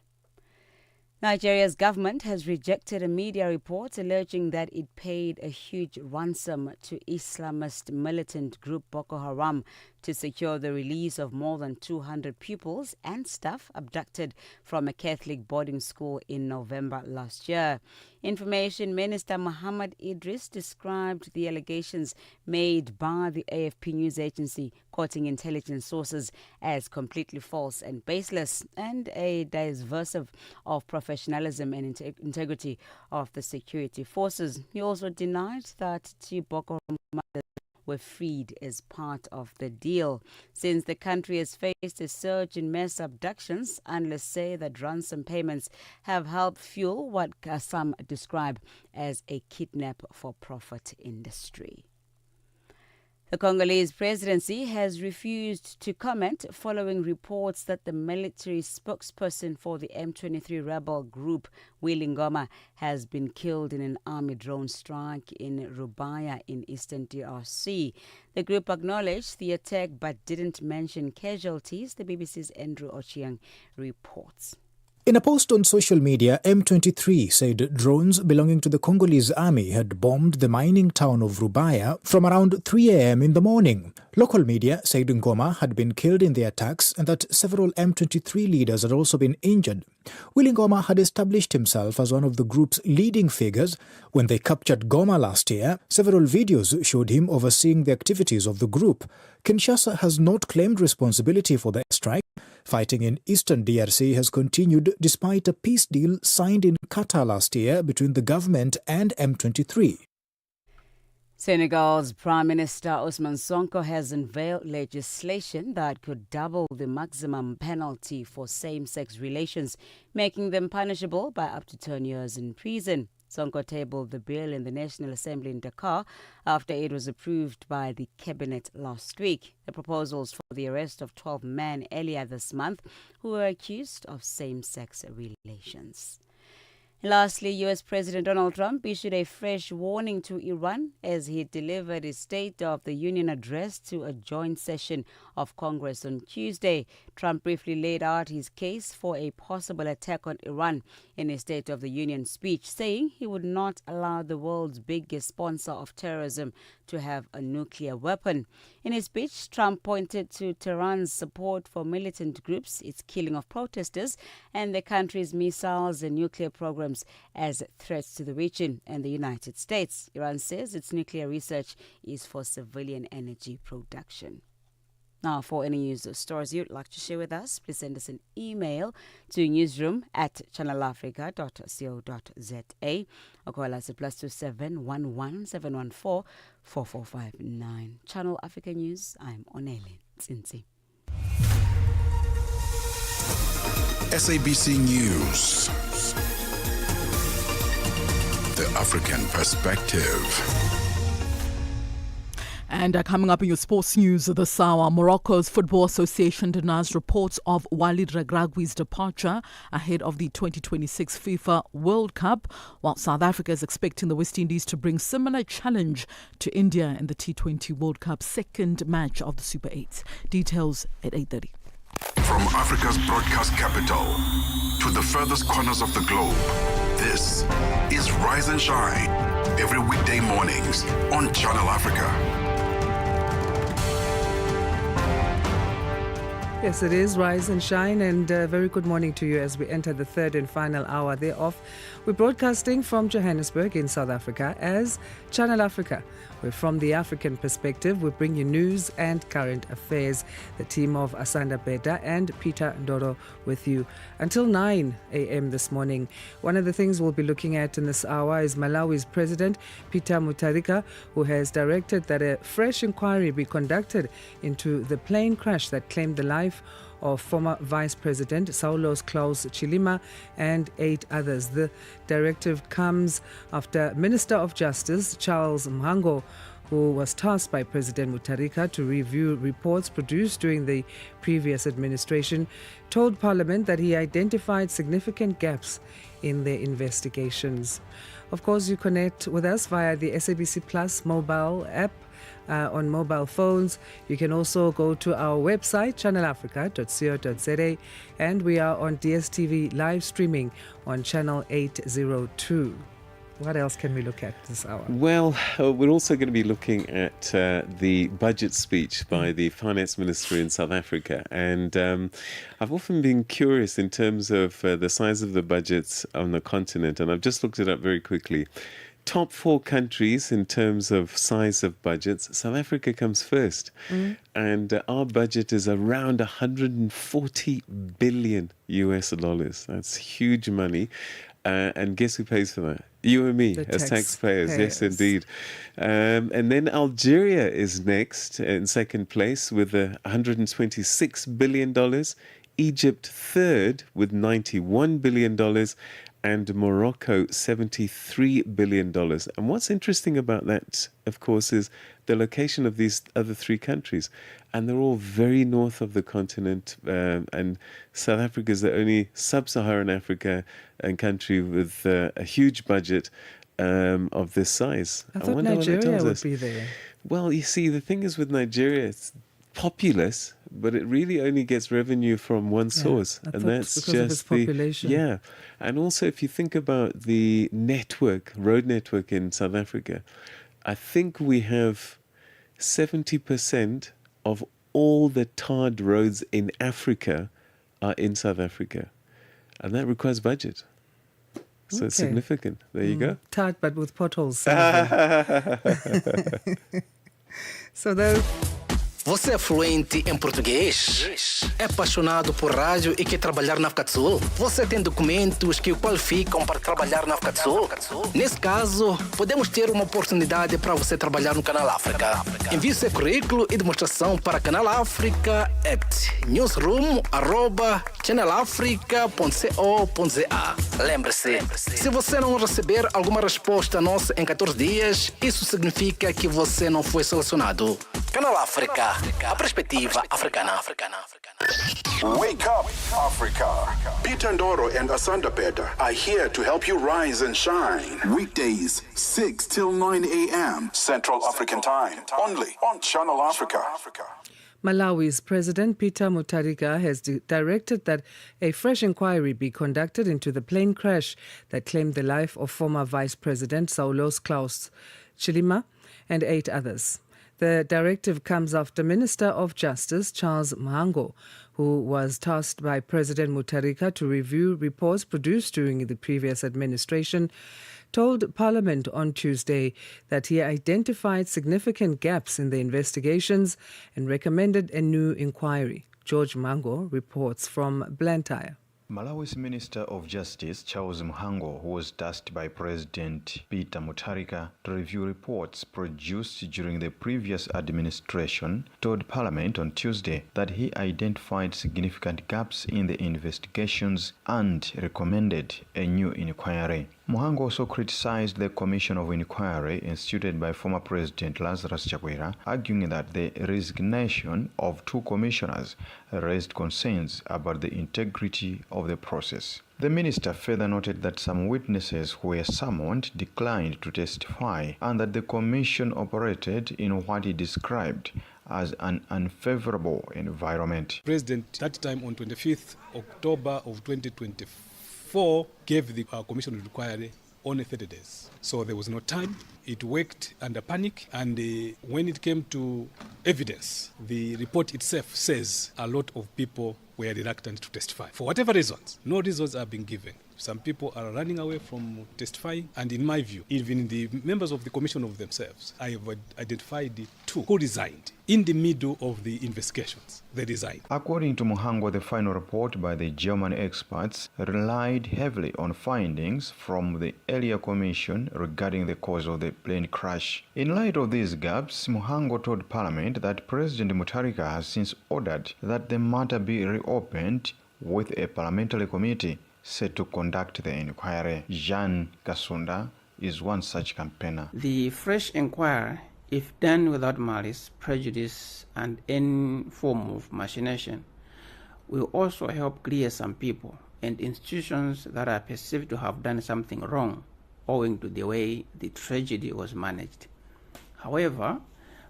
Nigeria's government has rejected a media report alleging that it paid a huge ransom to Islamist militant group Boko Haram to secure the release of more than 200 pupils and staff abducted from a Catholic boarding school in November last year. Information Minister Muhammad Idris described the allegations made by the AFP news agency, quoting intelligence sources, as completely false and baseless and a subversive of professionalism and integrity of the security forces. He also denied that two Boko Haram were freed as part of the deal. Since the country has faced a surge in mass abductions, analysts say that ransom payments have helped fuel what some describe as a kidnap for profit industry. The Congolese presidency has refused to comment following reports that the military spokesperson for the M23 rebel group, Willy Ngoma, has been killed in an army drone strike in Rubaya in eastern DRC. The group acknowledged the attack but didn't mention casualties, the BBC's Andrew Ochieng reports. In a post on social media, M23 said drones belonging to the Congolese army had bombed the mining town of Rubaya from around 3 a.m. in the morning. Local media said Ngoma had been killed in the attacks and that several M23 leaders had also been injured. Willy Ngoma had established himself as one of the group's leading figures. When they captured Goma last year, several videos showed him overseeing the activities of the group. Kinshasa has not claimed responsibility for the strike. Fighting in eastern DRC has continued despite a peace deal signed in Qatar last year between the government and M23. Senegal's Prime Minister Ousmane Sonko has unveiled legislation that could double the maximum penalty for same-sex relations, making them punishable by up to 10 years in prison. Sonko tabled the bill in the National Assembly in Dakar after it was approved by the cabinet last week. The proposals for the arrest of 12 men earlier this month who were accused of same-sex relations. Lastly, U.S. President Donald Trump issued a fresh warning to Iran as he delivered his State of the Union address to a joint session of Congress on Tuesday. Trump briefly laid out his case for a possible attack on Iran in his State of the Union speech, saying he would not allow the world's biggest sponsor of terrorism to have a nuclear weapon. In his speech, Trump pointed to Tehran's support for militant groups, its killing of protesters, and the country's missiles and nuclear programs as threats to the region and the United States. Iran says its nuclear research is for civilian energy production. Now, for any news or stories you'd like to share with us, please send us an email to newsroom@channelafrica.co.za or call us at +27 11 714 4459. Channel Africa News, I'm Onele Tsinzi. SABC News. The African Perspective. And coming up in your sports news this hour, Morocco's Football Association denies reports of Walid Regragui's departure ahead of the 2026 FIFA World Cup, while South Africa is expecting the West Indies to bring similar challenge to India in the T20 World Cup second match of the Super 8. Details at 8:30. From Africa's broadcast capital to the furthest corners of the globe, this is Rise and Shine, every weekday mornings on Channel Africa. Yes, it is Rise and Shine, and very good morning to you as we enter the third and final hour thereof. We're broadcasting from Johannesburg in South Africa as Channel Africa. We're from the African perspective. We bring you news and current affairs. The team of Asanda, Beda and Peter Ndoro with you until 9 a.m. this morning. One of the things we'll be looking at in this hour is Malawi's President Peter Mutharika, who has directed that a fresh inquiry be conducted into the plane crash that claimed the life of former Vice President Saulos Klaus Chilima and 8 others. The directive comes after Minister of Justice Charles Mhango, who was tasked by President Mutharika to review reports produced during the previous administration, told Parliament that he identified significant gaps in their investigations. Of course, you connect with us via the SABC Plus mobile app on mobile phones. You can also go to our website, channelafrica.co.za, and we are on DSTV live streaming on channel 802. What else can we look at this hour? Well, we're also going to be looking at the budget speech by the finance minister in South Africa. And I've often been curious in terms of the size of the budgets on the continent. And I've just looked it up very quickly. Top 4 countries in terms of size of budgets, South Africa comes first. And our budget is around $140 billion US. That's huge money. And guess who pays for that? You and me as taxpayers. Yes, indeed. And then Algeria is next in second place with $126 billion. Egypt third with $91 billion. And Morocco, $73 billion. And what's interesting about that, of course, is the location of these other three countries. And they're all very north of the continent. And South Africa is the only sub-Saharan Africa country with a huge budget of this size. I thought wonder what it Nigeria tells would us. be there. Well, you see, the thing is with Nigeria, it's populous, but it really only gets revenue from one source, I and thought that's because of its just the population. yeah. And also, if you think about the road network in South Africa, I think we have 70% of all the tarred roads in Africa are in South Africa, and that requires budget. So it's Okay. significant. There you go. Tight, but with potholes. So those. Você é fluente em português? É apaixonado por rádio e quer trabalhar na África do Sul? Você tem documentos que o qualificam para trabalhar na África do Sul? Nesse caso, podemos ter uma oportunidade para você trabalhar no Canal África. Envie seu currículo e demonstração para Canal África at newsroom@channelafrica.co.za. Lembre-se, se você não receber alguma resposta nossa em 14 dias, isso significa que você não foi selecionado. Canal África, a perspectiva africana. Wake up, Africa. Peter Ndoro and Asanda Beda are here to help you rise and shine. Weekdays, 6 till 9 a.m. Central African Time. Only on Channel Africa. Malawi's President Peter Mutharika has directed that a fresh inquiry be conducted into the plane crash that claimed the life of former Vice President Saulos Klaus Chilima and 8 others. The directive comes after Minister of Justice Charles Mhango, who was tasked by President Mutharika to review reports produced during the previous administration, told Parliament on Tuesday that he identified significant gaps in the investigations and recommended a new inquiry. George Mhango reports from Blantyre. Malawi's Minister of Justice, Charles Mhango, who was tasked by President Peter Mutharika to review reports produced during the previous administration, told Parliament on Tuesday that he identified significant gaps in the investigations and recommended a new inquiry. Mhango also criticized the Commission of Inquiry instituted by former President Lazarus Chakwera, arguing that the resignation of 2 commissioners raised concerns about the integrity of the process. The minister further noted that some witnesses who were summoned declined to testify and that the commission operated in what he described as an unfavorable environment. President, that time on 25th October of 2024, gave the commission of inquiry only 30 days. So there was no time. It worked under panic, and when it came to evidence, the report itself says a lot of people were reluctant to testify. For whatever reasons, no reasons are being given. Some people are running away from testifying, and in my view, even the members of the commission of themselves, I have identified 2 who resigned in the middle of the investigations. They resigned. According to Mhango, the final report by the German experts relied heavily on findings from the earlier commission regarding the cause of the plane crash. In light of these gaps, Mhango told Parliament that President Mutharika has since ordered that the matter be reopened with a parliamentary committee set to conduct the inquiry. Jean Kasunda is one such campaigner. The fresh inquiry, if done without malice, prejudice, and any form of machination, will also help clear some people and institutions that are perceived to have done something wrong owing to the way the tragedy was managed. However,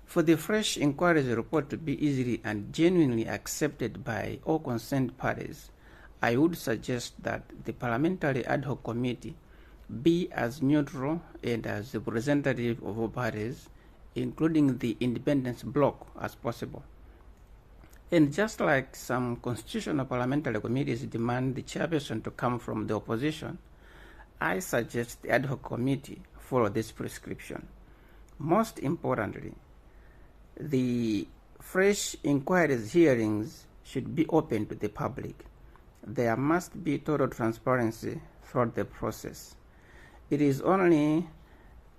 for the fresh inquiry's report to be easily and genuinely accepted by all concerned parties, I would suggest that the Parliamentary Ad Hoc Committee be as neutral and as representative of all parties, including the independence bloc, as possible. And just like some constitutional parliamentary committees demand the chairperson to come from the opposition, I suggest the Ad Hoc Committee follow this prescription. Most importantly, the fresh inquiries hearings should be open to the public. There must be total transparency throughout the process. It is only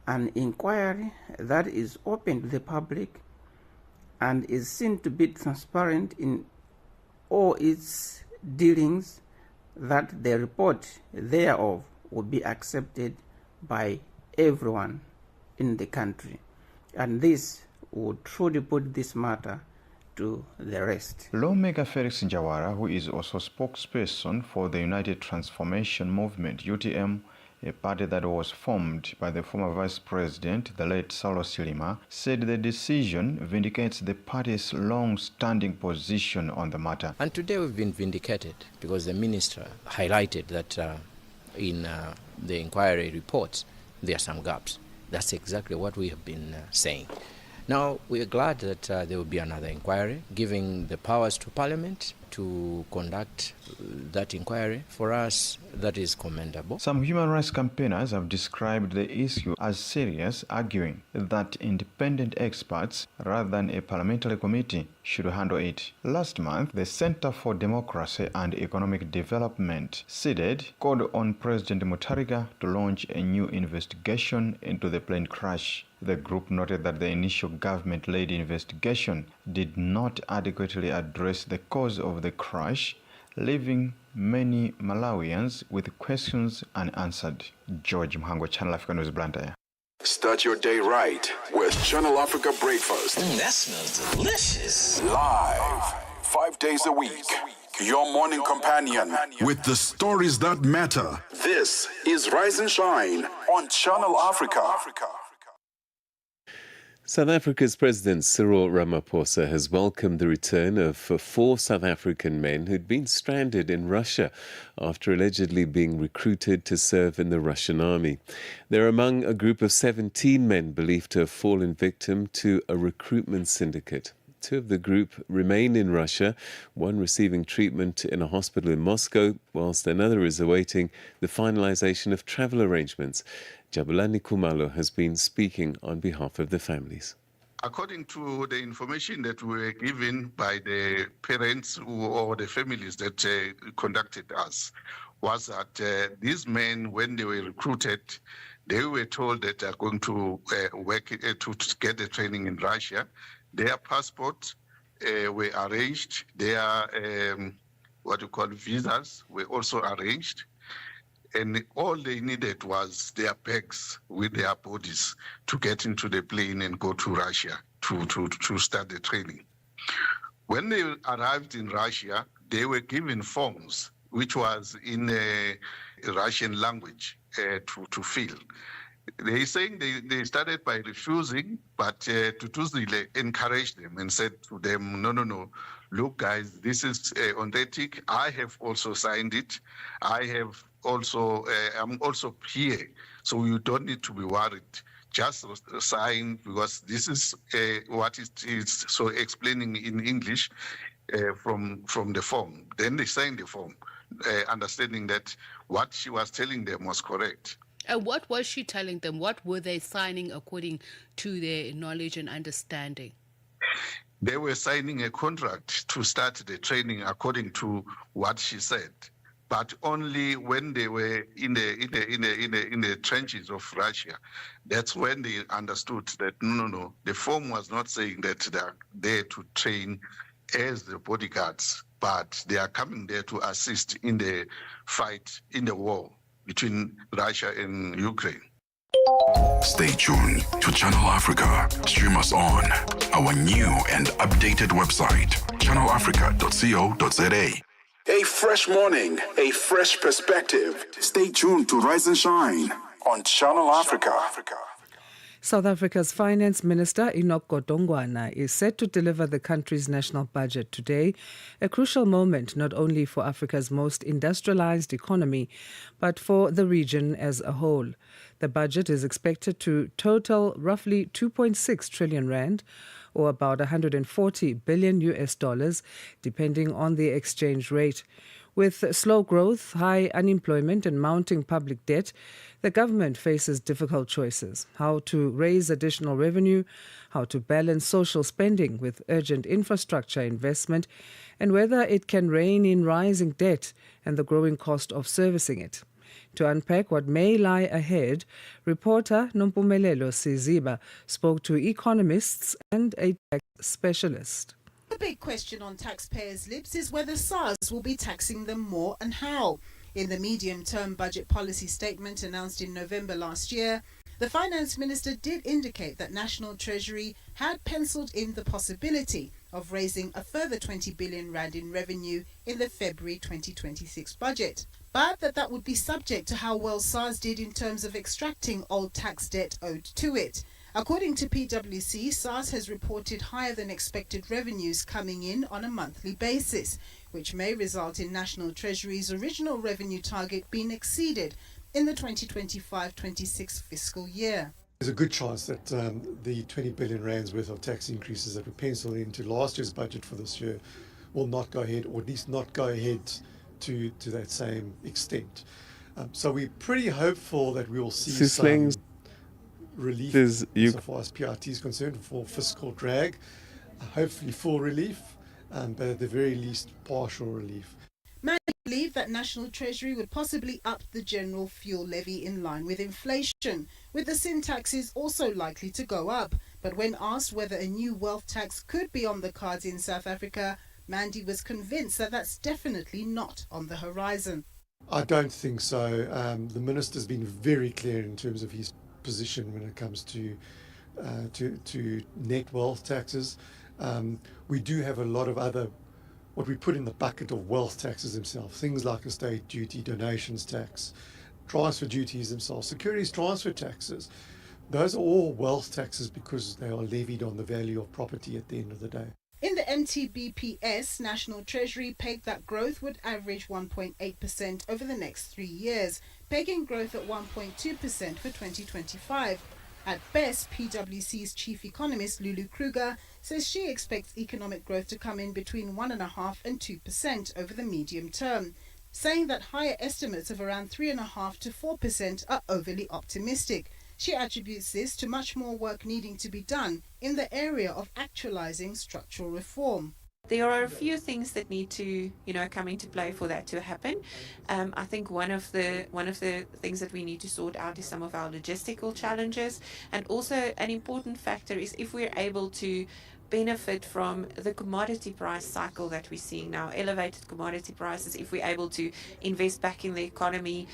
an inquiry that is open to the public and is seen to be transparent in all its dealings that the report thereof will be accepted by everyone in the country. And this would truly put this matter to the rest. Lawmaker Felix Njawara, who is also spokesperson for the United Transformation Movement, UTM, a party that was formed by the former vice president, the late Saulo Silima, said the decision vindicates the party's long-standing position on the matter. And today we've been vindicated because the minister highlighted that in the inquiry reports there are some gaps. That's exactly what we have been saying. Now, we are glad that there will be another inquiry, giving the powers to Parliament to conduct that inquiry. For us, that is commendable. Some human rights campaigners have described the issue as serious, arguing that independent experts, rather than a parliamentary committee, should handle it. Last month, the Center for Democracy and Economic Development, CEDED, called on President Mutharika to launch a new investigation into the plane crash. The group noted that the initial government-led investigation did not adequately address the cause of the crash, leaving many Malawians with questions unanswered. George Mhango, Channel Africa News, Blantyre. Start your day right with Channel Africa Breakfast. That smells delicious. Live, 5 days a week. Your morning companion with the stories that matter. This is Rise and Shine on Channel Africa. South Africa's President Cyril Ramaphosa has welcomed the return of 4 South African men who'd been stranded in Russia after allegedly being recruited to serve in the Russian army. They're among a group of 17 men believed to have fallen victim to a recruitment syndicate. 2 of the group remain in Russia, one receiving treatment in a hospital in Moscow, whilst another is awaiting the finalization of travel arrangements. Jabulani Kumalo has been speaking on behalf of the families. According to the information that we were given by the parents or the families that conducted us, was that these men, when they were recruited, they were told that they are going to work to get the training in Russia. Their passports were arranged. Their visas were also arranged. And all they needed was their bags with their bodies to get into the plane and go to Russia to start the training. When they arrived in Russia, they were given forms, which was in the Russian language to fill. They saying they started by refusing, but Tutuzile encouraged them and said to them, no, look guys, this is authentic. I have also signed it. I'm also here, so you don't need to be worried. Just sign, because this is what it is. So explaining in English from the form. Then they signed the form, understanding that what she was telling them was correct. What was she telling them? What were they signing according to their knowledge and understanding? They were signing a contract to start the training according to what she said, but only when they were in the trenches of Russia. That's when they understood that no, the form was not saying that they are there to train as the bodyguards, but they are coming there to assist in the fight, in the war between Russia and Ukraine. Stay tuned to Channel Africa. Stream us on our new and updated website, channelafrica.co.za. A fresh morning, a fresh perspective. Stay tuned to Rise and Shine on Channel Africa. South Africa's Finance Minister Enoch Godongwana is set to deliver the country's national budget today, a crucial moment not only for Africa's most industrialized economy, but for the region as a whole. The budget is expected to total roughly 2.6 trillion rand, or about $140 billion, depending on the exchange rate. With slow growth, high unemployment and mounting public debt, the government faces difficult choices: how to raise additional revenue, how to balance social spending with urgent infrastructure investment, and whether it can rein in rising debt and the growing cost of servicing it. To unpack what may lie ahead, reporter Nompumelelo Siziba spoke to economists and a tax specialist. The big question on taxpayers' lips is whether SARS will be taxing them more and how. In the medium-term budget policy statement announced in November last year, the finance minister did indicate that National Treasury had penciled in the possibility of raising a further 20 billion rand in revenue in the February 2026 budget, but that would be subject to how well SARS did in terms of extracting old tax debt owed to it. According to PwC, SARS has reported higher than expected revenues coming in on a monthly basis, which may result in National Treasury's original revenue target being exceeded in the 2025-26 fiscal year. There's a good chance that the 20 billion rands worth of tax increases that were penciled into last year's budget for this year will not go ahead, or at least not go ahead to that same extent. So we're pretty hopeful that we will see some relief as far as PRT is concerned for fiscal drag, hopefully full relief, but at the very least partial relief. Many believe that National Treasury would possibly up the general fuel levy in line with inflation, with the sin taxes also likely to go up. But when asked whether a new wealth tax could be on the cards in South Africa, Mandy was convinced that that's definitely not on the horizon. I don't think so. The minister's been very clear in terms of his position when it comes to net wealth taxes. We do have a lot of other, what we put in the bucket of wealth taxes themselves, things like estate duty, donations tax, transfer duties themselves, securities transfer taxes. Those are all wealth taxes because they are levied on the value of property at the end of the day. In the MTBPS, National Treasury pegged that growth would average 1.8% over the next 3 years, pegging growth at 1.2% for 2025. At best, PwC's chief economist Lulu Kruger says she expects economic growth to come in between 1.5% and 2% over the medium term, saying that higher estimates of around 3.5% to 4% are overly optimistic. She attributes this to much more work needing to be done in the area of actualizing structural reform. There are a few things that need to, come into play for that to happen. I think one of the things that we need to sort out is some of our logistical challenges, and also an important factor is if we're able to benefit from the commodity price cycle that we're seeing now, elevated commodity prices, if we're able to invest back in the economy,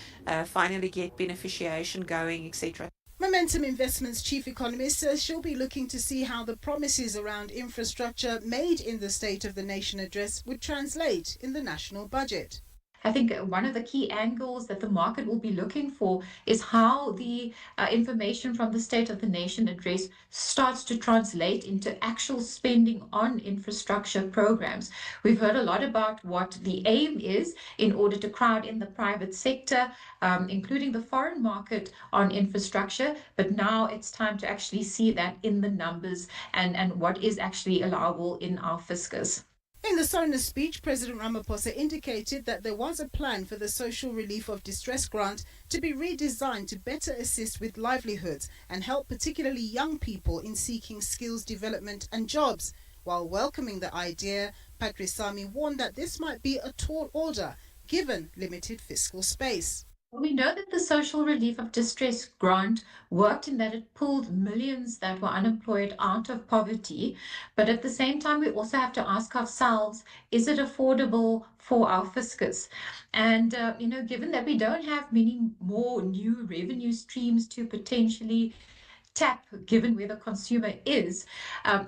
finally get beneficiation going, etc. Momentum Investments chief economist says she'll be looking to see how the promises around infrastructure made in the State of the Nation address would translate in the national budget. I think one of the key angles that the market will be looking for is how the information from the State of the Nation address starts to translate into actual spending on infrastructure programs. We've heard a lot about what the aim is in order to crowd in the private sector, including the foreign market on infrastructure, but now it's time to actually see that in the numbers and what is actually allowable in our fiscus. In the SONA speech, President Ramaphosa indicated that there was a plan for the Social Relief of Distress grant to be redesigned to better assist with livelihoods and help particularly young people in seeking skills development and jobs. While welcoming the idea, Patrisamy warned that this might be a tall order given limited fiscal space. We know that the Social Relief of Distress grant worked in that it pulled millions that were unemployed out of poverty. But at the same time, we also have to ask ourselves, is it affordable for our fiscus? And, given that we don't have many more new revenue streams to potentially tap, given where the consumer is,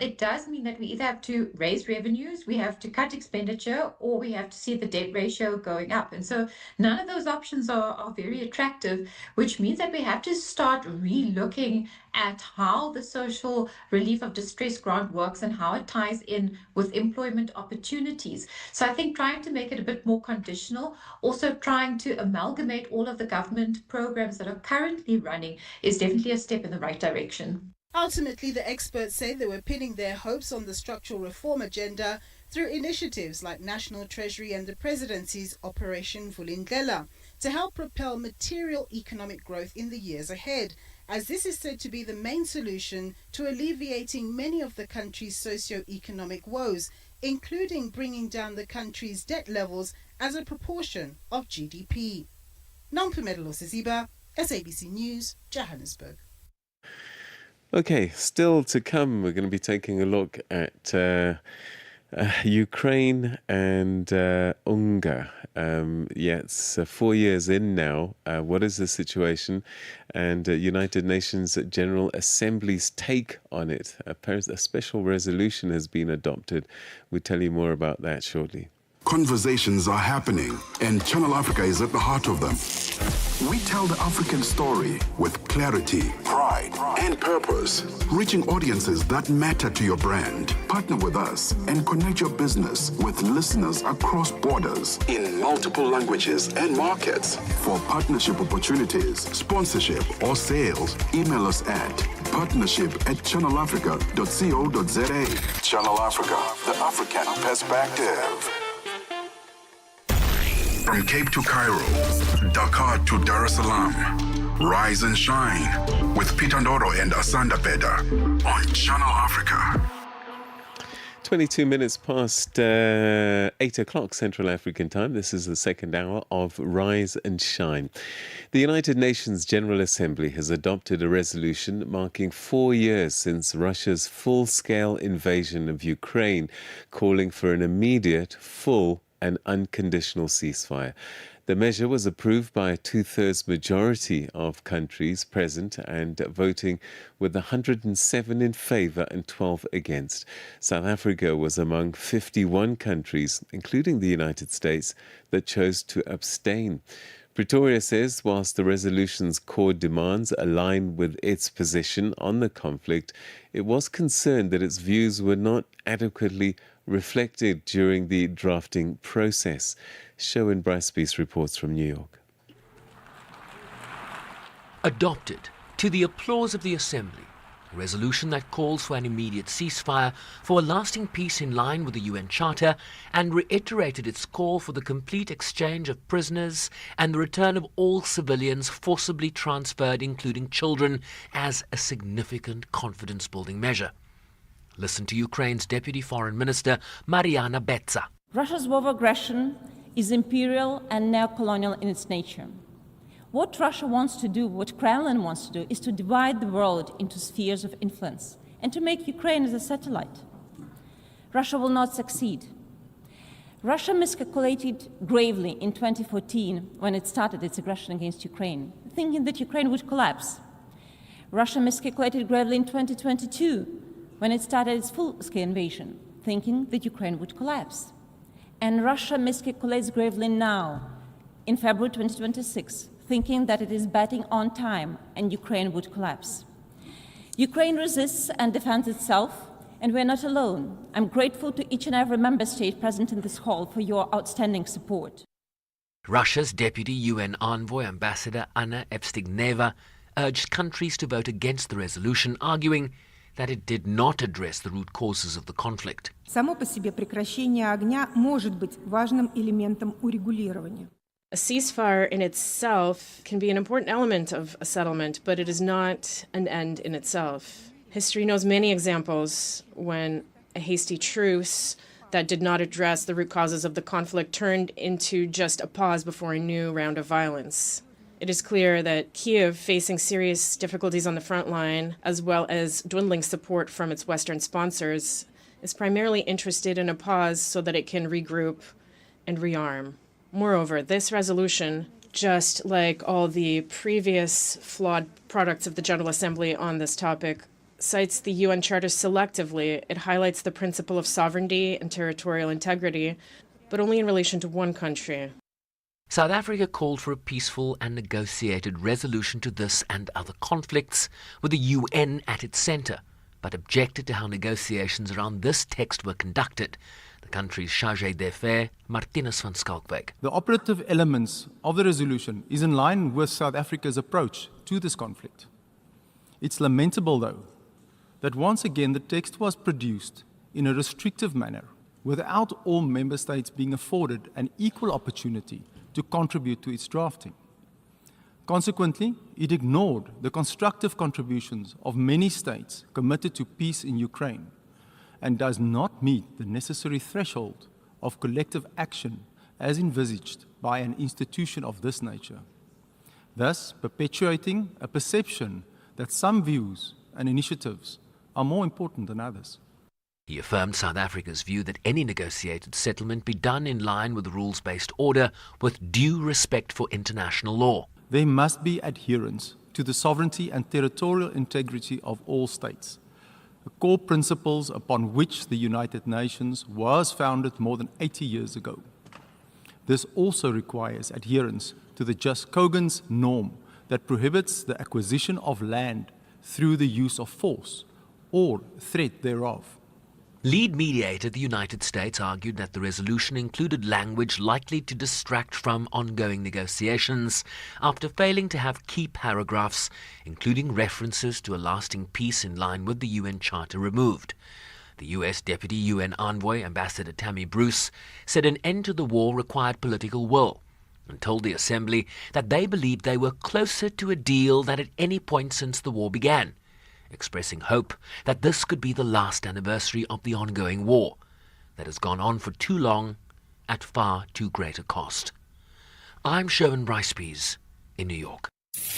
it does mean that we either have to raise revenues, we have to cut expenditure, or we have to see the debt ratio going up. And so none of those options are very attractive, which means that we have to start re-looking at how the Social Relief of Distress grant works and how it ties in with employment opportunities. So I think trying to make it a bit more conditional, also trying to amalgamate all of the government programs that are currently running is definitely a step in the right direction. Ultimately, the experts say they were pinning their hopes on the structural reform agenda through initiatives like National Treasury and the Presidency's Operation Vulindlela to help propel material economic growth in the years ahead, as this is said to be the main solution to alleviating many of the country's socio-economic woes, including bringing down the country's debt levels as a proportion of GDP. Nompumelo Siziba, SABC News, Johannesburg. Okay, still to come, we're going to be taking a look at Ukraine and UNGA. It's 4 years in now. What is the situation? And United Nations General Assembly's take on it. A special resolution has been adopted. We'll tell you more about that shortly. Conversations are happening, and Channel Africa is at the heart of them. We tell the African story with clarity, pride, and purpose, reaching audiences that matter to your brand. Partner with us and connect your business with listeners across borders in multiple languages and markets. For partnership opportunities, sponsorship, or sales, email us at partnership@channelafrica.co.za. Channel Africa, the African perspective. From Cape to Cairo, Dakar to Dar es Salaam, rise and shine with Peter Ndoro and Asanda Beda on Channel Africa. 22 minutes past 8 o'clock Central African time. This is the second hour of Rise and Shine. The United Nations General Assembly has adopted a resolution marking 4 years since Russia's full-scale invasion of Ukraine, calling for an immediate, full and unconditional ceasefire. The measure was approved by a two-thirds majority of countries present and voting with 107 in favour and 12 against. South Africa was among 51 countries, including the United States, that chose to abstain. Pretoria says whilst the resolution's core demands align with its position on the conflict, it was concerned that its views were not adequately reflected during the drafting process. Sherwin Bryce-Peace reports from New York. Adopted to the applause of the Assembly, a resolution that calls for an immediate ceasefire for a lasting peace in line with the UN Charter and reiterated its call for the complete exchange of prisoners and the return of all civilians forcibly transferred, including children, as a significant confidence-building measure. Listen to Ukraine's Deputy Foreign Minister, Mariana Betsa. Russia's war of aggression is imperial and neo-colonial in its nature. What Russia wants to do, what Kremlin wants to do, is to divide the world into spheres of influence and to make Ukraine as a satellite. Russia will not succeed. Russia miscalculated gravely in 2014 when it started its aggression against Ukraine, thinking that Ukraine would collapse. Russia miscalculated gravely in 2022 when it started its full-scale invasion, thinking that Ukraine would collapse. And Russia miscalculates gravely now, in February 2026, thinking that it is betting on time and Ukraine would collapse. Ukraine resists and defends itself, and we're not alone. I'm grateful to each and every member state present in this hall for your outstanding support. Russia's Deputy UN Envoy, Ambassador Anna Evstigneva, urged countries to vote against the resolution, arguing that it did not address the root causes of the conflict. Само по себе прекращение огня может быть важным элементом урегулирования. A ceasefire in itself can be an important element of a settlement, but it is not an end in itself. History knows many examples when a hasty truce that did not address the root causes of the conflict turned into just a pause before a new round of violence. It is clear that Kiev, facing serious difficulties on the front line, as well as dwindling support from its Western sponsors, is primarily interested in a pause so that it can regroup and rearm. Moreover, this resolution, just like all the previous flawed products of the General Assembly on this topic, cites the UN Charter selectively. It highlights the principle of sovereignty and territorial integrity, but only in relation to one country. South Africa called for a peaceful and negotiated resolution to this and other conflicts, with the UN at its centre, but objected to how negotiations around this text were conducted. The country's chargé d'affaires, Martinus van Schalkwyk. The operative elements of the resolution is in line with South Africa's approach to this conflict. It's lamentable, though, that once again the text was produced in a restrictive manner, without all member states being afforded an equal opportunity to contribute to its drafting. Consequently, it ignored the constructive contributions of many states committed to peace in Ukraine and does not meet the necessary threshold of collective action as envisaged by an institution of this nature, thus perpetuating a perception that some views and initiatives are more important than others. He affirmed South Africa's view that any negotiated settlement be done in line with the rules-based order with due respect for international law. There must be adherence to the sovereignty and territorial integrity of all states, the core principles upon which the United Nations was founded more than 80 years ago. This also requires adherence to the Just Kogan's norm that prohibits the acquisition of land through the use of force or threat thereof. Lead mediator the United States argued that the resolution included language likely to distract from ongoing negotiations after failing to have key paragraphs, including references to a lasting peace in line with the UN Charter, removed. The U.S. Deputy UN Envoy, Ambassador Tammy Bruce, said an end to the war required political will and told the Assembly that they believed they were closer to a deal than at any point since the war began, expressing hope that this could be the last anniversary of the ongoing war that has gone on for too long at far too great a cost. I'm Sherwin Bryce-Pease in New York.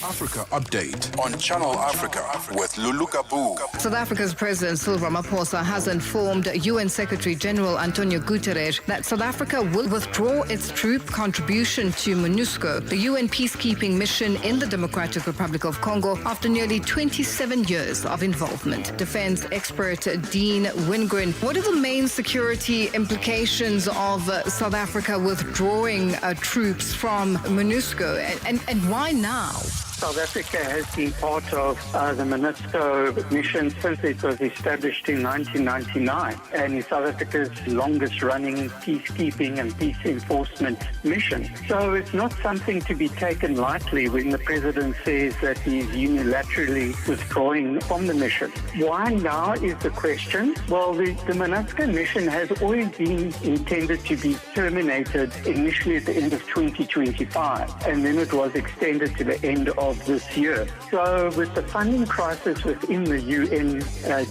Africa Update on Channel Africa with Lulu Kabu. South Africa's President Cyril Ramaphosa has informed UN Secretary General Antonio Guterres that South Africa will withdraw its troop contribution to MONUSCO, the UN peacekeeping mission in the Democratic Republic of Congo, after nearly 27 years of involvement. Defense expert Dean Wingren, what are the main security implications of South Africa withdrawing troops from MONUSCO, and why now? South Africa has been part of the MONUSCO mission since it was established in 1999 and is South Africa's longest-running peacekeeping and peace enforcement mission. So it's not something to be taken lightly when the President says that he's unilaterally withdrawing from the mission. Why now is the question. Well, the MONUSCO mission has always been intended to be terminated initially at the end of 2025, and then it was extended to the end of this year. So with the funding crisis within the UN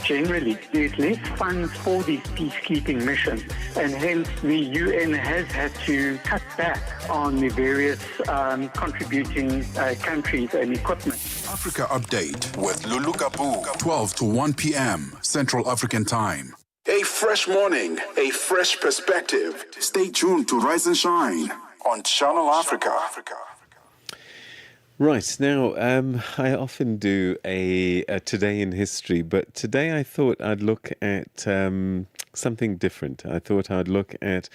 generally, there's less funds for these peacekeeping missions, and hence the UN has had to cut back on the various contributing countries and equipment. Africa Update with Lulu Kabu, 12 to 1 p.m. Central African Time. A fresh morning, a fresh perspective. Stay tuned to Rise and Shine on Channel Africa. Right, now, I often do a Today in History, but today I thought I'd look at something different. I thought I'd look at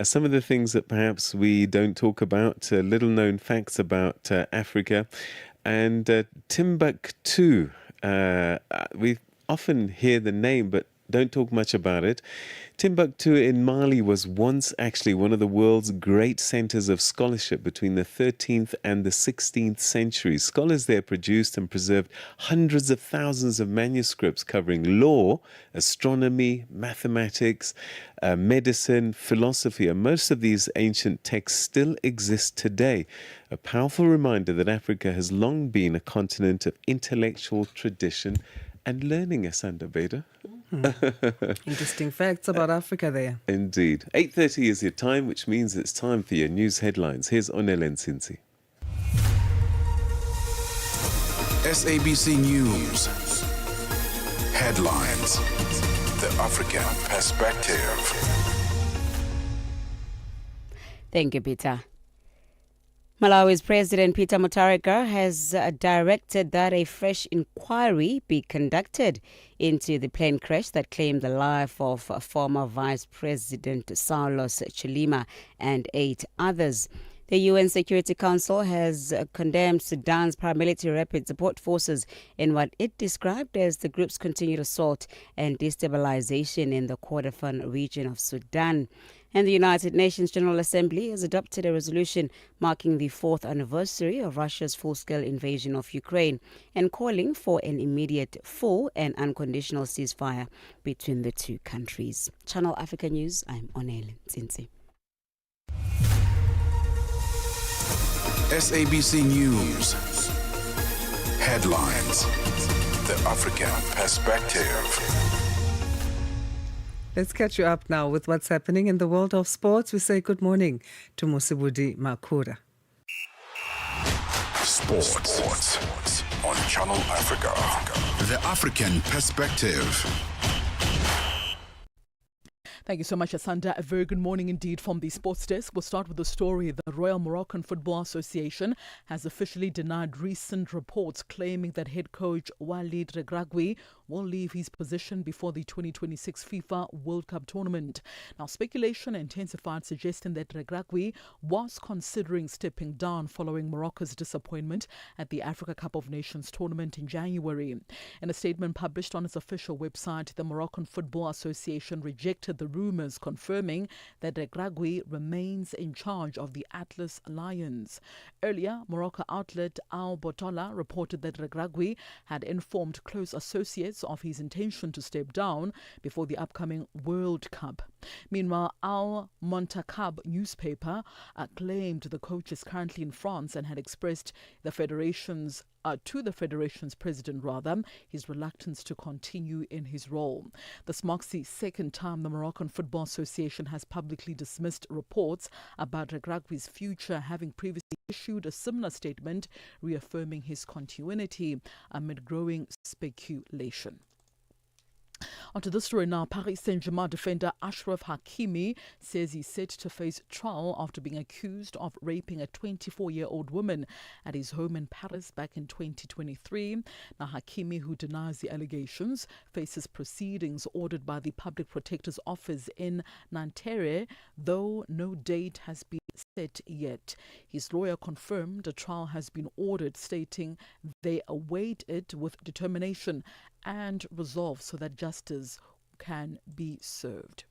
some of the things that perhaps we don't talk about, little-known facts about Africa. And Timbuktu, we often hear the name, but don't talk much about it. Timbuktu in Mali was once actually one of the world's great centers of scholarship between the 13th and the 16th centuries. Scholars there produced and preserved hundreds of thousands of manuscripts covering law, astronomy, mathematics, medicine, philosophy, and most of these ancient texts still exist today. A powerful reminder that Africa has long been a continent of intellectual tradition and learning, Asanda, Beda. Interesting facts about Africa there. Indeed. 8:30 is your time, which means it's time for your news headlines. Here's Onel Nsinsi. SABC News. Headlines. The African Perspective. Thank you, Peter. Malawi's President Peter Mutharika has directed that a fresh inquiry be conducted into the plane crash that claimed the life of former Vice President Saulos Chilima and 8 others. The UN Security Council has condemned Sudan's paramilitary rapid support forces in what it described as the group's continued assault and destabilization in the Kordofan region of Sudan. And the United Nations General Assembly has adopted a resolution marking the 4th anniversary of Russia's full-scale invasion of Ukraine and calling for an immediate, full and unconditional ceasefire between the two countries. Channel Africa News, I'm Onel Nsinsi. SABC News. Headlines. The African Perspective. Let's catch you up now with what's happening in the world of sports. We say good morning to Musibudi Makura. Sports on Channel Africa. The African Perspective. Thank you so much, Asanda. A very good morning indeed from the Sports Desk. We'll start with the story. The Royal Moroccan Football Association has officially denied recent reports claiming that head coach Walid Regragui will leave his position before the 2026 FIFA World Cup tournament. Now, speculation intensified, suggesting that Regragui was considering stepping down following Morocco's disappointment at the Africa Cup of Nations tournament in January. In a statement published on its official website, the Moroccan Football Association rejected the rumours, confirming that Regragui remains in charge of the Atlas Lions. Earlier, Morocco outlet Al Botola reported that Regragui had informed close associates of his intention to step down before the upcoming World Cup. Meanwhile, Al Montakab newspaper claimed the coach is currently in France and had expressed to the federation's president his reluctance to continue in his role. This marks the second time the Moroccan Football Association has publicly dismissed reports about Regragui's future, having previously issued a similar statement reaffirming his continuity amid growing speculation. Onto this story now. Paris Saint-Germain defender Achraf Hakimi says he's set to face trial after being accused of raping a 24-year-old woman at his home in Paris back in 2023. Now, Hakimi, who denies the allegations, faces proceedings ordered by the Public Protector's Office in Nanterre, though no date has been set yet. His lawyer confirmed a trial has been ordered, stating they await it with determination and resolve so that justice can be served.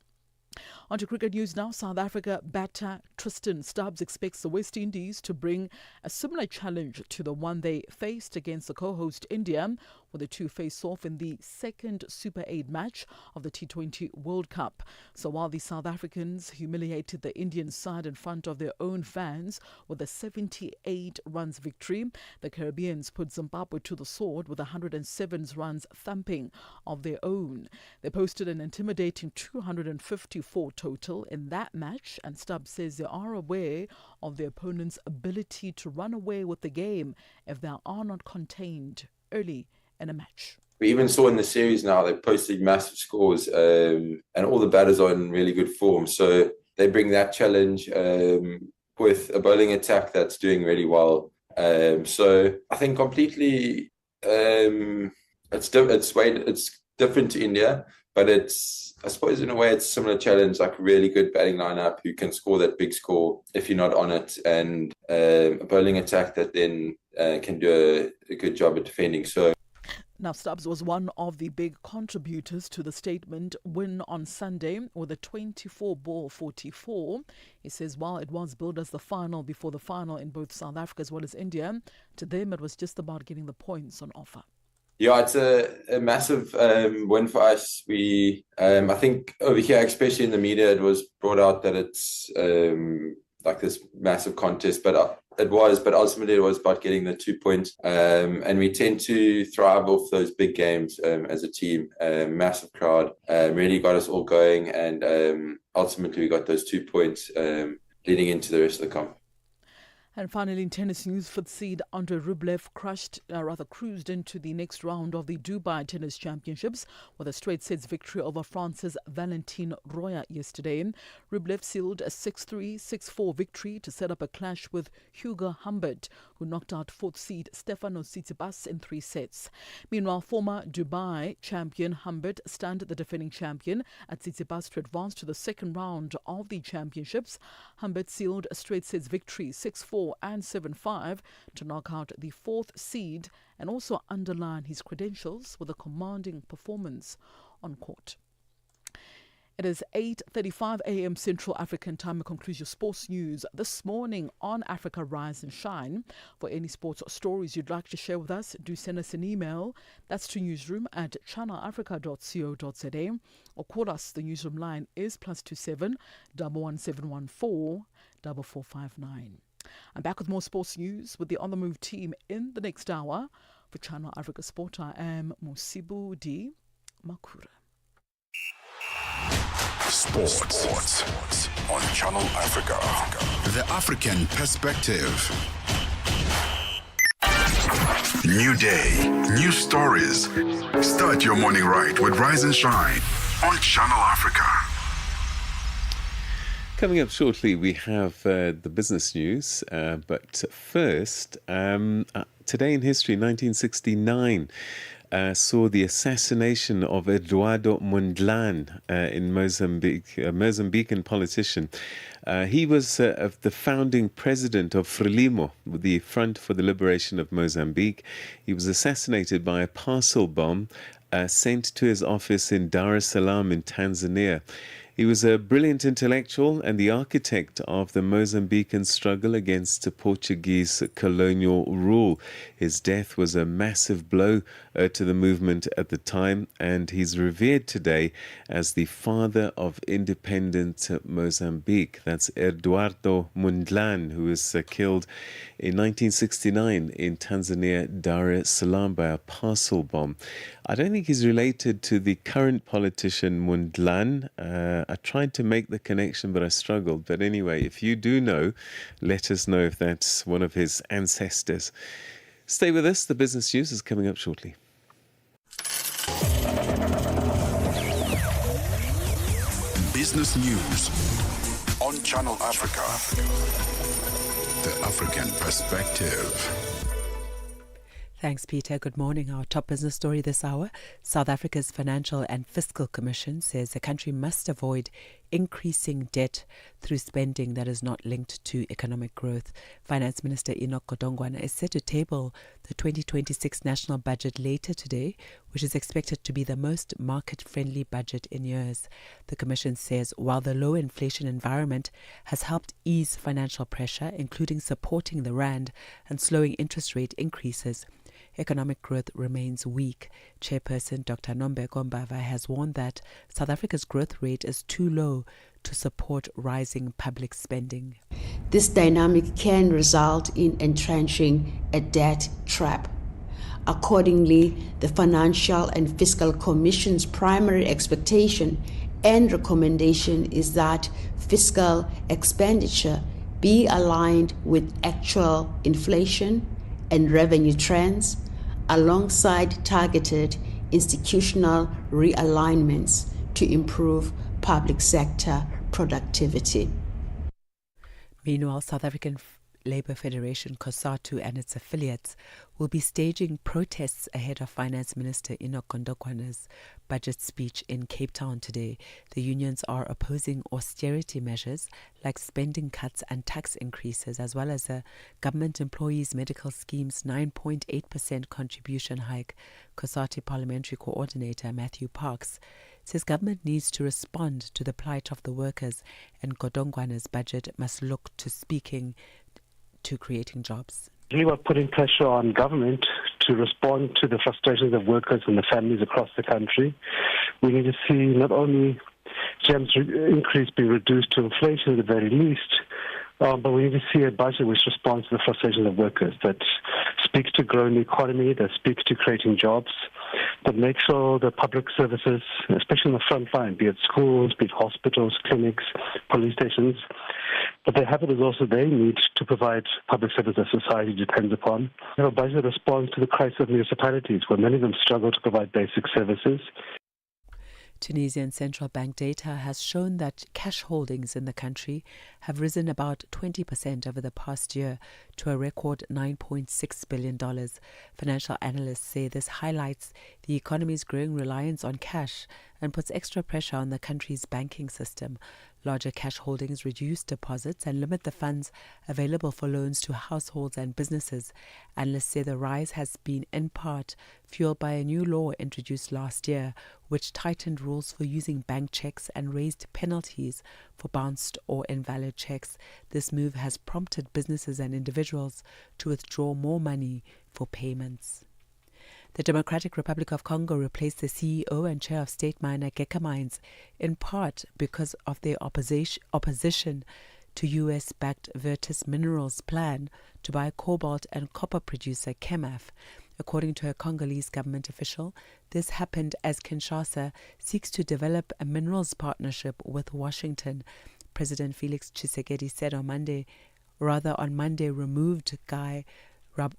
On to cricket news now. South Africa batter Tristan Stubbs expects the West Indies to bring a similar challenge to the one they faced against the co-host India, where the two face off in the second Super 8 match of the T20 World Cup. So while the South Africans humiliated the Indian side in front of their own fans with a 78 runs victory, the Caribbeans put Zimbabwe to the sword with 107 runs thumping of their own. They posted an intimidating 254 total in that match, and Stubbs says they are aware of their opponent's ability to run away with the game if they are not contained early in a match. We even saw in the series now they posted massive scores, and all the batters are in really good form. So they bring that challenge with a bowling attack that's doing really well. So I think completely it's different to India, but I suppose in a way it's a similar challenge, like a really good batting lineup who can score that big score if you're not on it, and a bowling attack that then can do a good job at defending. So. Now, Stubbs was one of the big contributors to the statement win on Sunday with a 24-ball 44. He says while it was billed as the final before the final in both South Africa as well as India, to them it was just about getting the points on offer. Yeah, it's a massive win for us. We, I think over here, especially in the media, it was brought out that it's like this massive contest, but ultimately it was about getting the 2 points. And we tend to thrive off those big games as a team. Massive crowd really got us all going, and ultimately we got those 2 points leading into the rest of the comp. And finally, in tennis news, fifth seed Andrei Rublev cruised into the next round of the Dubai Tennis Championships with a straight sets victory over France's Valentin Roya yesterday. Rublev sealed a 6-3, 6-4 victory to set up a clash with Hugo Humbert, who knocked out fourth seed Stefanos Tsitsipas in 3 sets. Meanwhile, former Dubai champion Humbert stunned the defending champion at Tsitsipas to advance to the second round of the championships. Humbert sealed a straight sets victory 6-4 and 7-5 to knock out the fourth seed and also underline his credentials with a commanding performance on court. It is 8:35 a.m. Central African Time. It concludes your sports news this morning on Africa Rise and Shine. For any sports stories you'd like to share with us, do send us an email. That's to newsroom@channelafrica.co.za or call us. The newsroom line is +27 11714 4459. I'm back with more sports news with the On The Move team in the next hour. For Channel Africa Sport, I am Musibu D. Makura. Sports on Channel Africa. The African perspective. New day, new stories. Start your morning right with Rise and Shine on Channel Africa. Coming up shortly, we have the business news. But first, today in history, 1969, saw the assassination of Eduardo Mondlane in Mozambique, a Mozambican politician. He was the founding president of Frelimo, the Front for the Liberation of Mozambique. He was assassinated by a parcel bomb sent to his office in Dar es Salaam in Tanzania. He was a brilliant intellectual and the architect of the Mozambican struggle against Portuguese colonial rule. His death was a massive blow to the movement at the time, and he's revered today as the father of independent Mozambique. That's Eduardo Mondlane, who was killed in 1969 in Tanzania, Dar es Salaam, by a parcel bomb. I don't think he's related to the current politician Mondlane. I tried to make the connection, but I struggled. But anyway, if you do know, let us know if that's one of his ancestors. Stay with us. The business news is coming up shortly. Business News on Channel Africa. The African Perspective. Thanks, Peter. Good morning. Our top business story this hour. South Africa's Financial and Fiscal Commission says the country must avoid increasing debt through spending that is not linked to economic growth. Finance Minister Enoch Godongwana is set to table the 2026 national budget later today, which is expected to be the most market-friendly budget in years. The Commission says while the low inflation environment has helped ease financial pressure, including supporting the rand and slowing interest rate increases, economic growth remains weak. Chairperson Dr. Nombeko Mbava has warned that South Africa's growth rate is too low to support rising public spending. This dynamic can result in entrenching a debt trap. Accordingly, the Financial and Fiscal Commission's primary expectation and recommendation is that fiscal expenditure be aligned with actual inflation and revenue trends, alongside targeted institutional realignments to improve public sector productivity. Meanwhile, South African Labour Federation, COSATU, and its affiliates will be staging protests ahead of Finance Minister Enoch Godongwana's budget speech in Cape Town today. The unions are opposing austerity measures like spending cuts and tax increases, as well as the government employees' medical scheme's 9.8% contribution hike. COSATU Parliamentary Coordinator Matthew Parks says government needs to respond to the plight of the workers, and Godongwana's budget must look to speaking to creating jobs. We are putting pressure on government to respond to the frustrations of workers and the families across the country. We need to see not only GEM's increase being reduced to inflation at the very least, but we need to see a budget which responds to the frustrations of workers, that speaks to growing the economy, that speaks to creating jobs, that makes sure the public services, especially on the front line, be it schools, be it hospitals, clinics, police stations, but they have the resources they need to provide public service that society depends upon. We have a budget that responds to the crisis of municipalities, where many of them struggle to provide basic services. Tunisian central bank data has shown that cash holdings in the country have risen about 20% over the past year to a record $9.6 billion. Financial analysts say this highlights the economy's growing reliance on cash and puts extra pressure on the country's banking system. Larger cash holdings reduce deposits and limit the funds available for loans to households and businesses. Analysts say the rise has been in part fueled by a new law introduced last year, which tightened rules for using bank checks and raised penalties for bounced or invalid checks. This move has prompted businesses and individuals to withdraw more money for payments. The Democratic Republic of Congo replaced the CEO and chair of state miner Geka Mines, in part because of their opposition to US-backed Virtus Minerals' plan to buy cobalt and copper producer Chemaf. According to a Congolese government official, this happened as Kinshasa seeks to develop a minerals partnership with Washington. President Felix Tshisekedi said on Monday removed Guy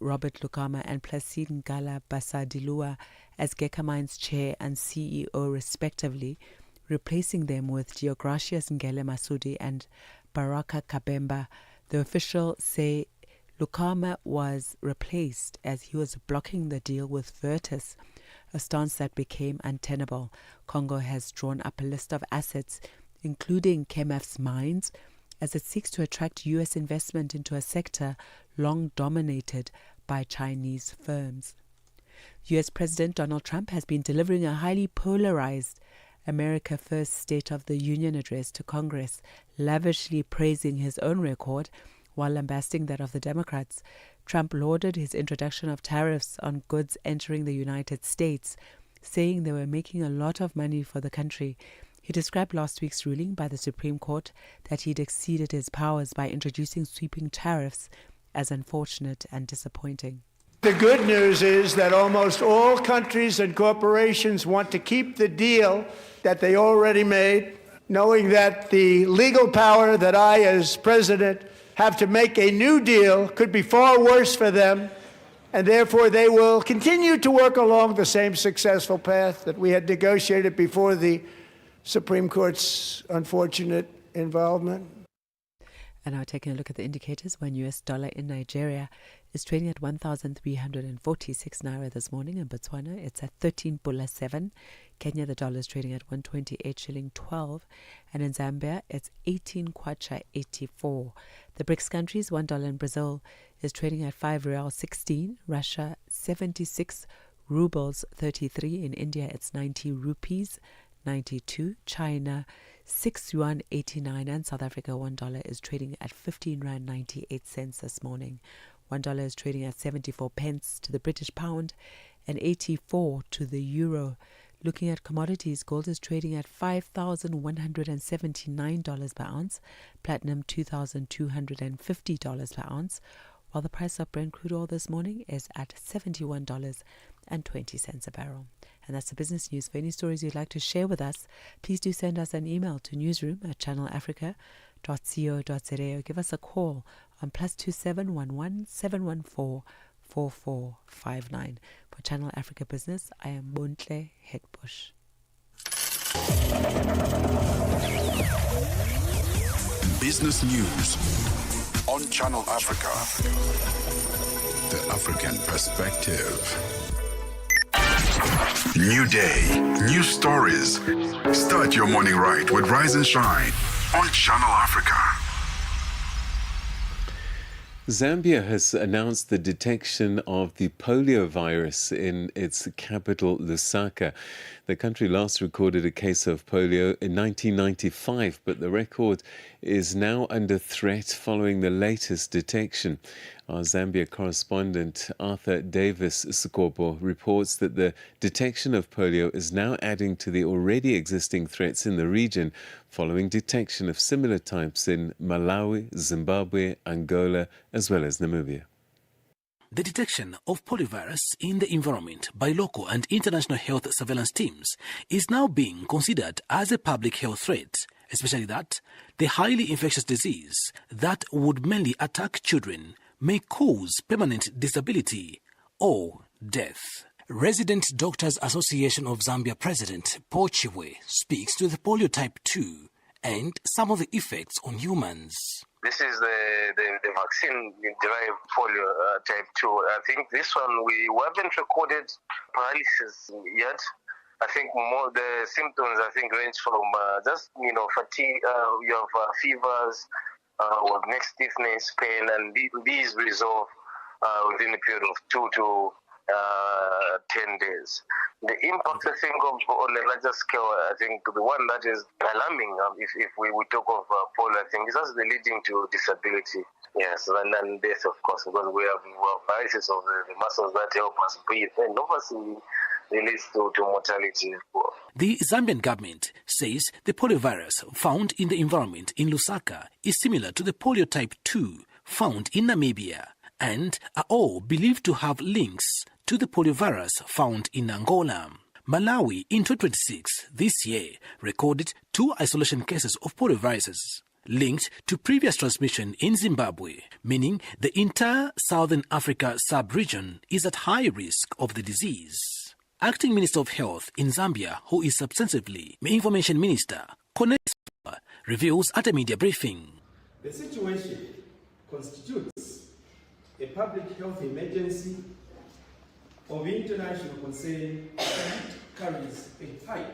Robert Lukama and Placide Ngala Basadilua as Geka Mines chair and CEO respectively, replacing them with Deogracius Ngele Masudi and Baraka Kabemba. The officials say Lukama was replaced as he was blocking the deal with Virtus, a stance that became untenable. Congo has drawn up a list of assets, including KMF's mines, as it seeks to attract U.S. investment into a sector long dominated by Chinese firms. U.S. President Donald Trump has been delivering a highly polarized America First State of the Union address to Congress, lavishly praising his own record while lambasting that of the Democrats. Trump lauded his introduction of tariffs on goods entering the United States, saying they were making a lot of money for the country. He described last week's ruling by the Supreme Court that he'd exceeded his powers by introducing sweeping tariffs as unfortunate and disappointing. The good news is that almost all countries and corporations want to keep the deal that they already made, knowing that the legal power that I, as president, have to make a new deal could be far worse for them, and therefore they will continue to work along the same successful path that we had negotiated before the Supreme Court's unfortunate involvement. And now taking a look at the indicators, one US dollar in Nigeria is trading at 1,346 naira this morning. In Botswana, it's at 13.7. Kenya, the dollar is trading at 128 shilling 12. And in Zambia, it's 18 kwacha 84. The BRICS countries, $1 in Brazil is trading at 5 real 16. Russia, 76 rubles 33. In India, it's 90 rupees 92. China, 6 yuan 89. And South Africa, $1 is trading at 15 rand 98 cents this morning. $1 is trading at 74 pence to the British pound and 84 to the euro. Looking at commodities, gold is trading at $5,179 per ounce, platinum $2,250 per ounce, while the price of Brent crude oil this morning is at $71.20 a barrel. And that's the business news. For any stories you'd like to share with us, please do send us an email to newsroom@channelafrica.co.za or give us a call on +27 11 714 4459. For Channel Africa Business, I am Bontle Hetbush. Business news on Channel Africa. The African perspective. New day, new stories. Start your morning right with Rise and Shine on Channel Africa. Zambia has announced the detection of the polio virus in its capital, Lusaka. The country last recorded a case of polio in 1995, but the record is now under threat following the latest detection. Our Zambia correspondent Arthur Davis Sukobo reports that the detection of polio is now adding to the already existing threats in the region following detection of similar types in Malawi, Zimbabwe, Angola, as well as Namibia. The detection of poliovirus in the environment by local and international health surveillance teams is now being considered as a public health threat, especially that the highly infectious disease that would mainly attack children may cause permanent disability or death. Resident Doctors Association of Zambia President Paul Chiwe speaks to the polio type 2 and some of the effects on humans. This is the vaccine-derived polio type 2. I think this one, we haven't recorded paralysis yet. I think more the symptoms, range from fatigue, you have fevers, with neck stiffness, pain, and these resolve within a period of 2 to 10 days. The impact, on a larger scale, the one that is alarming, if we talk of polio, is also leading to disability. Yes, and death, of course, because we have viruses of the muscles that help us breathe, and obviously it leads to mortality. The Zambian government says the poliovirus found in the environment in Lusaka is similar to the polio type 2 found in Namibia, and are all believed to have links to the poliovirus found in Angola. Malawi in 2026, this year, recorded 2 isolation cases of polioviruses linked to previous transmission in Zimbabwe, meaning the entire Southern Africa sub-region is at high risk of the disease. Acting Minister of Health in Zambia, who is substantively Information Minister, Cornelius reveals at a media briefing. The situation constitutes a public health emergency of international concern that carries a high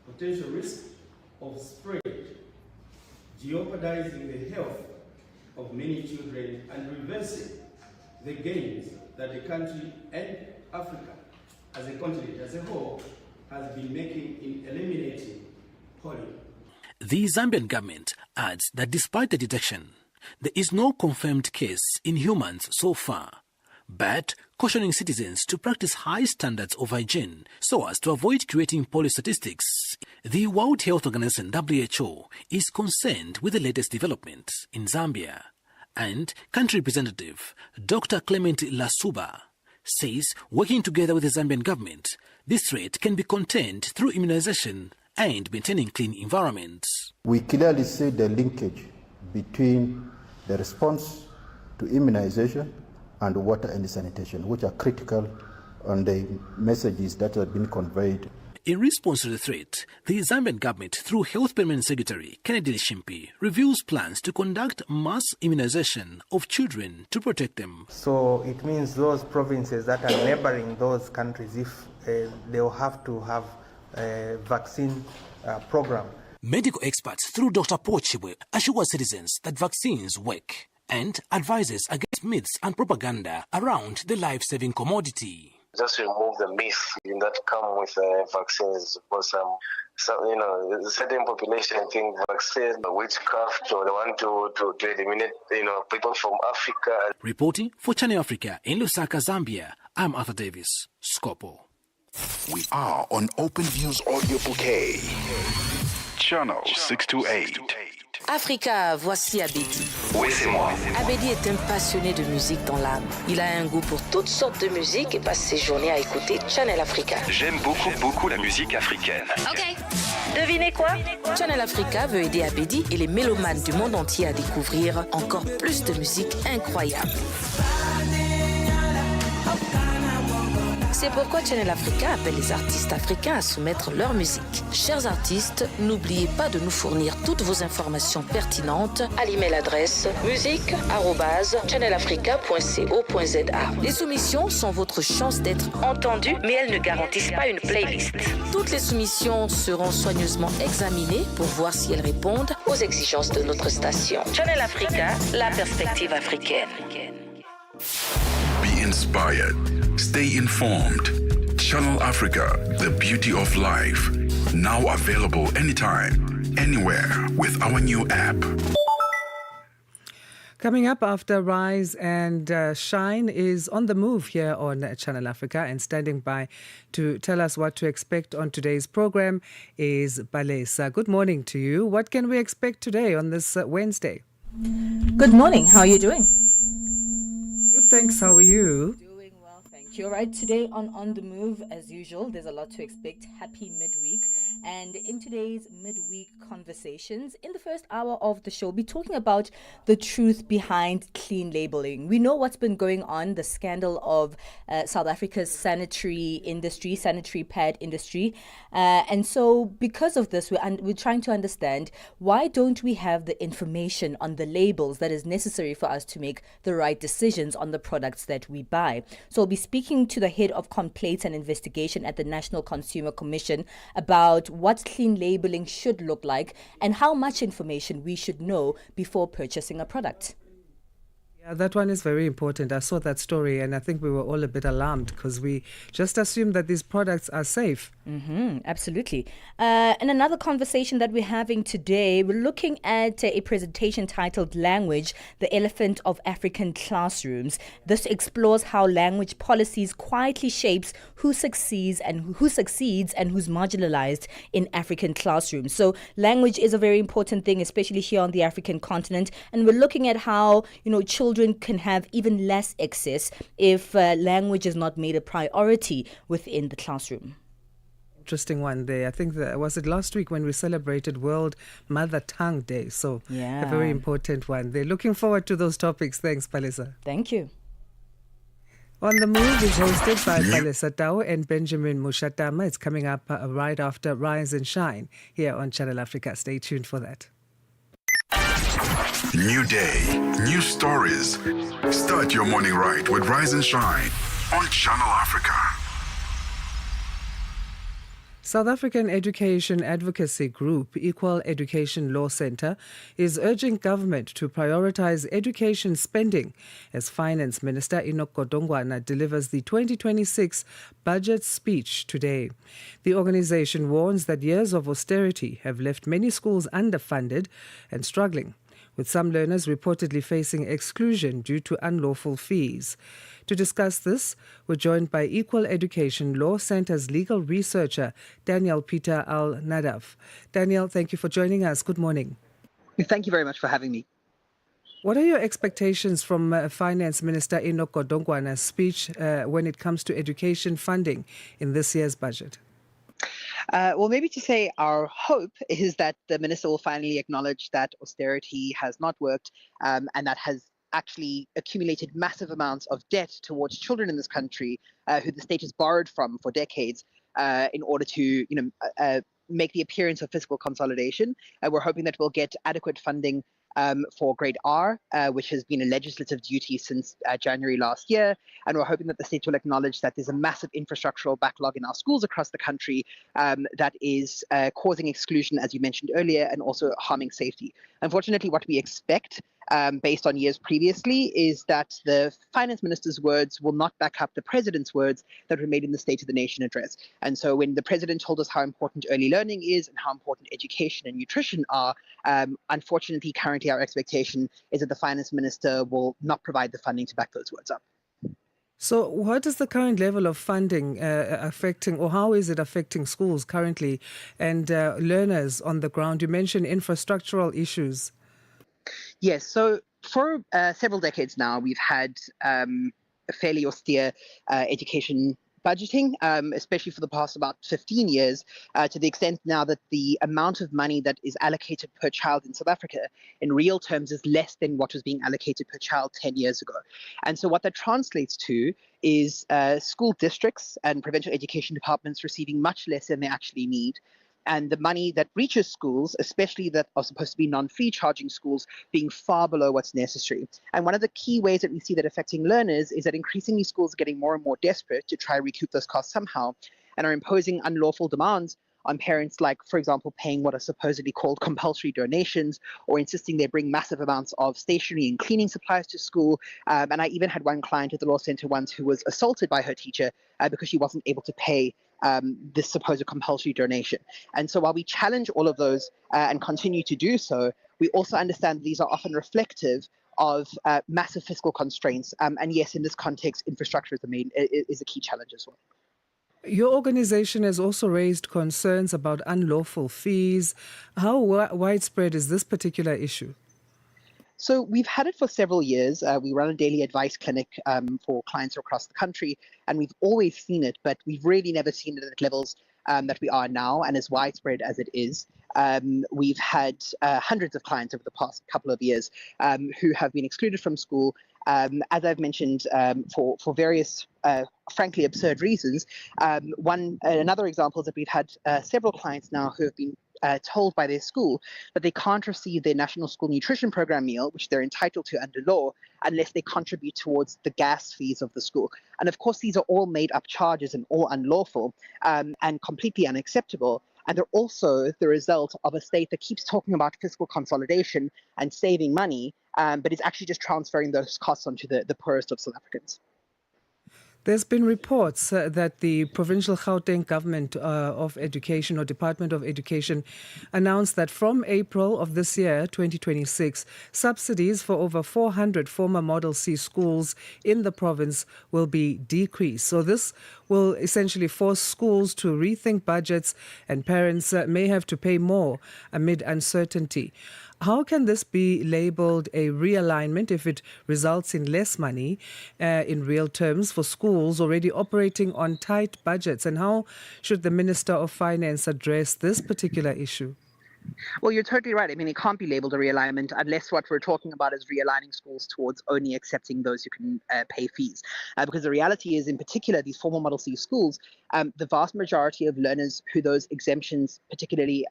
potential risk of spread, jeopardizing the health of many children and reversing the gains that the country and Africa as a continent as a whole has been making in eliminating polio. The Zambian government adds that despite the detection, there is no confirmed case in humans so far, but cautioning citizens to practice high standards of hygiene so as to avoid creating polio statistics. The World Health Organization (WHO) is concerned with the latest developments in Zambia, and country representative Dr. Clement Lasuba says working together with the Zambian government, this threat can be contained through immunization and maintaining clean environments. We clearly see the linkage between the response to immunization and water and sanitation, which are critical on the messages that have been conveyed. In response to the threat, the Zambian government, through Health Permanent Secretary Kennedy Shimpi, reviews plans to conduct mass immunization of children to protect them. So it means those provinces that are neighboring those countries, if they will have to have a vaccine program. Medical experts, through Dr. Pochibwe, assure citizens that vaccines work and advises against myths and propaganda around the life-saving commodity. Just remove the myths that come with vaccines, because a certain population think vaccines are witchcraft, or they want to eliminate people from Africa. Reporting for Channel Africa in Lusaka, Zambia, I'm Arthur Davis, Scopo. We are on Open Views Audio Bouquet. Channel 628. Africa, voici Abedi. Oui, c'est moi. Abedi est un passionné de musique dans l'âme. Il a un goût pour toutes sortes de musique et passe ses journées à écouter Channel Africa. J'aime beaucoup la musique africaine. Ok. Devinez quoi? Channel Africa veut aider Abedi et les mélomanes du monde entier à découvrir encore plus de musique incroyable. C'est pourquoi Channel Africa appelle les artistes africains à soumettre leur musique. Chers artistes, n'oubliez pas de nous fournir toutes vos informations pertinentes à l'email adresse musique@channelafrica.co.za. Les soumissions sont votre chance d'être entendues, mais elles ne garantissent pas une playlist. Toutes les soumissions seront soigneusement examinées pour voir si elles répondent aux exigences de notre station. Channel Africa, la perspective africaine. Be inspired. Stay informed. Channel Africa, the beauty of life. Now available anytime, anywhere with our new app. Coming up after Rise and Shine is on the move here on Channel Africa, and standing by to tell us what to expect on today's program is Balesa. Good morning to you. What can we expect today on this Wednesday? Good morning. How are you doing? Good, thanks. How are you? You're right. Today on the Move, as usual, there's a lot to expect. Happy midweek. And in today's midweek conversations, in the first hour of the show, we'll be talking about the truth behind clean labeling. We know what's been going on, the scandal of South Africa's sanitary pad industry. And so because of this, we're trying to understand, why don't we have the information on the labels that is necessary for us to make the right decisions on the products that we buy? So we'll be speaking to the head of complaints and investigation at the National Consumer Commission about what clean labeling should look like and how much information we should know before purchasing a product. Yeah, that one is very important. I saw that story and I think we were all a bit alarmed because we just assumed that these products are safe. Absolutely. And another conversation that we're having today, we're looking at a presentation titled Language, the Elephant of African Classrooms. This explores how language policies quietly shapes who succeeds and who's marginalized in African classrooms. So language is a very important thing, especially here on the African continent. And we're looking at how, children can have even less access if language is not made a priority within the classroom. Interesting one there. I think was it last week when we celebrated World Mother Tongue Day? So a very important one. They're looking forward to those topics. Thanks, Palisa. Thank you. On the Move is hosted by Palesa Tau and Benjamin Mushatama. It's coming up right after Rise and Shine here on Channel Africa. Stay tuned for that. New day, new stories. Start your morning right with Rise and Shine on Channel Africa. South African education advocacy group Equal Education Law Centre is urging government to prioritize education spending as Finance Minister Enoch Godongwana delivers the 2026 budget speech today. The organisation warns that years of austerity have left many schools underfunded and struggling, with some learners reportedly facing exclusion due to unlawful fees. To discuss this, we're joined by Equal Education Law Centre's legal researcher, Daniel Peter Al-Nadaf. Daniel, thank you for joining us. Good morning. Thank you very much for having me. What are your expectations from Finance Minister Enoch Godongwana's speech when it comes to education funding in this year's budget? Well, maybe to say our hope is that the minister will finally acknowledge that austerity has not worked and that has actually accumulated massive amounts of debt towards children in this country who the state has borrowed from for decades in order to make the appearance of fiscal consolidation. We're hoping that we'll get adequate funding for grade R, which has been a legislative duty since January last year. And we're hoping that the state will acknowledge that there's a massive infrastructural backlog in our schools across the country that is causing exclusion, as you mentioned earlier, and also harming safety. Unfortunately, what we expect based on years previously is that the finance minister's words will not back up the president's words that were made in the State of the Nation address. And so when the president told us how important early learning is and how important education and nutrition are, unfortunately, currently our expectation is that the finance minister will not provide the funding to back those words up. So what is the current level of funding affecting, or how is it affecting schools currently and learners on the ground? You mentioned infrastructural issues. Yes, so for several decades now, we've had a fairly austere education budgeting, especially for the past about 15 years, to the extent now that the amount of money that is allocated per child in South Africa in real terms is less than what was being allocated per child 10 years ago. And so what that translates to is school districts and provincial education departments receiving much less than they actually need. And the money that reaches schools, especially that are supposed to be non-fee charging schools, being far below what's necessary. And one of the key ways that we see that affecting learners is that increasingly schools are getting more and more desperate to try to recoup those costs somehow and are imposing unlawful demands on parents, like, for example, paying what are supposedly called compulsory donations or insisting they bring massive amounts of stationery and cleaning supplies to school. And I even had one client at the law center once who was assaulted by her teacher because she wasn't able to pay this supposed compulsory donation. And so while we challenge all of those and continue to do so, we also understand these are often reflective of massive fiscal constraints. And yes, in this context, infrastructure is a key challenge as well. Your organization has also raised concerns about unlawful fees. How widespread is this particular issue? So we've had it for several years. We run a daily advice clinic for clients across the country, and we've always seen it, but we've really never seen it at levels that we are now and as widespread as it is. We've had hundreds of clients over the past couple of years who have been excluded from school, as I've mentioned, for various, frankly, absurd reasons. Another example is that we've had several clients now who have been told by their school that they can't receive their National School Nutrition Program meal, which they're entitled to under law, unless they contribute towards the gas fees of the school. And of course, these are all made up charges and all unlawful and completely unacceptable. And they're also the result of a state that keeps talking about fiscal consolidation and saving money, but is actually just transferring those costs onto the poorest of South Africans. There's been reports that the provincial Gauteng government of education or Department of Education announced that from April of this year, 2026, subsidies for over 400 former Model C schools in the province will be decreased. So this will essentially force schools to rethink budgets, and parents may have to pay more amid uncertainty. How can this be labelled a realignment if it results in less money in real terms for schools already operating on tight budgets? And how should the Minister of Finance address this particular issue? Well, you're totally right. I mean, it can't be labeled a realignment unless what we're talking about is realigning schools towards only accepting those who can pay fees. Because the reality is, in particular, these formal Model C schools, the vast majority of learners who those exemptions, particularly,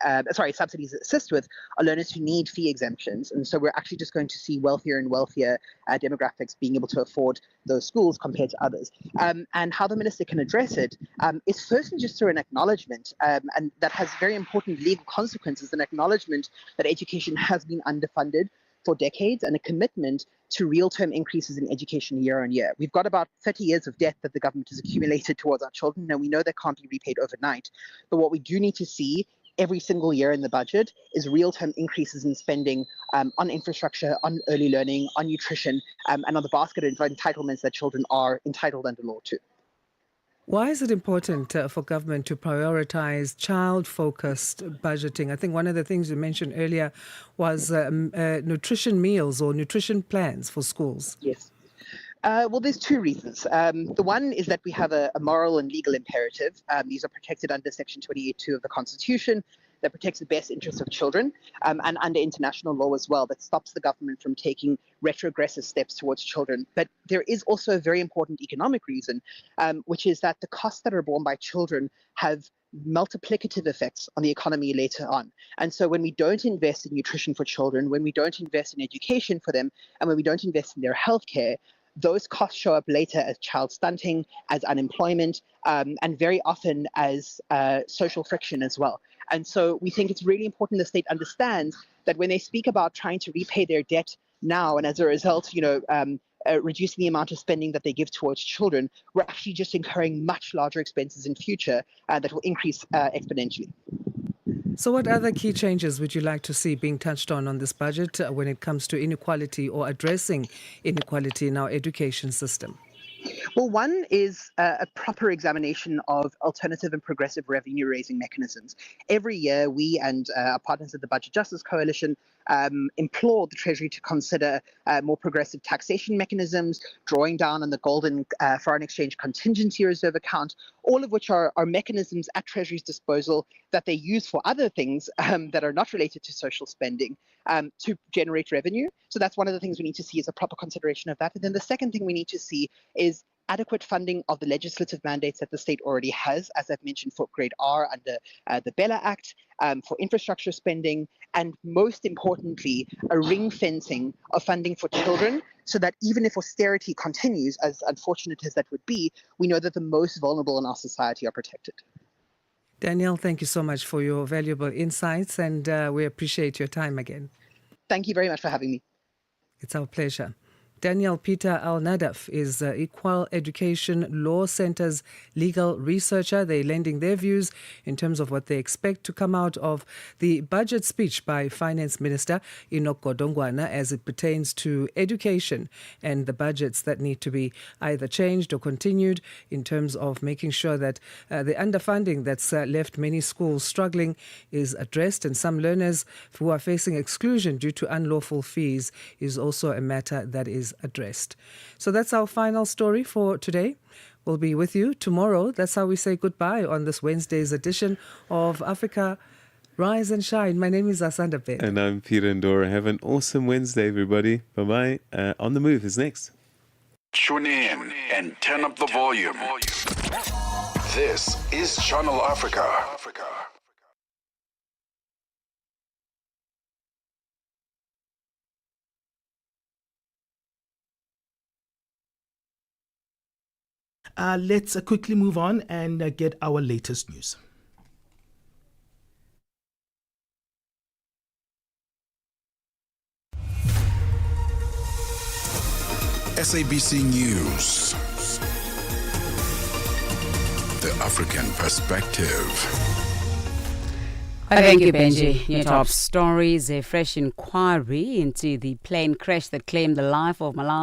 subsidies assist with, are learners who need fee exemptions. And so we're actually just going to see wealthier and wealthier demographics being able to afford those schools compared to others. And how the minister can address it is firstly just through an acknowledgement, and that has very important legal consequences, an acknowledgement that education has been underfunded for decades and a commitment to real-term increases in education year on year. We've got about 30 years of debt that the government has accumulated towards our children, and we know that can't be repaid overnight. But what we do need to see every single year in the budget is real-term increases in spending on infrastructure, on early learning, on nutrition, and on the basket of entitlements that children are entitled under law to. Why is it important for government to prioritize child-focused budgeting? I think one of the things you mentioned earlier was nutrition meals or nutrition plans for schools. Yes. Well, there's two reasons. The one is that we have a moral and legal imperative. These are protected under Section 28.2 of the Constitution that protects the best interests of children, and under international law as well, that stops the government from taking retrogressive steps towards children. But there is also a very important economic reason, which is that the costs that are borne by children have multiplicative effects on the economy later on. And so when we don't invest in nutrition for children, when we don't invest in education for them, and when we don't invest in their healthcare, those costs show up later as child stunting, as unemployment, and very often as social friction as well. And so we think it's really important the state understands that when they speak about trying to repay their debt now, and as a result, reducing the amount of spending that they give towards children, we're actually just incurring much larger expenses in future that will increase exponentially. So what other key changes would you like to see being touched on this budget when it comes to inequality or addressing inequality in our education system? Well, one is a proper examination of alternative and progressive revenue-raising mechanisms. Every year, we and our partners at the Budget Justice Coalition implore the Treasury to consider more progressive taxation mechanisms, drawing down on the golden foreign exchange contingency reserve account, all of which are mechanisms at Treasury's disposal that they use for other things that are not related to social spending to generate revenue. So that's one of the things we need to see is a proper consideration of that. And then the second thing we need to see is adequate funding of the legislative mandates that the state already has, as I've mentioned, for Grade R under the Beda Act, for infrastructure spending, and most importantly, a ring fencing of funding for children so that even if austerity continues, as unfortunate as that would be, we know that the most vulnerable in our society are protected. Danielle, thank you so much for your valuable insights, and we appreciate your time again. Thank you very much for having me. It's our pleasure. Daniel Peter Al-Nadaf is Equal Education Law Centre's legal researcher. They're lending their views in terms of what they expect to come out of the budget speech by Finance Minister Enoch Godongwana as it pertains to education and the budgets that need to be either changed or continued in terms of making sure that the underfunding that's left many schools struggling is addressed, and some learners who are facing exclusion due to unlawful fees is also a matter that is addressed. So that's our final story for today. We'll be with you tomorrow. That's how we say goodbye on this Wednesday's edition of Africa Rise and Shine. My name is Asanda, Beda. And I'm Peter Ndoro. Have an awesome Wednesday, everybody. Bye-bye. On the Move is next. Tune in and turn up the volume. This is Channel Africa. Let's quickly move on and get our latest news. SABC News. The African Perspective. Thank you, Benji. Your top stories: a fresh inquiry into the plane crash that claimed the life of Malawi